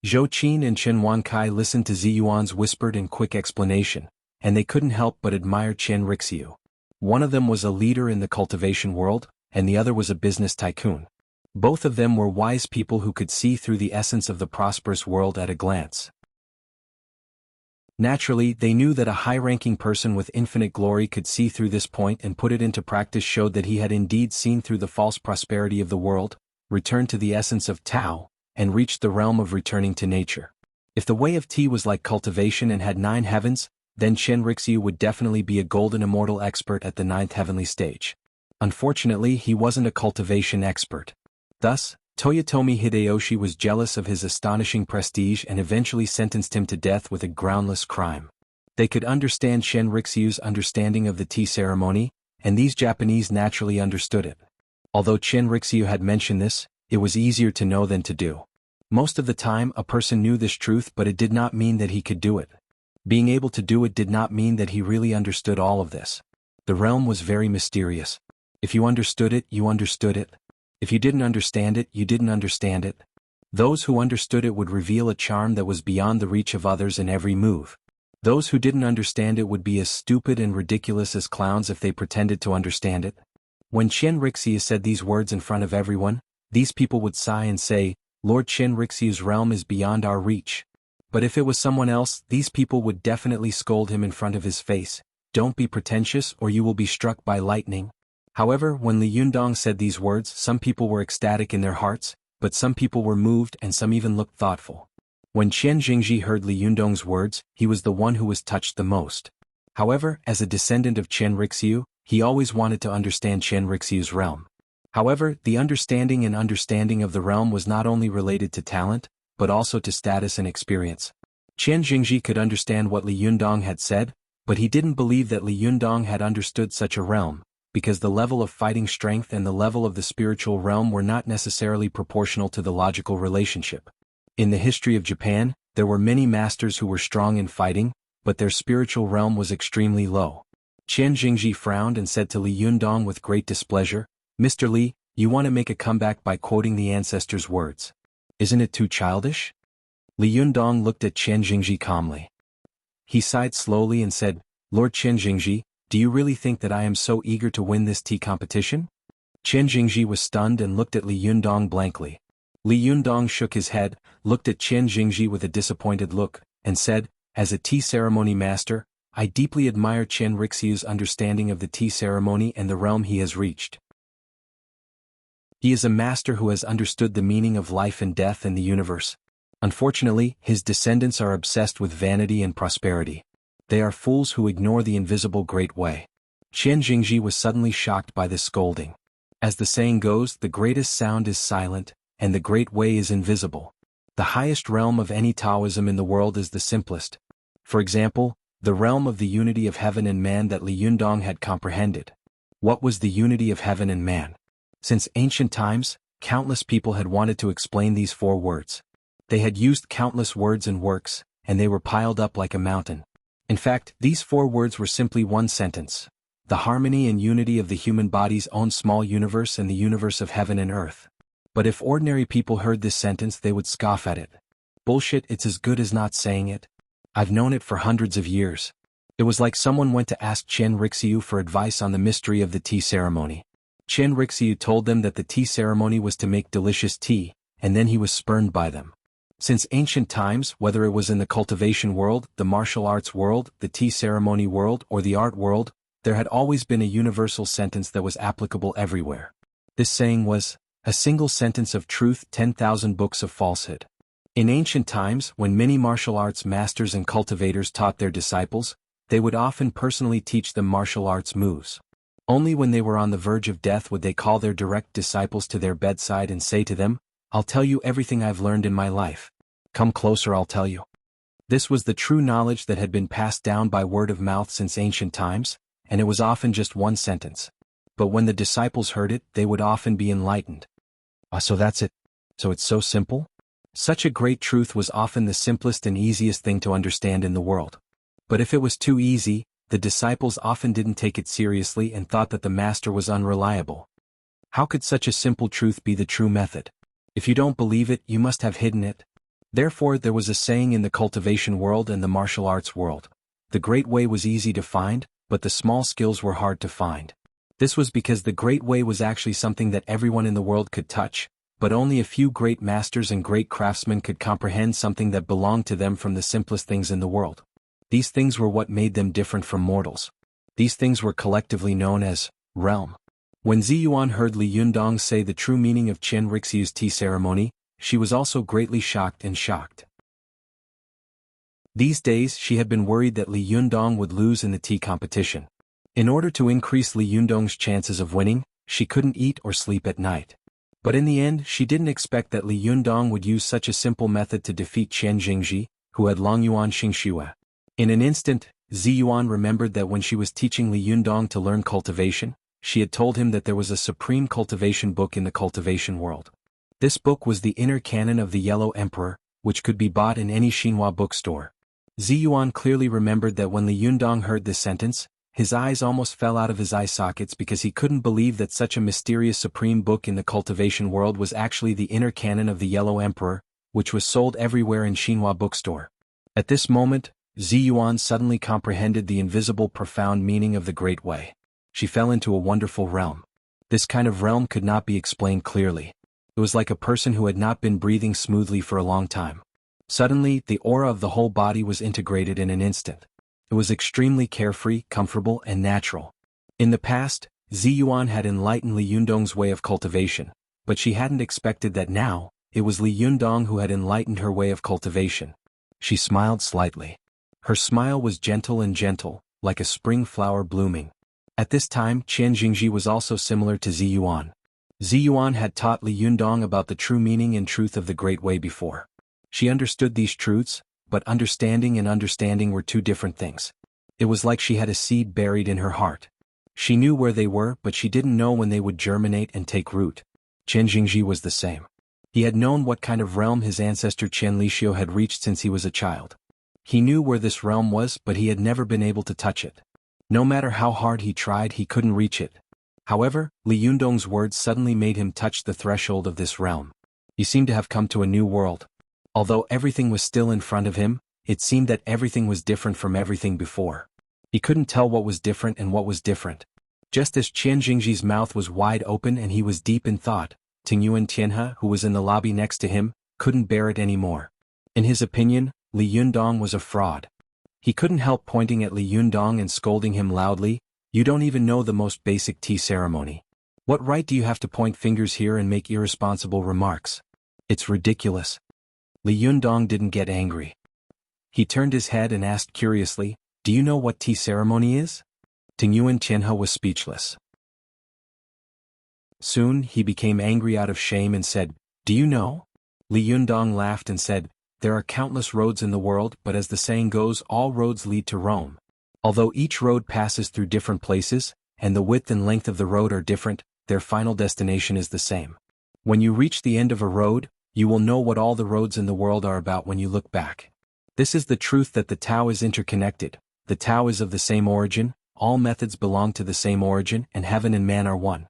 Zhou Qin and Chen Wankai listened to Zi Yuan's whispered and quick explanation, and they couldn't help but admire Chen Rixiu. One of them was a leader in the cultivation world, and the other was a business tycoon. Both of them were wise people who could see through the essence of the prosperous world at a glance. Naturally, they knew that a high-ranking person with infinite glory could see through this point and put it into practice showed that he had indeed seen through the false prosperity of the world, returned to the essence of Tao, and reached the realm of returning to nature. If the way of tea was like cultivation and had 9 heavens, then Chen Rixiu would definitely be a golden immortal expert at the 9th heavenly stage. Unfortunately, he wasn't a cultivation expert. Thus, Toyotomi Hideyoshi was jealous of his astonishing prestige and eventually sentenced him to death with a groundless crime. They could understand Chen Rixiu's understanding of the tea ceremony, and these Japanese naturally understood it. Although Chen Rixiu had mentioned this, it was easier to know than to do. Most of the time a person knew this truth, but it did not mean that he could do it. Being able to do it did not mean that he really understood all of this. The realm was very mysterious. If you understood it, you understood it. If you didn't understand it, you didn't understand it. Those who understood it would reveal a charm that was beyond the reach of others in every move. Those who didn't understand it would be as stupid and ridiculous as clowns if they pretended to understand it. When Chen Rixiu said these words in front of everyone, these people would sigh and say, "Lord Chen Rixiu's realm is beyond our reach." But if it was someone else, these people would definitely scold him in front of his face, "Don't be pretentious or you will be struck by lightning." However, when Li Yundong said these words, some people were ecstatic in their hearts, but some people were moved and some even looked thoughtful. When Chen Jingji heard Li Yundong's words, he was the one who was touched the most. However, as a descendant of Chen Rixiu, he always wanted to understand Chen Rixiu's realm. However, the understanding of the realm was not only related to talent, but also to status and experience. Chen Jingji could understand what Li Yundong had said, but he didn't believe that Li Yundong had understood such a realm, because the level of fighting strength and the level of the spiritual realm were not necessarily proportional to the logical relationship. In the history of Japan, there were many masters who were strong in fighting, but their spiritual realm was extremely low. Chen Jingji frowned and said to Li Yundong with great displeasure, "Mr. Li, you want to make a comeback by quoting the ancestors' words. Isn't it too childish?" Li Yundong looked at Chen Jingji calmly. He sighed slowly and said, "Lord Chen Jingji, do you really think that I am so eager to win this tea competition?" Chen Jingji was stunned and looked at Li Yundong blankly. Li Yundong shook his head, looked at Chen Jingji with a disappointed look, and said, "As a tea ceremony master, I deeply admire Chen Rixiu's understanding of the tea ceremony and the realm he has reached. He is a master who has understood the meaning of life and death and the universe. Unfortunately, his descendants are obsessed with vanity and prosperity. They are fools who ignore the invisible great way." Chen Jingji was suddenly shocked by this scolding. As the saying goes, the greatest sound is silent, and the great way is invisible. The highest realm of any Taoism in the world is the simplest. For example, the realm of the unity of heaven and man that Li Yundong had comprehended. What was the unity of heaven and man? Since ancient times, countless people had wanted to explain these 4 words. They had used countless words and works, and they were piled up like a mountain. In fact, these 4 words were simply one sentence: the harmony and unity of the human body's own small universe and the universe of heaven and earth. But if ordinary people heard this sentence, they would scoff at it. Bullshit, it's as good as not saying it. I've known it for hundreds of years. It was like someone went to ask Chen Rixiu for advice on the mystery of the tea ceremony. Chen Rixiu told them that the tea ceremony was to make delicious tea, and then he was spurned by them. Since ancient times, whether it was in the cultivation world, the martial arts world, the tea ceremony world, or the art world, there had always been a universal sentence that was applicable everywhere. This saying was, "A single sentence of truth, 10,000 books of falsehood." In ancient times, when many martial arts masters and cultivators taught their disciples, they would often personally teach them martial arts moves. Only when they were on the verge of death would they call their direct disciples to their bedside and say to them, "I'll tell you everything I've learned in my life. Come closer, I'll tell you." This was the true knowledge that had been passed down by word of mouth since ancient times, and it was often just one sentence. But when the disciples heard it, they would often be enlightened. So that's it. So it's so simple? Such a great truth was often the simplest and easiest thing to understand in the world. But if it was too easy, the disciples often didn't take it seriously and thought that the master was unreliable. How could such a simple truth be the true method? If you don't believe it, you must have hidden it. Therefore, there was a saying in the cultivation world and the martial arts world. The great way was easy to find, but the small skills were hard to find. This was because the great way was actually something that everyone in the world could touch, but only a few great masters and great craftsmen could comprehend something that belonged to them from the simplest things in the world. These things were what made them different from mortals. These things were collectively known as realm. When Ziyuan heard Li Yundong say the true meaning of Chen Rixiu's tea ceremony, she was also greatly shocked. These days she had been worried that Li Yundong would lose in the tea competition. In order to increase Li Yundong's chances of winning, she couldn't eat or sleep at night. But in the end, she didn't expect that Li Yundong would use such a simple method to defeat Chen Jingji, who had Longyuan Xingxue. In an instant, Ziyuan remembered that when she was teaching Li Yundong to learn cultivation, she had told him that there was a supreme cultivation book in the cultivation world. This book was the inner canon of the Yellow Emperor, which could be bought in any Xinhua bookstore. Ziyuan clearly remembered that when Li Yundong heard this sentence, his eyes almost fell out of his eye sockets because he couldn't believe that such a mysterious supreme book in the cultivation world was actually the inner canon of the Yellow Emperor, which was sold everywhere in Xinhua bookstore. At this moment, Ziyuan suddenly comprehended the invisible profound meaning of the Great Way. She fell into a wonderful realm. This kind of realm could not be explained clearly. It was like a person who had not been breathing smoothly for a long time. Suddenly, the aura of the whole body was integrated in an instant. It was extremely carefree, comfortable, and natural. In the past, Ziyuan had enlightened Li Yundong's way of cultivation, but she hadn't expected that now, it was Li Yundong who had enlightened her way of cultivation. She smiled slightly. Her smile was gentle, like a spring flower blooming. At this time, Chen Jingji was also similar to Ziyuan. Ziyuan had taught Li Yundong about the true meaning and truth of the Great Way before. She understood these truths, but understanding and understanding were two different things. It was like she had a seed buried in her heart. She knew where they were, but she didn't know when they would germinate and take root. Chen Jingji was the same. He had known what kind of realm his ancestor Chen Lixio had reached since he was a child. He knew where this realm was, but he had never been able to touch it. No matter how hard he tried, he couldn't reach it. However, Li Yundong's words suddenly made him touch the threshold of this realm. He seemed to have come to a new world. Although everything was still in front of him, it seemed that everything was different from everything before. He couldn't tell what was different and what was different. Just as Chen Jingji's mouth was wide open and he was deep in thought, Tingyuan Tianhe, who was in the lobby next to him, couldn't bear it anymore. In his opinion, Li Yundong was a fraud. He couldn't help pointing at Li Yundong and scolding him loudly, "You don't even know the most basic tea ceremony. What right do you have to point fingers here and make irresponsible remarks? It's ridiculous." Li Yundong didn't get angry. He turned his head and asked curiously, "Do you know what tea ceremony is?" Tingyuan Tianhe was speechless. Soon, he became angry out of shame and said, "Do you know?" Li Yundong laughed and said, "There are countless roads in the world, but as the saying goes, all roads lead to Rome. Although each road passes through different places, and the width and length of the road are different, their final destination is the same. When you reach the end of a road, you will know what all the roads in the world are about when you look back. This is the truth that the Tao is interconnected, the Tao is of the same origin, all methods belong to the same origin, and heaven and man are one."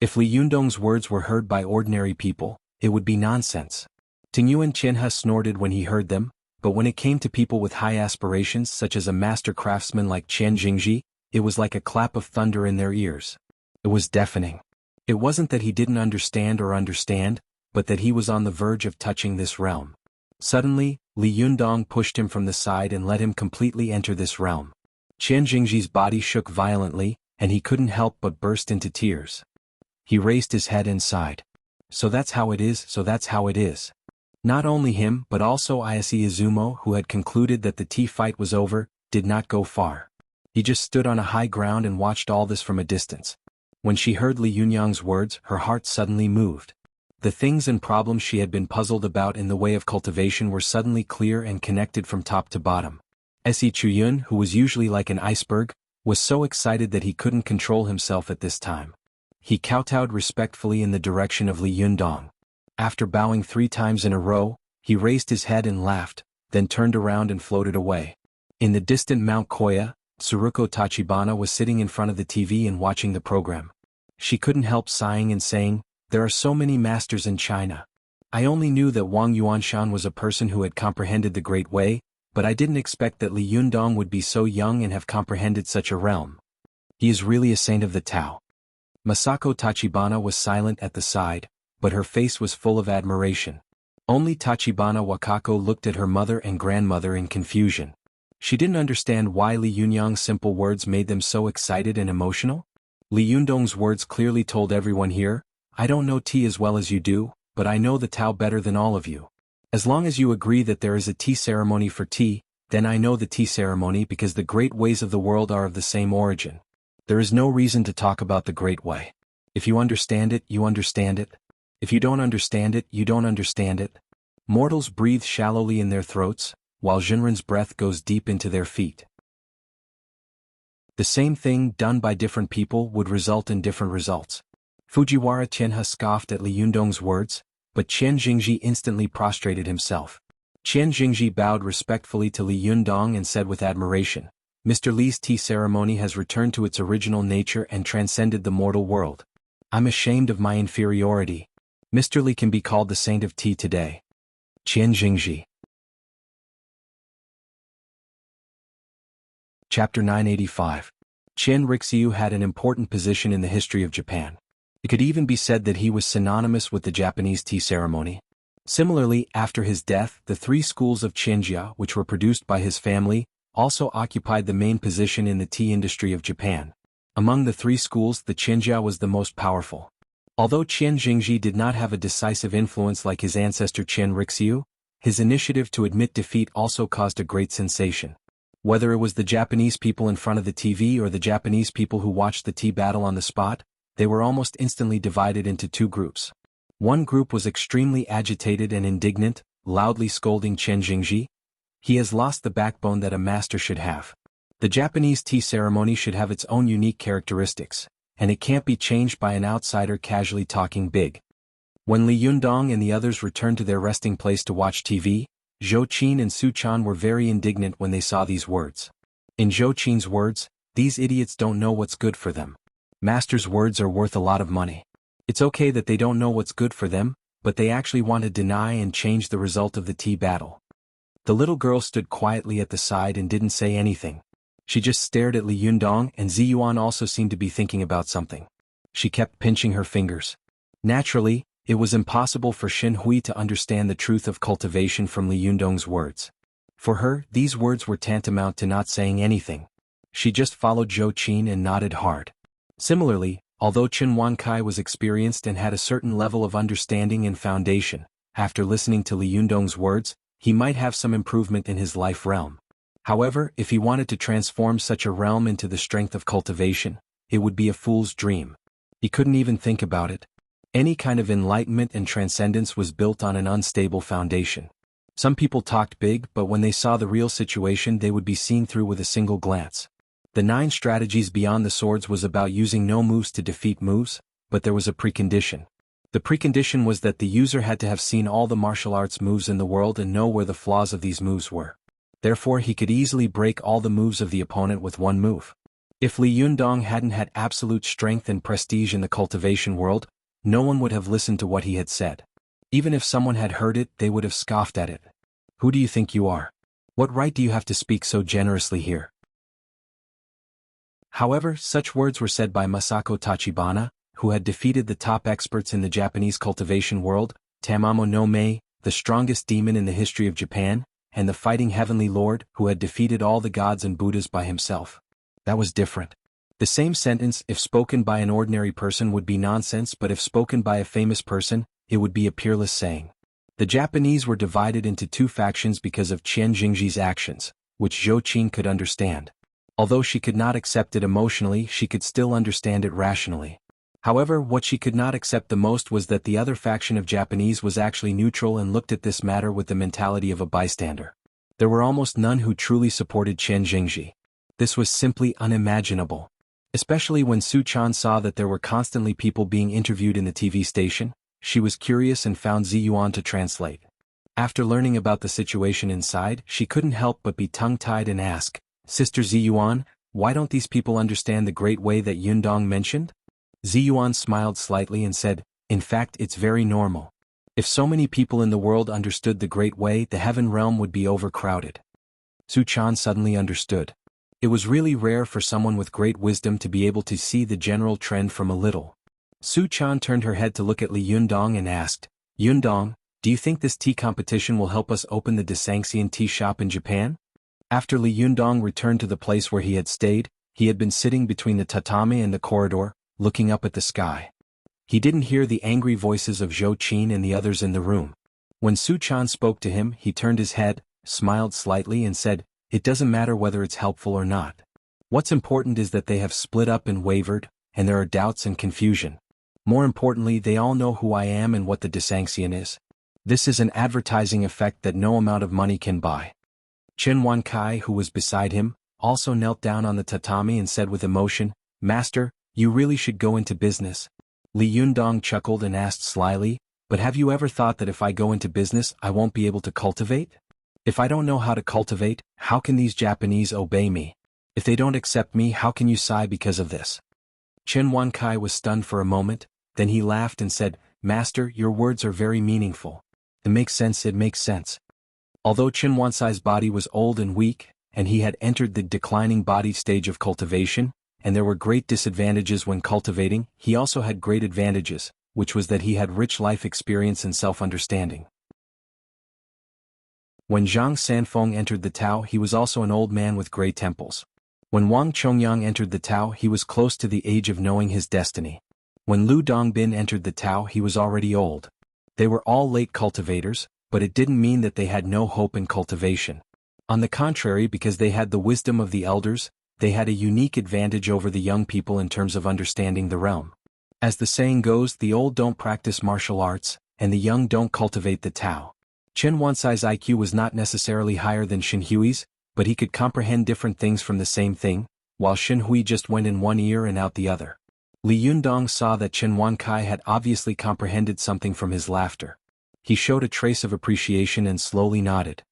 If Li Yundong's words were heard by ordinary people, it would be nonsense. Tingyuan Qianhe snorted when he heard them, but when it came to people with high aspirations such as a master craftsman like Qian Jingji, it was like a clap of thunder in their ears. It was deafening. It wasn't that he didn't understand, but that he was on the verge of touching this realm. Suddenly, Li Yundong pushed him from the side and let him completely enter this realm. Qian Jingji's body shook violently, and he couldn't help but burst into tears. He raised his head and sighed. So that's how it is. Not only him but also Ayase Izumo, who had concluded that the tea fight was over, did not go far. He just stood on a high ground and watched all this from a distance. When she heard Li Yunyang's words, her heart suddenly moved. The things and problems she had been puzzled about in the way of cultivation were suddenly clear and connected from top to bottom. Se Chuyun, who was usually like an iceberg, was so excited that he couldn't control himself at this time. He kowtowed respectfully in the direction of Li Yundong. After bowing 3 times in a row, he raised his head and laughed, then turned around and floated away. In the distant Mount Koya, Tsuruko Tachibana was sitting in front of the TV and watching the program. She couldn't help sighing and saying, "There are so many masters in China. I only knew that Wang Yuanshan was a person who had comprehended the Great Way, but I didn't expect that Li Yundong would be so young and have comprehended such a realm. He is really a saint of the Tao." Masako Tachibana was silent at the side, but her face was full of admiration. Only Tachibana Wakako looked at her mother and grandmother in confusion. She didn't understand why Li Yunyang's simple words made them so excited and emotional. Li Yundong's words clearly told everyone here, "I don't know tea as well as you do, but I know the Tao better than all of you. As long as you agree that there is a tea ceremony for tea, then I know the tea ceremony because the great ways of the world are of the same origin. There is no reason to talk about the Great Way. If you understand it, you understand it. If you don't understand it, you don't understand it." Mortals breathe shallowly in their throats, while Jinren's breath goes deep into their feet. The same thing done by different people would result in different results. Fujiwara Qianhe scoffed at Li Yundong's words, but Qian Jingji instantly prostrated himself. Qian Jingji bowed respectfully to Li Yundong and said with admiration, "Mr. Li's tea ceremony has returned to its original nature and transcended the mortal world. I'm ashamed of my inferiority. Mr. Li can be called the saint of tea today." Qian Jingji. Chapter 985. Qian Rixiu had an important position in the history of Japan. It could even be said that he was synonymous with the Japanese tea ceremony. Similarly, after his death, the 3 schools of Qinjia, which were produced by his family, also occupied the main position in the tea industry of Japan. Among the 3 schools, the Qinjia was the most powerful. Although Qian Jingji did not have a decisive influence like his ancestor Qian Rixiu, his initiative to admit defeat also caused a great sensation. Whether it was the Japanese people in front of the TV or the Japanese people who watched the tea battle on the spot, they were almost instantly divided into 2 groups. One group was extremely agitated and indignant, loudly scolding Qian Jingji. "He has lost the backbone that a master should have. The Japanese tea ceremony should have its own unique characteristics, and it can't be changed by an outsider casually talking big." When Li Yundong and the others returned to their resting place to watch TV, Zhou Qin and Su Chan were very indignant when they saw these words. In Zhou Qin's words, "These idiots don't know what's good for them. Master's words are worth a lot of money. It's okay that they don't know what's good for them, but they actually want to deny and change the result of the tea battle." The little girl stood quietly at the side and didn't say anything. She just stared at Li Yundong, and Ziyuan also seemed to be thinking about something. She kept pinching her fingers. Naturally, it was impossible for Xin Hui to understand the truth of cultivation from Li Yundong's words. For her, these words were tantamount to not saying anything. She just followed Zhou Qin and nodded hard. Similarly, although Chen Wankai was experienced and had a certain level of understanding and foundation, after listening to Li Yundong's words, he might have some improvement in his life realm. However, if he wanted to transform such a realm into the strength of cultivation, it would be a fool's dream. He couldn't even think about it. Any kind of enlightenment and transcendence was built on an unstable foundation. Some people talked big, but when they saw the real situation they would be seen through with a single glance. The 9 strategies beyond the swords was about using no moves to defeat moves, but there was a precondition. The precondition was that the user had to have seen all the martial arts moves in the world and know where the flaws of these moves were. Therefore he could easily break all the moves of the opponent with one move. If Li Yundong hadn't had absolute strength and prestige in the cultivation world, no one would have listened to what he had said. Even if someone had heard it, they would have scoffed at it. Who do you think you are? What right do you have to speak so generously here? However, such words were said by Masako Tachibana, who had defeated the top experts in the Japanese cultivation world, Tamamo no Mei, the strongest demon in the history of Japan, and the fighting heavenly lord, who had defeated all the gods and Buddhas by himself. That was different. The same sentence, if spoken by an ordinary person, would be nonsense, but if spoken by a famous person, it would be a peerless saying. The Japanese were divided into two factions because of Qian Jingji's actions, which Zhou Qin could understand. Although she could not accept it emotionally, she could still understand it rationally. However, what she could not accept the most was that the other faction of Japanese was actually neutral and looked at this matter with the mentality of a bystander. There were almost none who truly supported Qian Jingji. This was simply unimaginable. Especially when Su Chan saw that there were constantly people being interviewed in the TV station, she was curious and found Zi Yuan to translate. After learning about the situation inside, she couldn't help but be tongue-tied and ask, "Sister Zi Yuan, why don't these people understand the great way that Yundong mentioned?" Zi Yuan smiled slightly and said, "In fact, it's very normal. If so many people in the world understood the great way, the heaven realm would be overcrowded." Su Chan suddenly understood. It was really rare for someone with great wisdom to be able to see the general trend from a little. Su Chan turned her head to look at Li Yundong and asked, "Yundong, do you think this tea competition will help us open the Desangxian tea shop in Japan?" After Li Yundong returned to the place where he had stayed, he had been sitting between the tatami and the corridor, looking up at the sky. He didn't hear the angry voices of Zhou Qin and the others in the room. When Su Chan spoke to him, he turned his head, smiled slightly and said, "It doesn't matter whether it's helpful or not. What's important is that they have split up and wavered, and there are doubts and confusion. More importantly, they all know who I am and what the Desangxian is. This is an advertising effect that no amount of money can buy." Chen Wankai, who was beside him, also knelt down on the tatami and said with emotion, "Master, you really should go into business." Li Yundong chuckled and asked slyly, "But have you ever thought that if I go into business I won't be able to cultivate? If I don't know how to cultivate, how can these Japanese obey me? If they don't accept me, how can you sigh because of this?" Chen Wankai was stunned for a moment, then he laughed and said, "Master, your words are very meaningful. It makes sense. Although Chen Wansai's body was old and weak, and he had entered the declining body stage of cultivation, and there were great disadvantages when cultivating, he also had great advantages, which was that he had rich life experience and self-understanding. When Zhang Sanfeng entered the Tao, he was also an old man with gray temples. When Wang Chongyang entered the Tao, he was close to the age of knowing his destiny. When Lu Dongbin entered the Tao, he was already old. They were all late cultivators, but it didn't mean that they had no hope in cultivation. On the contrary, because they had the wisdom of the elders, they had a unique advantage over the young people in terms of understanding the realm. As the saying goes, the old don't practice martial arts, and the young don't cultivate the Tao. Chen Wansai's IQ was not necessarily higher than Shin Hui's, but he could comprehend different things from the same thing, while Shin Hui just went in one ear and out the other. Li Yundong saw that Chen Wankai had obviously comprehended something from his laughter. He showed a trace of appreciation and slowly nodded.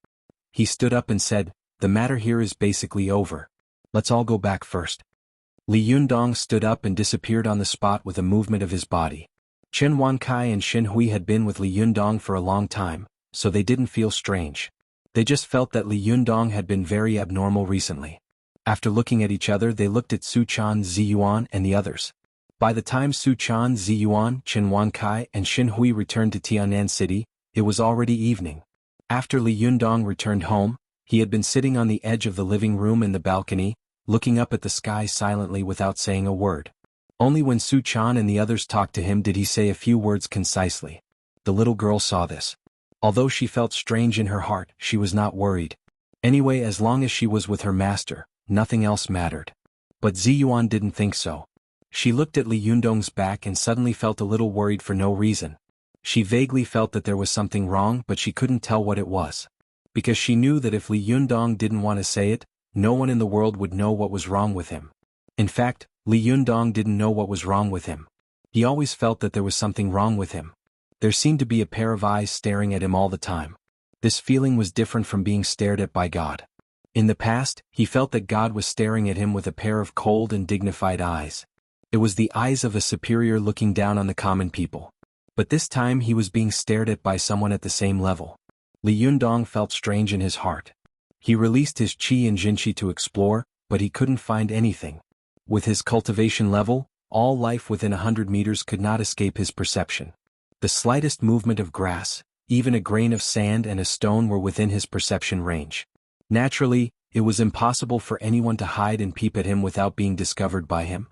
He stood up and said, "The matter here is basically over. Let's all go back first." Li Yundong stood up and disappeared on the spot with a movement of his body. Chen Wankai and Shin Hui had been with Li Yundong for a long time, so they didn't feel strange. They just felt that Li Yundong had been very abnormal recently. After looking at each other, they looked at Su Chan, Zi Yuan, and the others. By the time Su Chan, Zi Yuan, Chen Wankai, and Shin Hui returned to Tianan City, it was already evening. After Li Yundong returned home, he had been sitting on the edge of the living room in the balcony, looking up at the sky silently without saying a word. Only when Su Chan and the others talked to him did he say a few words concisely. The little girl saw this. Although she felt strange in her heart, she was not worried. Anyway, as long as she was with her master, nothing else mattered. But Zi Yuan didn't think so. She looked at Li Yundong's back and suddenly felt a little worried for no reason. She vaguely felt that there was something wrong, but she couldn't tell what it was. Because she knew that if Li Yundong didn't want to say it, no one in the world would know what was wrong with him. In fact, Li Yundong didn't know what was wrong with him. He always felt that there was something wrong with him. There seemed to be a pair of eyes staring at him all the time. This feeling was different from being stared at by God. In the past, he felt that God was staring at him with a pair of cold and dignified eyes. It was the eyes of a superior looking down on the common people. But this time he was being stared at by someone at the same level. Li Yundong felt strange in his heart. He released his qi and jinqi to explore, but he couldn't find anything. With his cultivation level, all life within 100 meters could not escape his perception. The slightest movement of grass, even a grain of sand and a stone were within his perception range. Naturally, it was impossible for anyone to hide and peep at him without being discovered by him.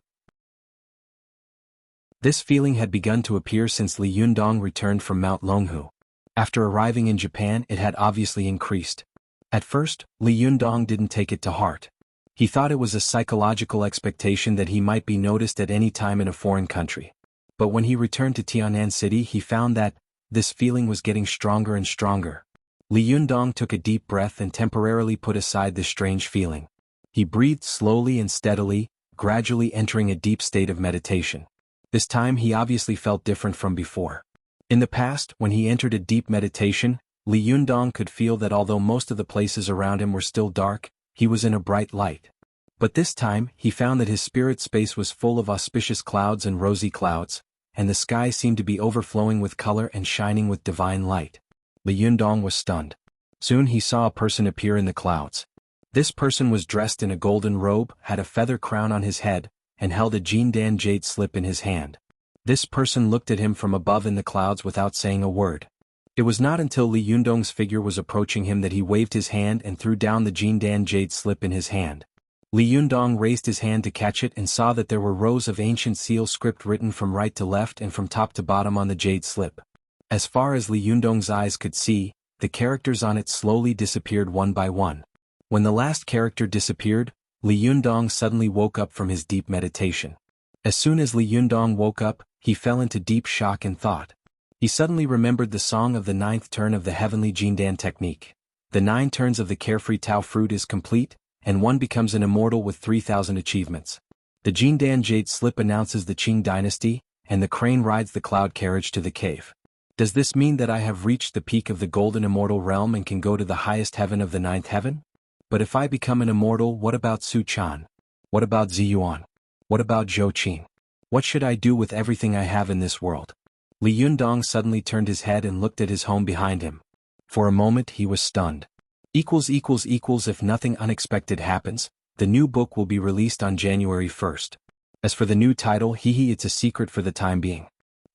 This feeling had begun to appear since Li Yundong returned from Mount Longhu. After arriving in Japan, it had obviously increased. At first, Li Yundong didn't take it to heart. He thought it was a psychological expectation that he might be noticed at any time in a foreign country. But when he returned to Tianan City, he found that this feeling was getting stronger and stronger. Li Yundong took a deep breath and temporarily put aside this strange feeling. He breathed slowly and steadily, gradually entering a deep state of meditation. This time he obviously felt different from before. In the past, when he entered a deep meditation, Li Yundong could feel that although most of the places around him were still dark, he was in a bright light. But this time, he found that his spirit space was full of auspicious clouds and rosy clouds, and the sky seemed to be overflowing with color and shining with divine light. Li Yundong was stunned. Soon he saw a person appear in the clouds. This person was dressed in a golden robe, had a feather crown on his head, and held a Jindan jade slip in his hand. This person looked at him from above in the clouds without saying a word. It was not until Li Yundong's figure was approaching him that he waved his hand and threw down the Jindan jade slip in his hand. Li Yundong raised his hand to catch it and saw that there were rows of ancient seal script written from right to left and from top to bottom on the jade slip. As far as Li Yundong's eyes could see, the characters on it slowly disappeared one by one. When the last character disappeared, Li Yundong suddenly woke up from his deep meditation. As soon as Li Yundong woke up, he fell into deep shock and thought. He suddenly remembered the song of the 9th turn of the heavenly Jindan technique. The 9 turns of the carefree Tao fruit is complete, and one becomes an immortal with 3,000 achievements. The Jindan jade slip announces the Qing dynasty, and the crane rides the cloud carriage to the cave. Does this mean that I have reached the peak of the golden immortal realm and can go to the highest heaven of the 9th heaven? But if I become an immortal, what about Su Chan? What about Ziyuan? What about Zhou Qin? What should I do with everything I have in this world? Li Yundong suddenly turned his head and looked at his home behind him. For a moment he was stunned. If nothing unexpected happens, the new book will be released on January 1st. As for the new title, it's a secret for the time being.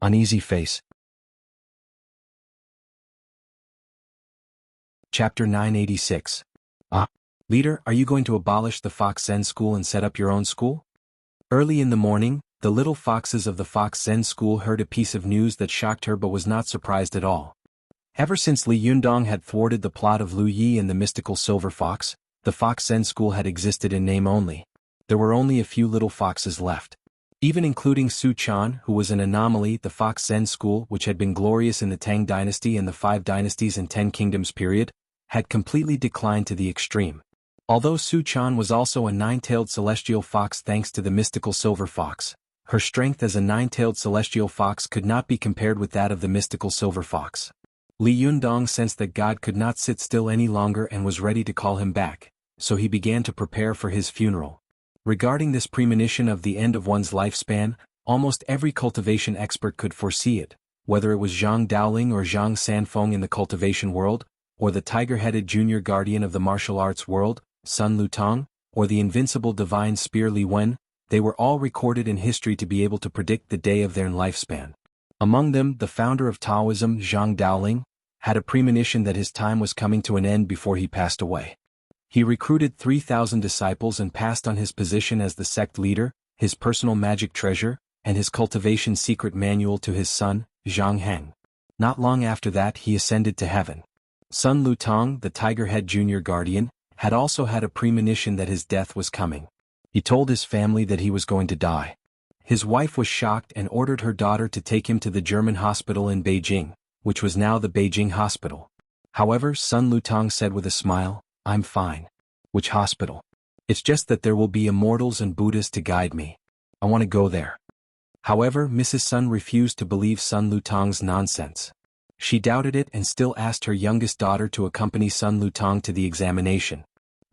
Uneasy face. Chapter 986. Leader, are you going to abolish the Fox Zen School and set up your own school? Early in the morning, the little foxes of the Fox Zen School heard a piece of news that shocked her but was not surprised at all. Ever since Li Yundong had thwarted the plot of Lu Yi and the mystical Silver Fox, the Fox Zen School had existed in name only. There were only a few little foxes left. Even including Su Chan, who was an anomaly, the Fox Zen School, which had been glorious in the Tang Dynasty and the 5 Dynasties and 10 Kingdoms period, had completely declined to the extreme. Although Su Chan was also a 9-tailed celestial fox thanks to the mystical Silver Fox, her strength as a 9-tailed celestial fox could not be compared with that of the mystical Silver Fox. Li Yundong sensed that God could not sit still any longer and was ready to call him back, so he began to prepare for his funeral. Regarding this premonition of the end of one's lifespan, almost every cultivation expert could foresee it, whether it was Zhang Daoling or Zhang Sanfeng in the cultivation world, or the tiger-headed junior guardian of the martial arts world, Sun Lutong, or the invincible divine spear Li Wen. They were all recorded in history to be able to predict the day of their lifespan. Among them, the founder of Taoism, Zhang Daoling, had a premonition that his time was coming to an end before he passed away. He recruited 3,000 disciples and passed on his position as the sect leader, his personal magic treasure, and his cultivation secret manual to his son, Zhang Heng. Not long after that he ascended to heaven. Sun Lutong, the tiger-head junior guardian, had also had a premonition that his death was coming. He told his family that he was going to die. His wife was shocked and ordered her daughter to take him to the German hospital in Beijing, which was now the Beijing hospital. However, Sun Lutong said with a smile, "I'm fine." "Which hospital?" "It's just that there will be immortals and Buddhas to guide me. I want to go there." However, Mrs. Sun refused to believe Sun Lutong's nonsense. She doubted it and still asked her youngest daughter to accompany Sun Lutong to the examination.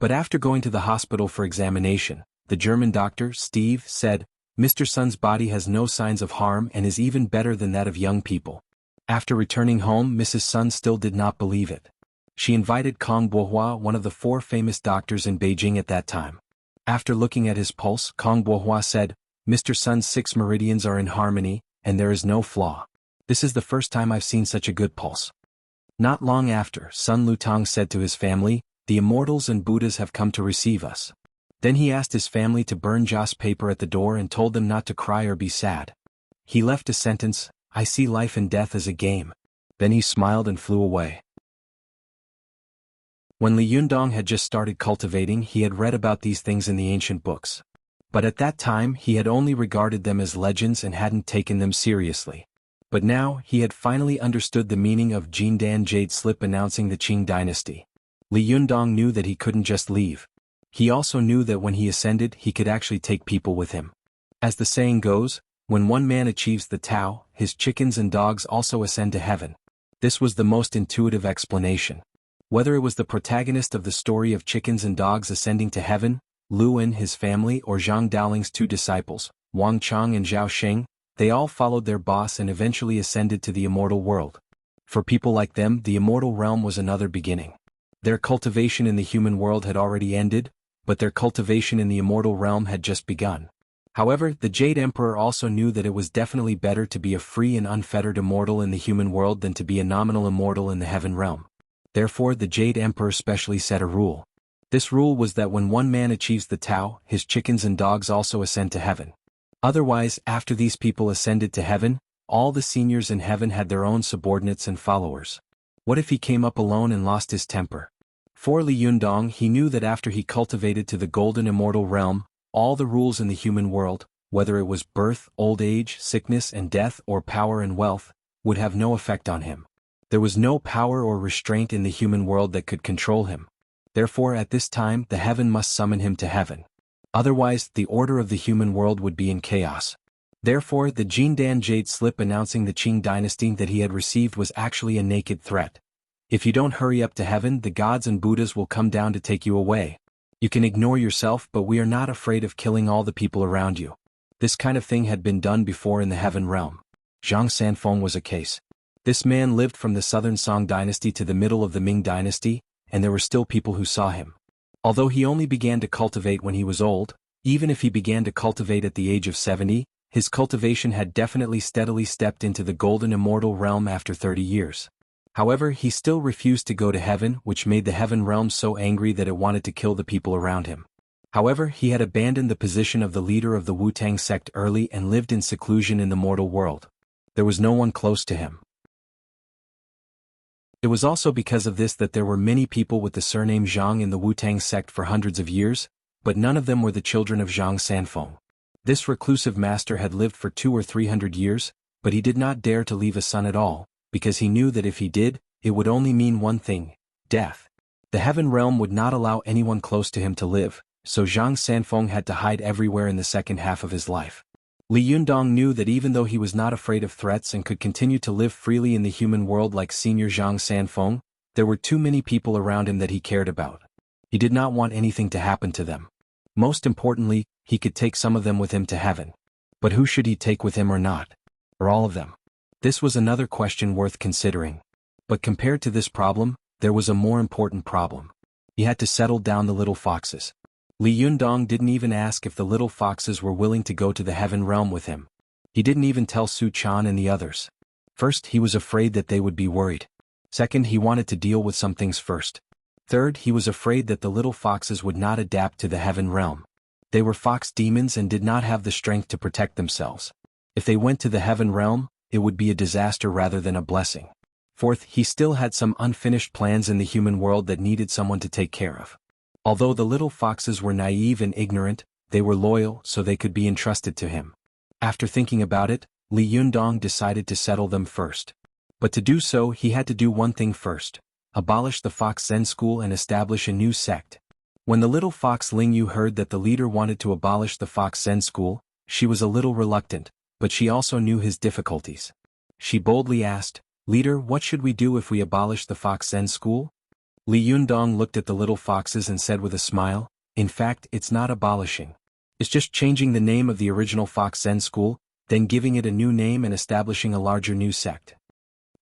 But after going to the hospital for examination, the German doctor, Steve, said, Mr. Sun's body has no signs of harm and is even better than that of young people. After returning home, Mrs. Sun still did not believe it. She invited Kang Bohua, one of the 4 famous doctors in Beijing at that time. After looking at his pulse, Kang Bohua said, Mr. Sun's 6 meridians are in harmony, and there is no flaw. This is the first time I've seen such a good pulse. Not long after, Sun Lutang said to his family, the immortals and Buddhas have come to receive us. Then he asked his family to burn joss paper at the door and told them not to cry or be sad. He left a sentence, I see life and death as a game. Then he smiled and flew away. When Li Yundong had just started cultivating, he had read about these things in the ancient books. But at that time he had only regarded them as legends and hadn't taken them seriously. But now he had finally understood the meaning of Jindan Jade slip announcing the Qing dynasty. Li Yundong knew that he couldn't just leave. He also knew that when he ascended he could actually take people with him. As the saying goes, when one man achieves the Tao, his chickens and dogs also ascend to heaven. This was the most intuitive explanation. Whether it was the protagonist of the story of chickens and dogs ascending to heaven, Lu and his family, or Zhang Daoling's 2 disciples, Wang Chang and Zhao Sheng, they all followed their boss and eventually ascended to the immortal world. For people like them, the immortal realm was another beginning. Their cultivation in the human world had already ended, but their cultivation in the immortal realm had just begun. However, the Jade Emperor also knew that it was definitely better to be a free and unfettered immortal in the human world than to be a nominal immortal in the heaven realm. Therefore the Jade Emperor specially set a rule. This rule was that when one man achieves the Tao, his chickens and dogs also ascend to heaven. Otherwise, after these people ascended to heaven, all the seniors in heaven had their own subordinates and followers. What if he came up alone and lost his temper? For Li Yundong, he knew that after he cultivated to the golden immortal realm, all the rules in the human world, whether it was birth, old age, sickness and death, or power and wealth, would have no effect on him. There was no power or restraint in the human world that could control him. Therefore at this time the heaven must summon him to heaven. Otherwise, the order of the human world would be in chaos. Therefore the Jindan Jade slip announcing the Qing dynasty that he had received was actually a naked threat. If you don't hurry up to heaven, the gods and Buddhas will come down to take you away. You can ignore yourself, but we are not afraid of killing all the people around you. This kind of thing had been done before in the heaven realm. Zhang Sanfeng was a case. This man lived from the southern Song dynasty to the middle of the Ming dynasty, and there were still people who saw him. Although he only began to cultivate when he was old, even if he began to cultivate at the age of 70, his cultivation had definitely steadily stepped into the golden immortal realm after 30 years. However, he still refused to go to heaven, which made the heaven realm so angry that it wanted to kill the people around him. However, he had abandoned the position of the leader of the Wu-Tang sect early and lived in seclusion in the mortal world. There was no one close to him. It was also because of this that there were many people with the surname Zhang in the Wu-Tang sect for hundreds of years, but none of them were the children of Zhang Sanfeng. This reclusive master had lived for 200 or 300 years, but he did not dare to leave a son at all, because he knew that if he did, it would only mean one thing: death. The heaven realm would not allow anyone close to him to live, so Zhang Sanfeng had to hide everywhere in the second half of his life. Li Yundong knew that even though he was not afraid of threats and could continue to live freely in the human world like senior Zhang Sanfeng, there were too many people around him that he cared about. He did not want anything to happen to them. Most importantly, he could take some of them with him to heaven. But who should he take with him or not? Or all of them? This was another question worth considering. But compared to this problem, there was a more important problem. He had to settle down the little foxes. Li Yundong didn't even ask if the little foxes were willing to go to the heaven realm with him. He didn't even tell Su Chan and the others. First, he was afraid that they would be worried. Second, he wanted to deal with some things first. Third, he was afraid that the little foxes would not adapt to the heaven realm. They were fox demons and did not have the strength to protect themselves. If they went to the heaven realm, it would be a disaster rather than a blessing. Fourth, he still had some unfinished plans in the human world that needed someone to take care of. Although the little foxes were naive and ignorant, they were loyal, so they could be entrusted to him. After thinking about it, Li Yundong decided to settle them first. But to do so, he had to do one thing first: abolish the Fox Zen school and establish a new sect. When the little fox Ling Yu heard that the leader wanted to abolish the Fox Zen school, she was a little reluctant, but she also knew his difficulties. She boldly asked, "Leader, what should we do if we abolish the Fox Zen school?" Li Yundong looked at the little foxes and said with a smile, "In fact, it's not abolishing. It's just changing the name of the original Fox Zen school, then giving it a new name and establishing a larger new sect."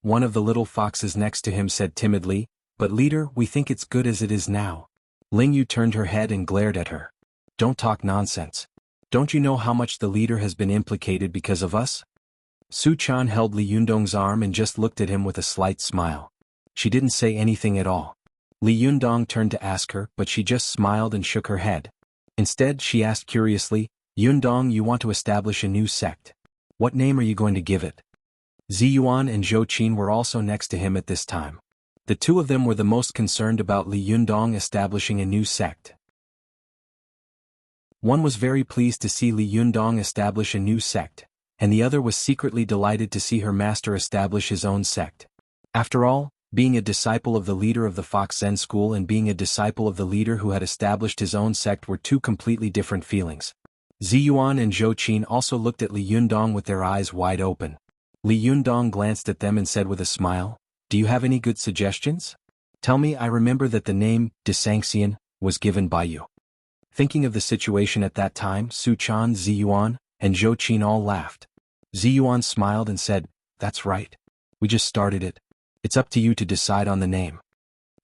One of the little foxes next to him said timidly, "But leader, we think it's good as it is now." Ling Yu turned her head and glared at her. "Don't talk nonsense. Don't you know how much the leader has been implicated because of us?" Su Chan held Li Yundong's arm and just looked at him with a slight smile. She didn't say anything at all. Li Yundong turned to ask her, but she just smiled and shook her head. Instead, she asked curiously, "Yundong, you want to establish a new sect. What name are you going to give it?" Ziyuan and Zhou Qin were also next to him at this time. The two of them were the most concerned about Li Yundong establishing a new sect. One was very pleased to see Li Yundong establish a new sect, and the other was secretly delighted to see her master establish his own sect. After all, being a disciple of the leader of the Fox Zen school and being a disciple of the leader who had established his own sect were two completely different feelings. Ziyuan and Zhou Qin also looked at Li Yundong with their eyes wide open. Li Yundong glanced at them and said with a smile, "Do you have any good suggestions? Tell me. I remember that the name, Desanxian, was given by you." Thinking of the situation at that time, Su Chan, Ziyuan, and Zhou Qin all laughed. Ziyuan smiled and said, "That's right. We just started it. It's up to you to decide on the name."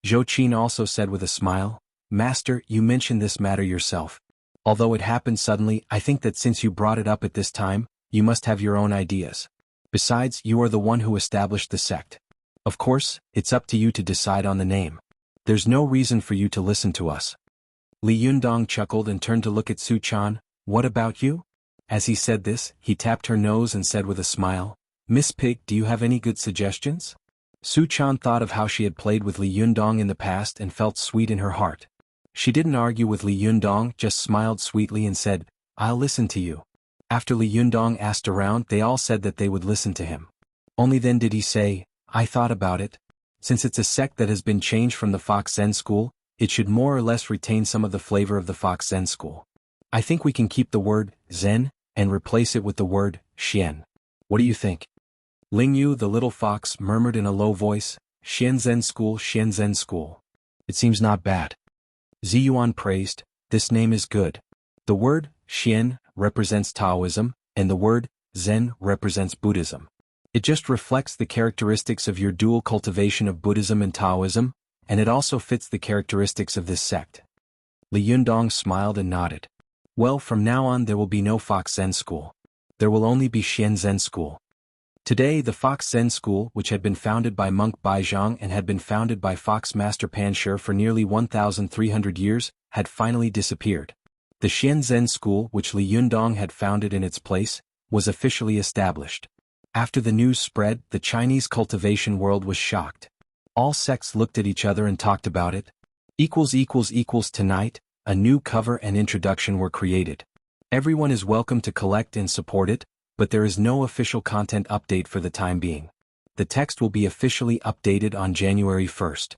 Zhou Qin also said with a smile, "Master, you mentioned this matter yourself. Although it happened suddenly, I think that since you brought it up at this time, you must have your own ideas. Besides, you are the one who established the sect. Of course, it's up to you to decide on the name. There's no reason for you to listen to us." Li Yundong chuckled and turned to look at Su Chan. "What about you?" As he said this, he tapped her nose and said with a smile, "Miss Pig, do you have any good suggestions?" Su Chan thought of how she had played with Li Yundong in the past and felt sweet in her heart. She didn't argue with Li Yundong, just smiled sweetly and said, "I'll listen to you." After Li Yundong asked around, they all said that they would listen to him. Only then did he say, "I thought about it. Since it's a sect that has been changed from the Fox Zen school, it should more or less retain some of the flavor of the Fox Zen school. I think we can keep the word Zen and replace it with the word Xian. What do you think?" Ling Yu, the little fox, murmured in a low voice, "Xian Zen school, Xian Zen school. It seems not bad." Ziyuan praised, "This name is good. The word Xian represents Taoism, and the word Zen represents Buddhism. It just reflects the characteristics of your dual cultivation of Buddhism and Taoism, and it also fits the characteristics of this sect." Li Yundong smiled and nodded. "Well, from now on there will be no Fox Zen school. There will only be Xian Zen school." Today, the Fox Zen school, which had been founded by monk Baizhang and had been founded by Fox Master Pan Shi for nearly 1,300 years, had finally disappeared. The Xian Zen school, which Li Yundong had founded in its place, was officially established. After the news spread, the Chinese cultivation world was shocked. All sects looked at each other and talked about it. Tonight, a new cover and introduction were created. Everyone is welcome to collect and support it, but there is no official content update for the time being. The text will be officially updated on January 1st.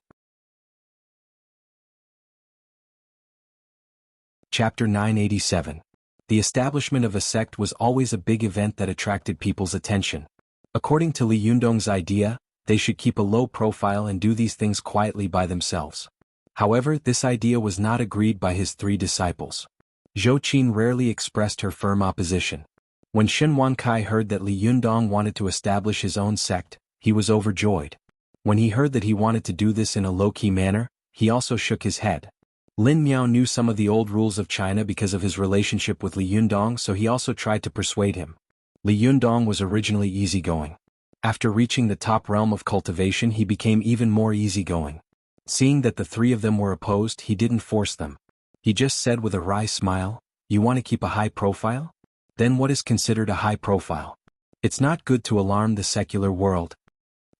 Chapter 987. The establishment of a sect was always a big event that attracted people's attention. According to Li Yundong's idea, they should keep a low profile and do these things quietly by themselves. However, this idea was not agreed by his three disciples. Zhou Qin rarely expressed her firm opposition. When Shen Wankai heard that Li Yundong wanted to establish his own sect, he was overjoyed. When he heard that he wanted to do this in a low-key manner, he also shook his head. Lin Miao knew some of the old rules of China because of his relationship with Li Yundong, so he also tried to persuade him. Li Yundong was originally easygoing. After reaching the top realm of cultivation, he became even more easygoing. Seeing that the three of them were opposed, he didn't force them. He just said with a wry smile, "You want to keep a high profile? Then what is considered a high profile? It's not good to alarm the secular world."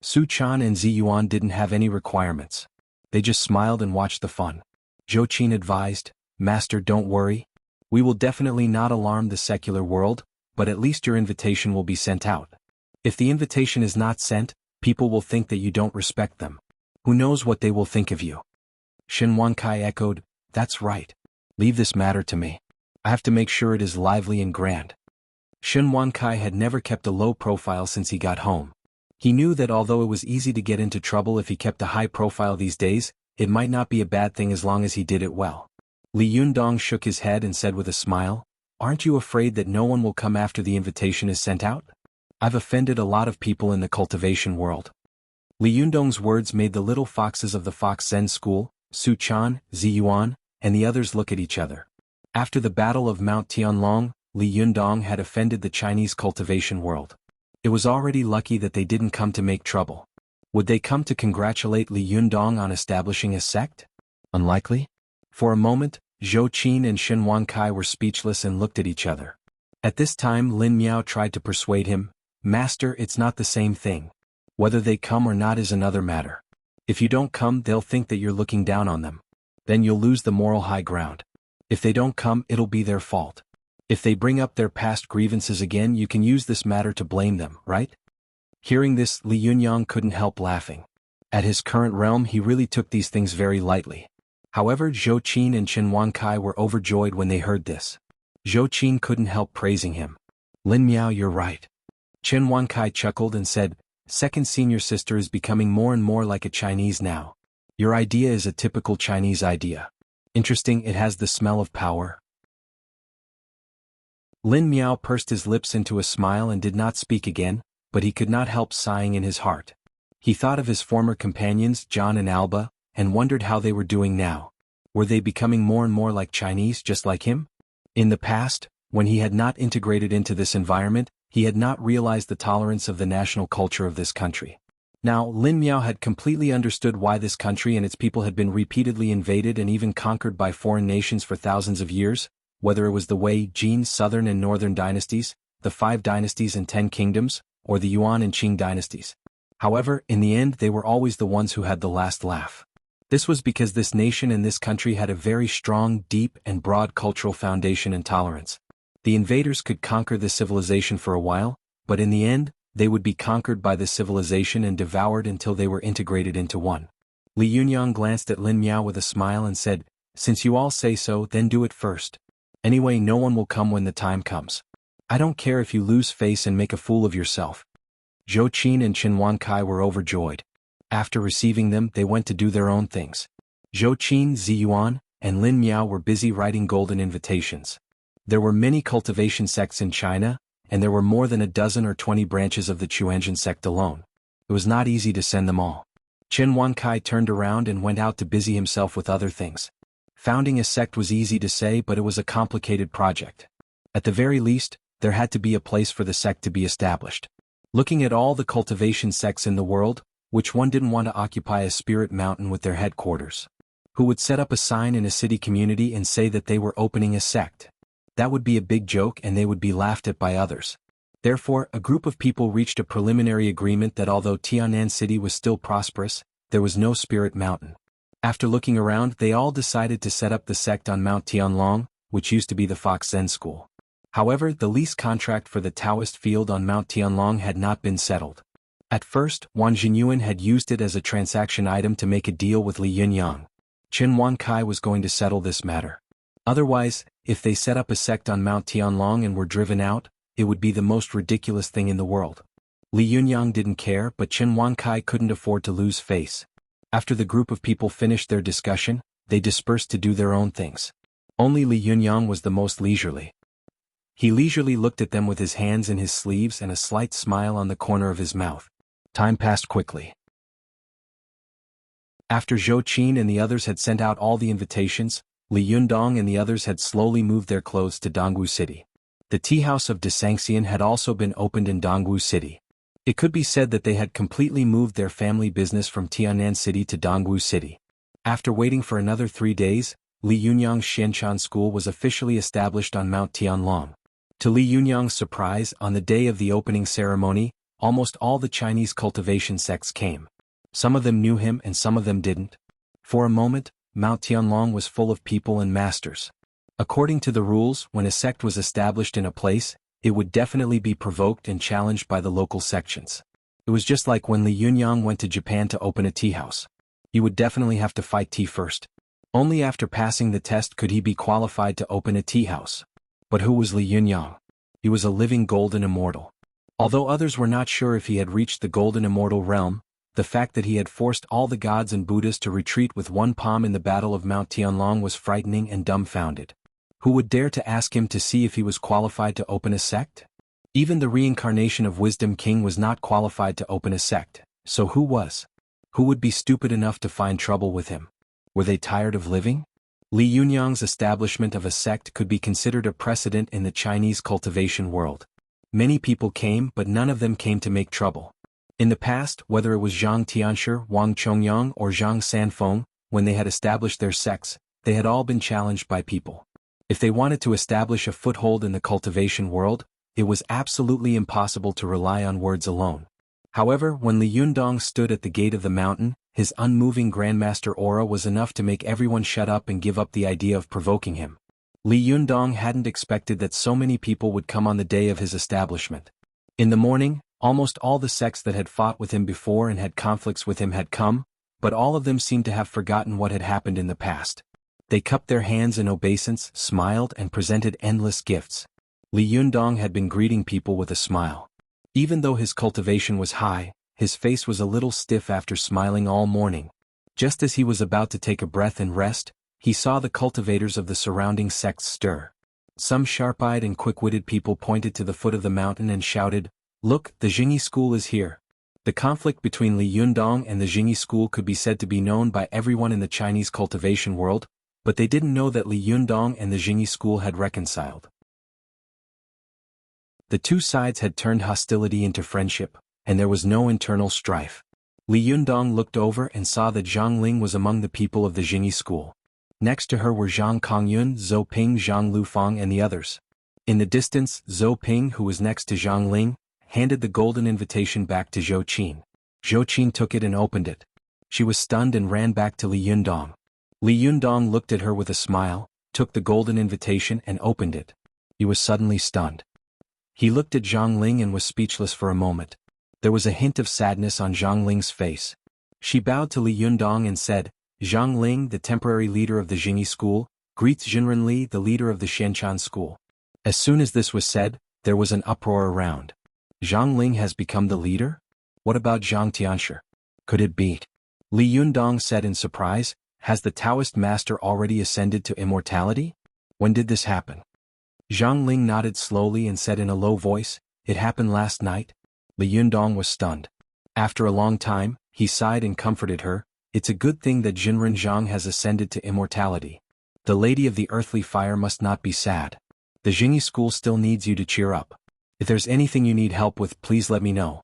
Su Chan and Ziyuan didn't have any requirements. They just smiled and watched the fun. Zhou Qin advised, "Master, don't worry. We will definitely not alarm the secular world, but at least your invitation will be sent out. If the invitation is not sent, people will think that you don't respect them. Who knows what they will think of you?" Shen Wankai echoed, "That's right. Leave this matter to me. I have to make sure it is lively and grand." Shen Wankai had never kept a low profile since he got home. He knew that although it was easy to get into trouble if he kept a high profile these days, it might not be a bad thing as long as he did it well. Li Yundong shook his head and said with a smile, "Aren't you afraid that no one will come after the invitation is sent out? I've offended a lot of people in the cultivation world." Li Yundong's words made the little foxes of the Fox Zen school, Su Chan, Zi Yuan, and the others look at each other. After the Battle of Mount Tianlong, Li Yundong had offended the Chinese cultivation world. It was already lucky that they didn't come to make trouble. Would they come to congratulate Li Yundong on establishing a sect? Unlikely. For a moment, Zhou Qin and Shen Wankai were speechless and looked at each other. At this time Lin Miao tried to persuade him, "Master, it's not the same thing. Whether they come or not is another matter. If you don't come, they'll think that you're looking down on them. Then you'll lose the moral high ground. If they don't come, it'll be their fault. If they bring up their past grievances again, you can use this matter to blame them, right?" Hearing this, Li Yunyang couldn't help laughing. At his current realm he really took these things very lightly. However, Zhou Qin and Chen Wankai were overjoyed when they heard this. Zhou Qin couldn't help praising him. "Lin Miao, you're right." Chen Wankai chuckled and said, "Second senior sister is becoming more and more like a Chinese now. Your idea is a typical Chinese idea. Interesting, it has the smell of power." Lin Miao pursed his lips into a smile and did not speak again, but he could not help sighing in his heart. He thought of his former companions, John and Alba, and wondered how they were doing now. Were they becoming more and more like Chinese just like him? In the past, when he had not integrated into this environment, he had not realized the tolerance of the national culture of this country. Now, Lin Miao had completely understood why this country and its people had been repeatedly invaded and even conquered by foreign nations for thousands of years, whether it was the Wei, Jin, Southern and Northern dynasties, the 5 dynasties and 10 kingdoms, or the Yuan and Qing dynasties. However, in the end they were always the ones who had the last laugh. This was because this nation and this country had a very strong, deep and broad cultural foundation and tolerance. The invaders could conquer the civilization for a while, but in the end, they would be conquered by the civilization and devoured until they were integrated into one. Li Yunyang glanced at Lin Miao with a smile and said, "Since you all say so, then do it first. Anyway, no one will come when the time comes. I don't care if you lose face and make a fool of yourself." Zhou Qin and Chen Wankai were overjoyed. After receiving them, they went to do their own things. Zhou Qin, Zi Yuan, and Lin Miao were busy writing golden invitations. There were many cultivation sects in China, and there were more than a dozen or 20 branches of the Chuanzhen sect alone. It was not easy to send them all. Chen Wankai turned around and went out to busy himself with other things. Founding a sect was easy to say, but it was a complicated project. At the very least, there had to be a place for the sect to be established. Looking at all the cultivation sects in the world, which one didn't want to occupy a spirit mountain with their headquarters? Who would set up a sign in a city community and say that they were opening a sect? That would be a big joke and they would be laughed at by others. Therefore, a group of people reached a preliminary agreement that although Tianan City was still prosperous, there was no spirit mountain. After looking around, they all decided to set up the sect on Mount Tianlong, which used to be the Fox Zen School. However, the lease contract for the Taoist field on Mount Tianlong had not been settled. At first, Wang Jinyuan had used it as a transaction item to make a deal with Li Yunyang. Chen Wankai was going to settle this matter. Otherwise, if they set up a sect on Mount Tianlong and were driven out, it would be the most ridiculous thing in the world. Li Yunyang didn't care, but Chen Wankai couldn't afford to lose face. After the group of people finished their discussion, they dispersed to do their own things. Only Li Yunyang was the most leisurely. He leisurely looked at them with his hands in his sleeves and a slight smile on the corner of his mouth. Time passed quickly. After Zhou Qin and the others had sent out all the invitations, Li Yundong and the others had slowly moved their clothes to Dongwu City. The tea house of Desangxian had also been opened in Dongwu City. It could be said that they had completely moved their family business from Tianan City to Dongwu City. After waiting for another 3 days, Li Yunyang's Xianchan School was officially established on Mount Tianlong. To Li Yunyang's surprise, on the day of the opening ceremony, almost all the Chinese cultivation sects came. Some of them knew him and some of them didn't. For a moment, Mount Tianlong was full of people and masters. According to the rules, when a sect was established in a place, it would definitely be provoked and challenged by the local sections. It was just like when Li Yunyang went to Japan to open a tea house. He would definitely have to fight tea first. Only after passing the test could he be qualified to open a tea house. But who was Li Yunyang? He was a living golden immortal. Although others were not sure if he had reached the golden immortal realm, The fact that he had forced all the gods and Buddhas to retreat with one palm in the Battle of Mount Tianlong was frightening and dumbfounded. Who would dare to ask him to see if he was qualified to open a sect? Even the reincarnation of Wisdom King was not qualified to open a sect, so who was? Who would be stupid enough to find trouble with him? Were they tired of living? Li Yunyang's establishment of a sect could be considered a precedent in the Chinese cultivation world. Many people came, but none of them came to make trouble. In the past, whether it was Zhang Tianshi, Wang Chongyang, or Zhang Sanfeng, when they had established their sects, they had all been challenged by people. If they wanted to establish a foothold in the cultivation world, it was absolutely impossible to rely on words alone. However, when Li Yundong stood at the gate of the mountain, his unmoving grandmaster aura was enough to make everyone shut up and give up the idea of provoking him. Li Yundong hadn't expected that so many people would come on the day of his establishment. In the morning, almost all the sects that had fought with him before and had conflicts with him had come, but all of them seemed to have forgotten what had happened in the past. They cupped their hands in obeisance, smiled, and presented endless gifts. Li Yundong had been greeting people with a smile. Even though his cultivation was high, his face was a little stiff after smiling all morning. Just as he was about to take a breath and rest, he saw the cultivators of the surrounding sects stir. Some sharp-eyed and quick-witted people pointed to the foot of the mountain and shouted, "Look, the Jingyi school is here." The conflict between Li Yundong and the Jingyi school could be said to be known by everyone in the Chinese cultivation world, but they didn't know that Li Yundong and the Jingyi school had reconciled. The two sides had turned hostility into friendship, and there was no internal strife. Li Yundong looked over and saw that Zhang Ling was among the people of the Jingyi school. Next to her were Zhang Kongyun, Zhou Ping, Zhang Lufang, and the others. In the distance, Zhou Ping, who was next to Zhang Ling, handed the golden invitation back to Zhou Qin. Zhou Qin took it and opened it. She was stunned and ran back to Li Yundong. Li Yundong looked at her with a smile, took the golden invitation and opened it. He was suddenly stunned. He looked at Zhang Ling and was speechless for a moment. There was a hint of sadness on Zhang Ling's face. She bowed to Li Yundong and said, "Zhang Ling, the temporary leader of the Jingyi school, greets Jinren Li, the leader of the Xianchan school." As soon as this was said, there was an uproar around. Zhang Ling has become the leader? What about Zhang Tianshi? Could it be? Li Yundong said in surprise, "Has the Taoist master already ascended to immortality? When did this happen?" Zhang Ling nodded slowly and said in a low voice, "It happened last night." Li Yundong was stunned. After a long time, he sighed and comforted her, "It's a good thing that Jinren Zhang has ascended to immortality. The Lady of the Earthly Fire must not be sad. The Jingyi school still needs you to cheer up. If there's anything you need help with, please let me know."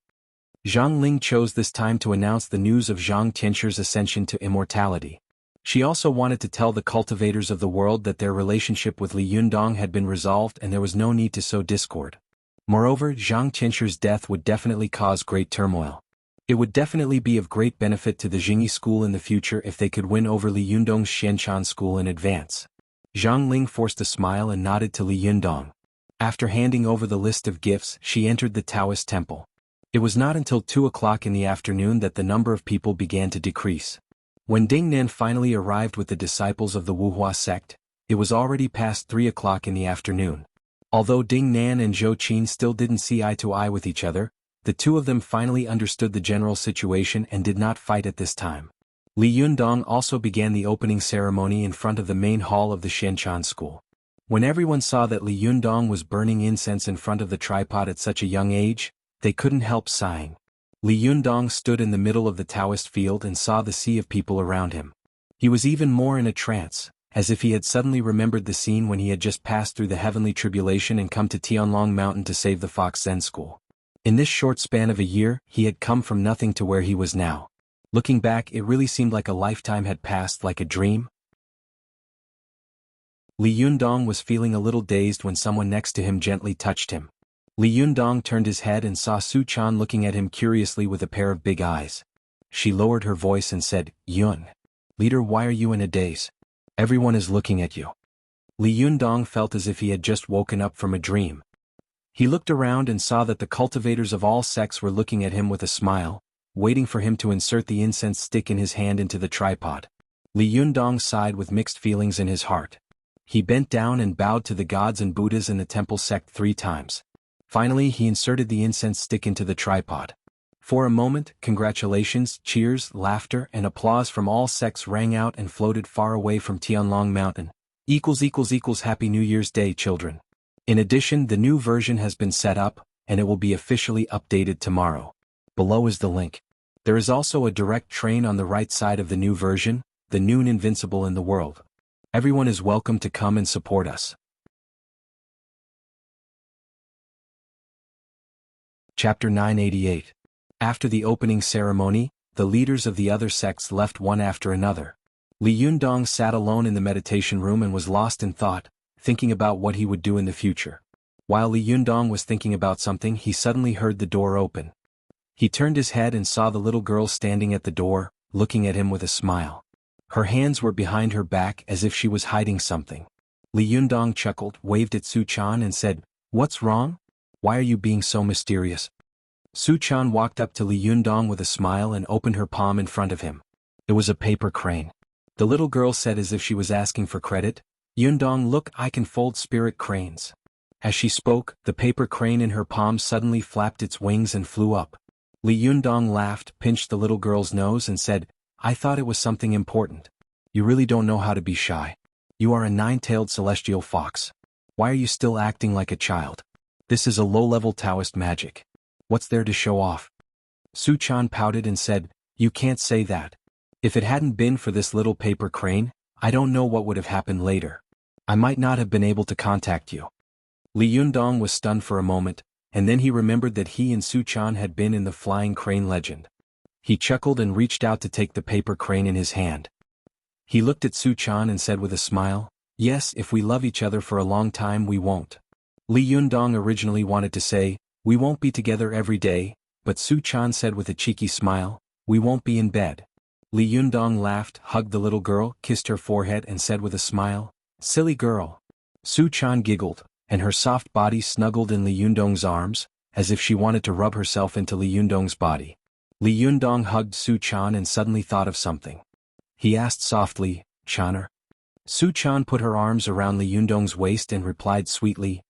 Zhang Ling chose this time to announce the news of Zhang Tianxi's ascension to immortality. She also wanted to tell the cultivators of the world that their relationship with Li Yundong had been resolved and there was no need to sow discord. Moreover, Zhang Tianxi's death would definitely cause great turmoil. It would definitely be of great benefit to the Jingyi school in the future if they could win over Li Yundong's Xianchan school in advance. Zhang Ling forced a smile and nodded to Li Yundong. After handing over the list of gifts, she entered the Taoist temple. It was not until 2 o'clock in the afternoon that the number of people began to decrease. When Ding Nan finally arrived with the disciples of the Wuhua sect, it was already past 3 o'clock in the afternoon. Although Ding Nan and Zhou Qin still didn't see eye to eye with each other, the two of them finally understood the general situation and did not fight at this time. Li Yundong also began the opening ceremony in front of the main hall of the Xianchan school. When everyone saw that Li Yundong was burning incense in front of the tripod at such a young age, they couldn't help sighing. Li Yundong stood in the middle of the Taoist field and saw the sea of people around him. He was even more in a trance, as if he had suddenly remembered the scene when he had just passed through the heavenly tribulation and come to Tianlong Mountain to save the Fox Zen school. In this short span of a year, he had come from nothing to where he was now. Looking back, it really seemed like a lifetime had passed, like a dream. Li Yundong was feeling a little dazed when someone next to him gently touched him. Li Yundong turned his head and saw Su Chan looking at him curiously with a pair of big eyes. She lowered her voice and said, "Yun. Leader, why are you in a daze? Everyone is looking at you." Li Yundong felt as if he had just woken up from a dream. He looked around and saw that the cultivators of all sects were looking at him with a smile, waiting for him to insert the incense stick in his hand into the tripod. Li Yundong sighed with mixed feelings in his heart. He bent down and bowed to the gods and Buddhas in the temple sect 3 times. Finally, he inserted the incense stick into the tripod. For a moment, congratulations, cheers, laughter, and applause from all sects rang out and floated far away from Tianlong Mountain. Happy New Year's Day, children. In addition, the new version has been set up, and it will be officially updated tomorrow. Below is the link. There is also a direct train on the right side of the new version, the Noon Invincible in the World. Everyone is welcome to come and support us. Chapter 988. After the opening ceremony, the leaders of the other sects left one after another. Li Yundong sat alone in the meditation room and was lost in thought, thinking about what he would do in the future. While Li Yundong was thinking about something, he suddenly heard the door open. He turned his head and saw the little girl standing at the door, looking at him with a smile. Her hands were behind her back as if she was hiding something. Li Yundong chuckled, waved at Su Chan and said, "What's wrong? Why are you being so mysterious?" Su Chan walked up to Li Yundong with a smile and opened her palm in front of him. It was a paper crane. The little girl said as if she was asking for credit, "Yundong, look, I can fold spirit cranes." As she spoke, the paper crane in her palm suddenly flapped its wings and flew up. Li Yundong laughed, pinched the little girl's nose and said, "I thought it was something important. You really don't know how to be shy. You are a nine-tailed celestial fox. Why are you still acting like a child? This is a low-level Taoist magic. What's there to show off?" Su Chan pouted and said, "You can't say that. If it hadn't been for this little paper crane, I don't know what would have happened later. I might not have been able to contact you." Li Yundong was stunned for a moment, and then he remembered that he and Su Chan had been in the flying crane legend. He chuckled and reached out to take the paper crane in his hand. He looked at Su Chan and said with a smile, "Yes, if we love each other for a long time we won't." Li Yundong originally wanted to say, "We won't be together every day," but Su Chan said with a cheeky smile, "We won't be in bed." Li Yundong laughed, hugged the little girl, kissed her forehead and said with a smile, "Silly girl." Su Chan giggled, and her soft body snuggled in Li Yundong's arms, as if she wanted to rub herself into Li Yundong's body. Li Yundong hugged Su Chan and suddenly thought of something. He asked softly, "Chaner?" Su Chan put her arms around Li Yundong's waist and replied sweetly,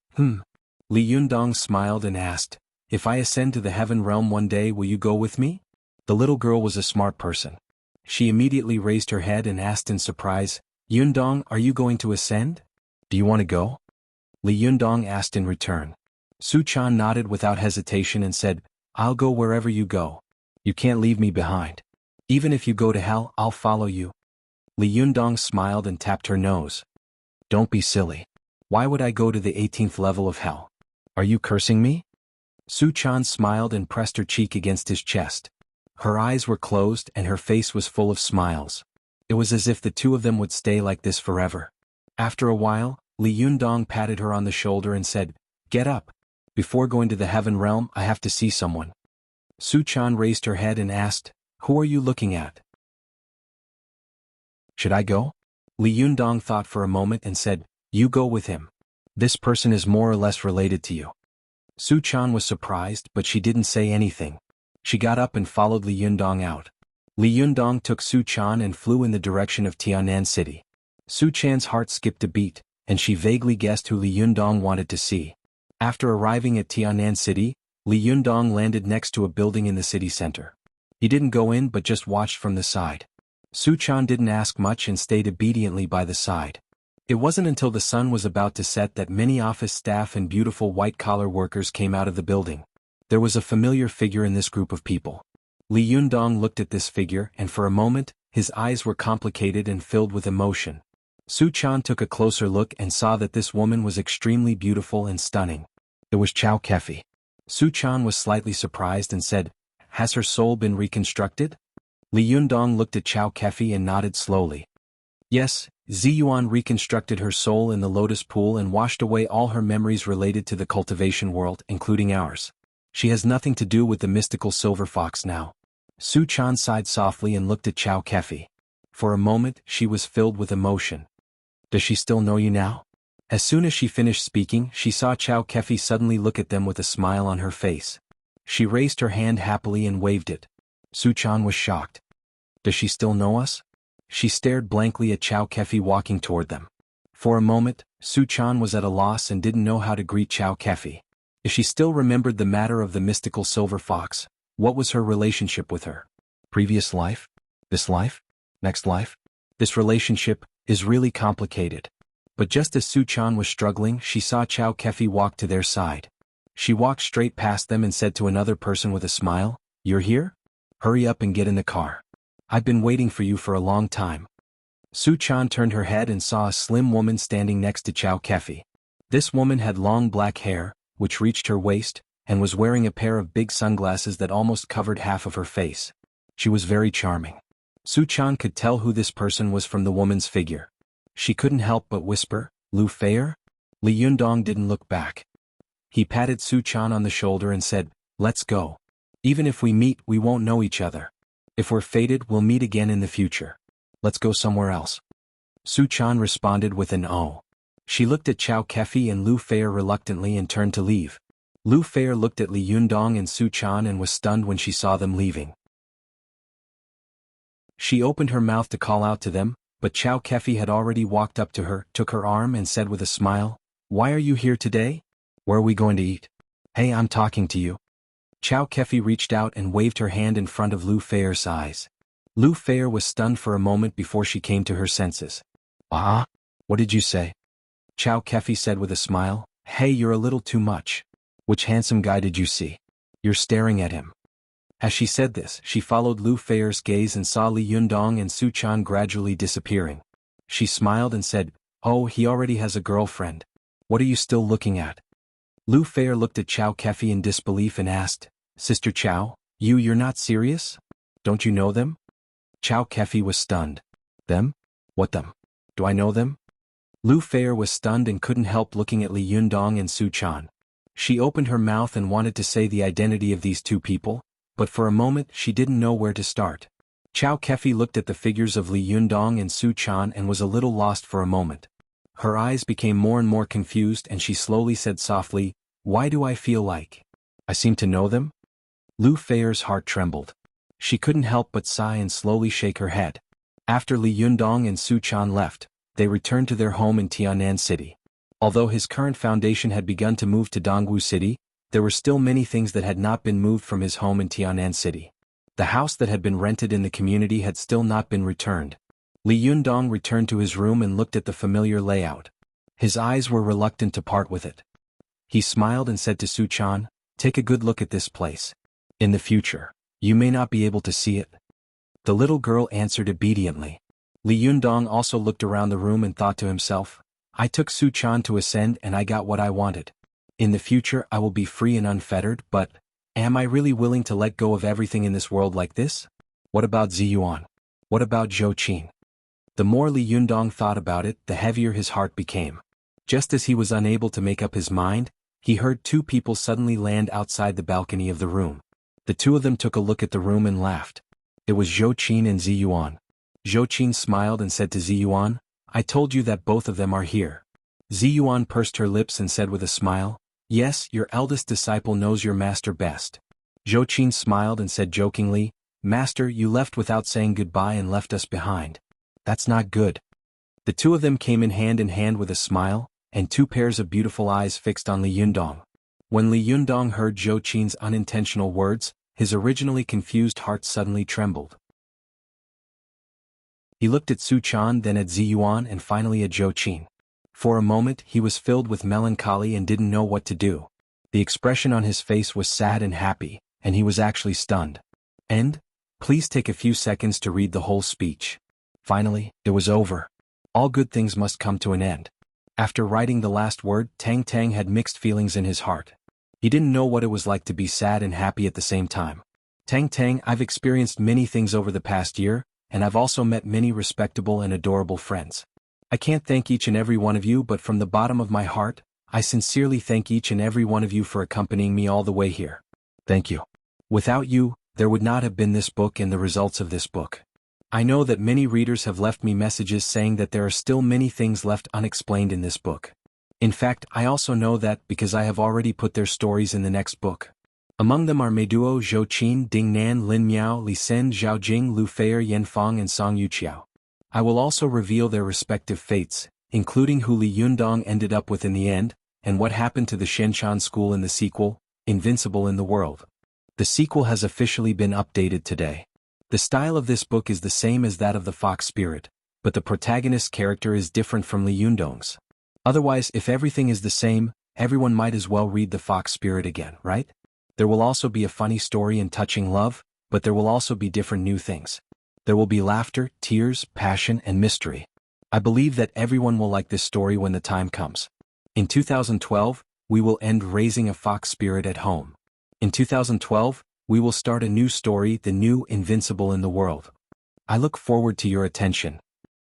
Li Yundong smiled and asked, "If I ascend to the heaven realm one day, will you go with me?" The little girl was a smart person. She immediately raised her head and asked in surprise, "Yundong, are you going to ascend? Do you want to go?" Li Yundong asked in return. Su Chan nodded without hesitation and said, "I'll go wherever you go. You can't leave me behind. Even if you go to hell, I'll follow you." Li Yundong smiled and tapped her nose. "Don't be silly. Why would I go to the 18th level of hell? Are you cursing me?" Su Chan smiled and pressed her cheek against his chest. Her eyes were closed and her face was full of smiles. It was as if the two of them would stay like this forever. After a while, Li Yundong patted her on the shoulder and said, "Get up. Before going to the heaven realm, I have to see someone." Su Chan raised her head and asked, "Who are you looking at?" "Should I go?" Li Yundong thought for a moment and said, "You go with him. This person is more or less related to you." Su Chan was surprised, but she didn't say anything. She got up and followed Li Yundong out. Li Yundong took Su Chan and flew in the direction of Tianan City. Su Chan's heart skipped a beat, and she vaguely guessed who Li Yundong wanted to see. After arriving at Tianan City, Li Yundong landed next to a building in the city center. He didn't go in but just watched from the side. Su Chan didn't ask much and stayed obediently by the side. It wasn't until the sun was about to set that many office staff and beautiful white-collar workers came out of the building. There was a familiar figure in this group of people. Li Yundong looked at this figure and for a moment, his eyes were complicated and filled with emotion. Su Chan took a closer look and saw that this woman was extremely beautiful and stunning. It was Chao Kefi. Su Chan was slightly surprised and said, "Has her soul been reconstructed?" Li Yundong looked at Chao Kefi and nodded slowly. "Yes, Ziyuan reconstructed her soul in the lotus pool and washed away all her memories related to the cultivation world, including ours. She has nothing to do with the mystical silver fox now." Su Chan sighed softly and looked at Chao Kefi. For a moment, she was filled with emotion. "Does she still know you now?" As soon as she finished speaking, she saw Chao Kefi suddenly look at them with a smile on her face. She raised her hand happily and waved it. Su Chan was shocked. "Does she still know us?" She stared blankly at Chao Kefi walking toward them. For a moment, Su Chan was at a loss and didn't know how to greet Chao Kefi. If she still remembered the matter of the mystical silver fox, What was her relationship with her? Previous life? This life? Next life? This relationship is really complicated. But just as Su Chan was struggling, she saw Chow Kefi walk to their side. She walked straight past them and said to another person with a smile, "You're here? Hurry up and get in the car. I've been waiting for you for a long time." Su Chan turned her head and saw a slim woman standing next to Chow Kefi. This woman had long black hair, which reached her waist, and was wearing a pair of big sunglasses that almost covered half of her face. She was very charming. Su Chan could tell who this person was from the woman's figure. She couldn't help but whisper, "Lu Feier?" Li Yundong didn't look back. He patted Su Chan on the shoulder and said, "Let's go. Even if we meet, we won't know each other. If we're fated, we'll meet again in the future. Let's go somewhere else." Su Chan responded with an "oh." She looked at Chow Kefi and Lu Feier reluctantly and turned to leave. Lu Feier looked at Li Yundong and Su Chan and was stunned when she saw them leaving. She opened her mouth to call out to them, but Chow Kefi had already walked up to her, took her arm and said with a smile, "Why are you here today? Where are we going to eat? Hey, I'm talking to you." Chow Kefi reached out and waved her hand in front of Lu Feier's eyes. Lu Feier was stunned for a moment before she came to her senses. "Ah? What did you say?" Chow Kefi said with a smile, "Hey, you're a little too much. Which handsome guy did you see? You're staring at him." As she said this, she followed Lu Feier's gaze and saw Li Yundong and Su Chan gradually disappearing. She smiled and said, "Oh, he already has a girlfriend. What are you still looking at?" Lu Feier looked at Chow Kefi in disbelief and asked, "Sister Chow, you're not serious? Don't you know them?" Chow Kefi was stunned. "Them? What them? Do I know them?" Lu Feier was stunned and couldn't help looking at Li Yundong and Su Chan. She opened her mouth and wanted to say the identity of these two people, but for a moment she didn't know where to start. Chow Kefi looked at the figures of Li Yundong and Su Chan and was a little lost for a moment. Her eyes became more and more confused and she slowly said softly, "Why do I feel like I seem to know them?" Lu Feier's heart trembled. She couldn't help but sigh and slowly shake her head. After Li Yundong and Su Chan left, they returned to their home in Tianan City. Although his current foundation had begun to move to Dongwu City, there were still many things that had not been moved from his home in Tianan City. The house that had been rented in the community had still not been returned. Li Yundong returned to his room and looked at the familiar layout. His eyes were reluctant to part with it. He smiled and said to Su Chan, "Take a good look at this place. In the future, you may not be able to see it." The little girl answered obediently. Li Yundong also looked around the room and thought to himself, "I took Su Chan to ascend and I got what I wanted. In the future I will be free and unfettered, but am I really willing to let go of everything in this world like this? What about Ziyuan? What about Zhou Qin?" The more Li Yundong thought about it, the heavier his heart became. Just as he was unable to make up his mind, he heard two people suddenly land outside the balcony of the room. The two of them took a look at the room and laughed. It was Zhou Qin and Ziyuan. Zhou Qin smiled and said to Ziyuan, "I told you that both of them are here." Ziyuan pursed her lips and said with a smile, "Yes, your eldest disciple knows your master best." Zhou Qin smiled and said jokingly, "Master, you left without saying goodbye and left us behind. That's not good." The two of them came in hand with a smile, and two pairs of beautiful eyes fixed on Li Yundong. When Li Yundong heard Zhou Qin's unintentional words, his originally confused heart suddenly trembled. He looked at Su Chan, then at Ziyuan and finally at Zhou Qin. For a moment he was filled with melancholy and didn't know what to do. The expression on his face was sad and happy, and he was actually stunned. And, please take a few seconds to read the whole speech. Finally, it was over. All good things must come to an end. After writing the last word, Tang Tang had mixed feelings in his heart. He didn't know what it was like to be sad and happy at the same time. "Tang Tang, I've experienced many things over the past year, and I've also met many respectable and adorable friends. I can't thank each and every one of you, but from the bottom of my heart, I sincerely thank each and every one of you for accompanying me all the way here. Thank you. Without you, there would not have been this book and the results of this book. I know that many readers have left me messages saying that there are still many things left unexplained in this book. In fact, I also know that because I have already put their stories in the next book. Among them are Meiduo, Zhou Qin, Ding Nan, Lin Miao, Li Sen, Zhao Jing, Lu Feier, Yanfang and Song Yuqiao. I will also reveal their respective fates, including who Li Yundong ended up with in the end, and what happened to the Shenshan school in the sequel, Invincible in the World. The sequel has officially been updated today. The style of this book is the same as that of the Fox Spirit, but the protagonist's character is different from Li Yundong's. Otherwise, if everything is the same, everyone might as well read the Fox Spirit again, right? There will also be a funny story and touching love, but there will also be different new things. There will be laughter, tears, passion, and mystery. I believe that everyone will like this story when the time comes. In 2012, we will end raising a fox spirit at home. In 2012, we will start a new story, the new invincible in the world. I look forward to your attention.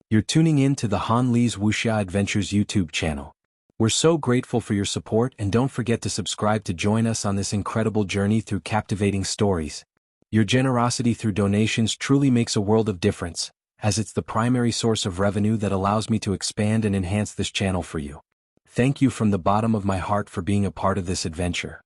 You're tuning in to the Han Li's Wuxia Adventures YouTube channel. We're so grateful for your support, and don't forget to subscribe to join us on this incredible journey through captivating stories. Your generosity through donations truly makes a world of difference, as it's the primary source of revenue that allows me to expand and enhance this channel for you. Thank you from the bottom of my heart for being a part of this adventure.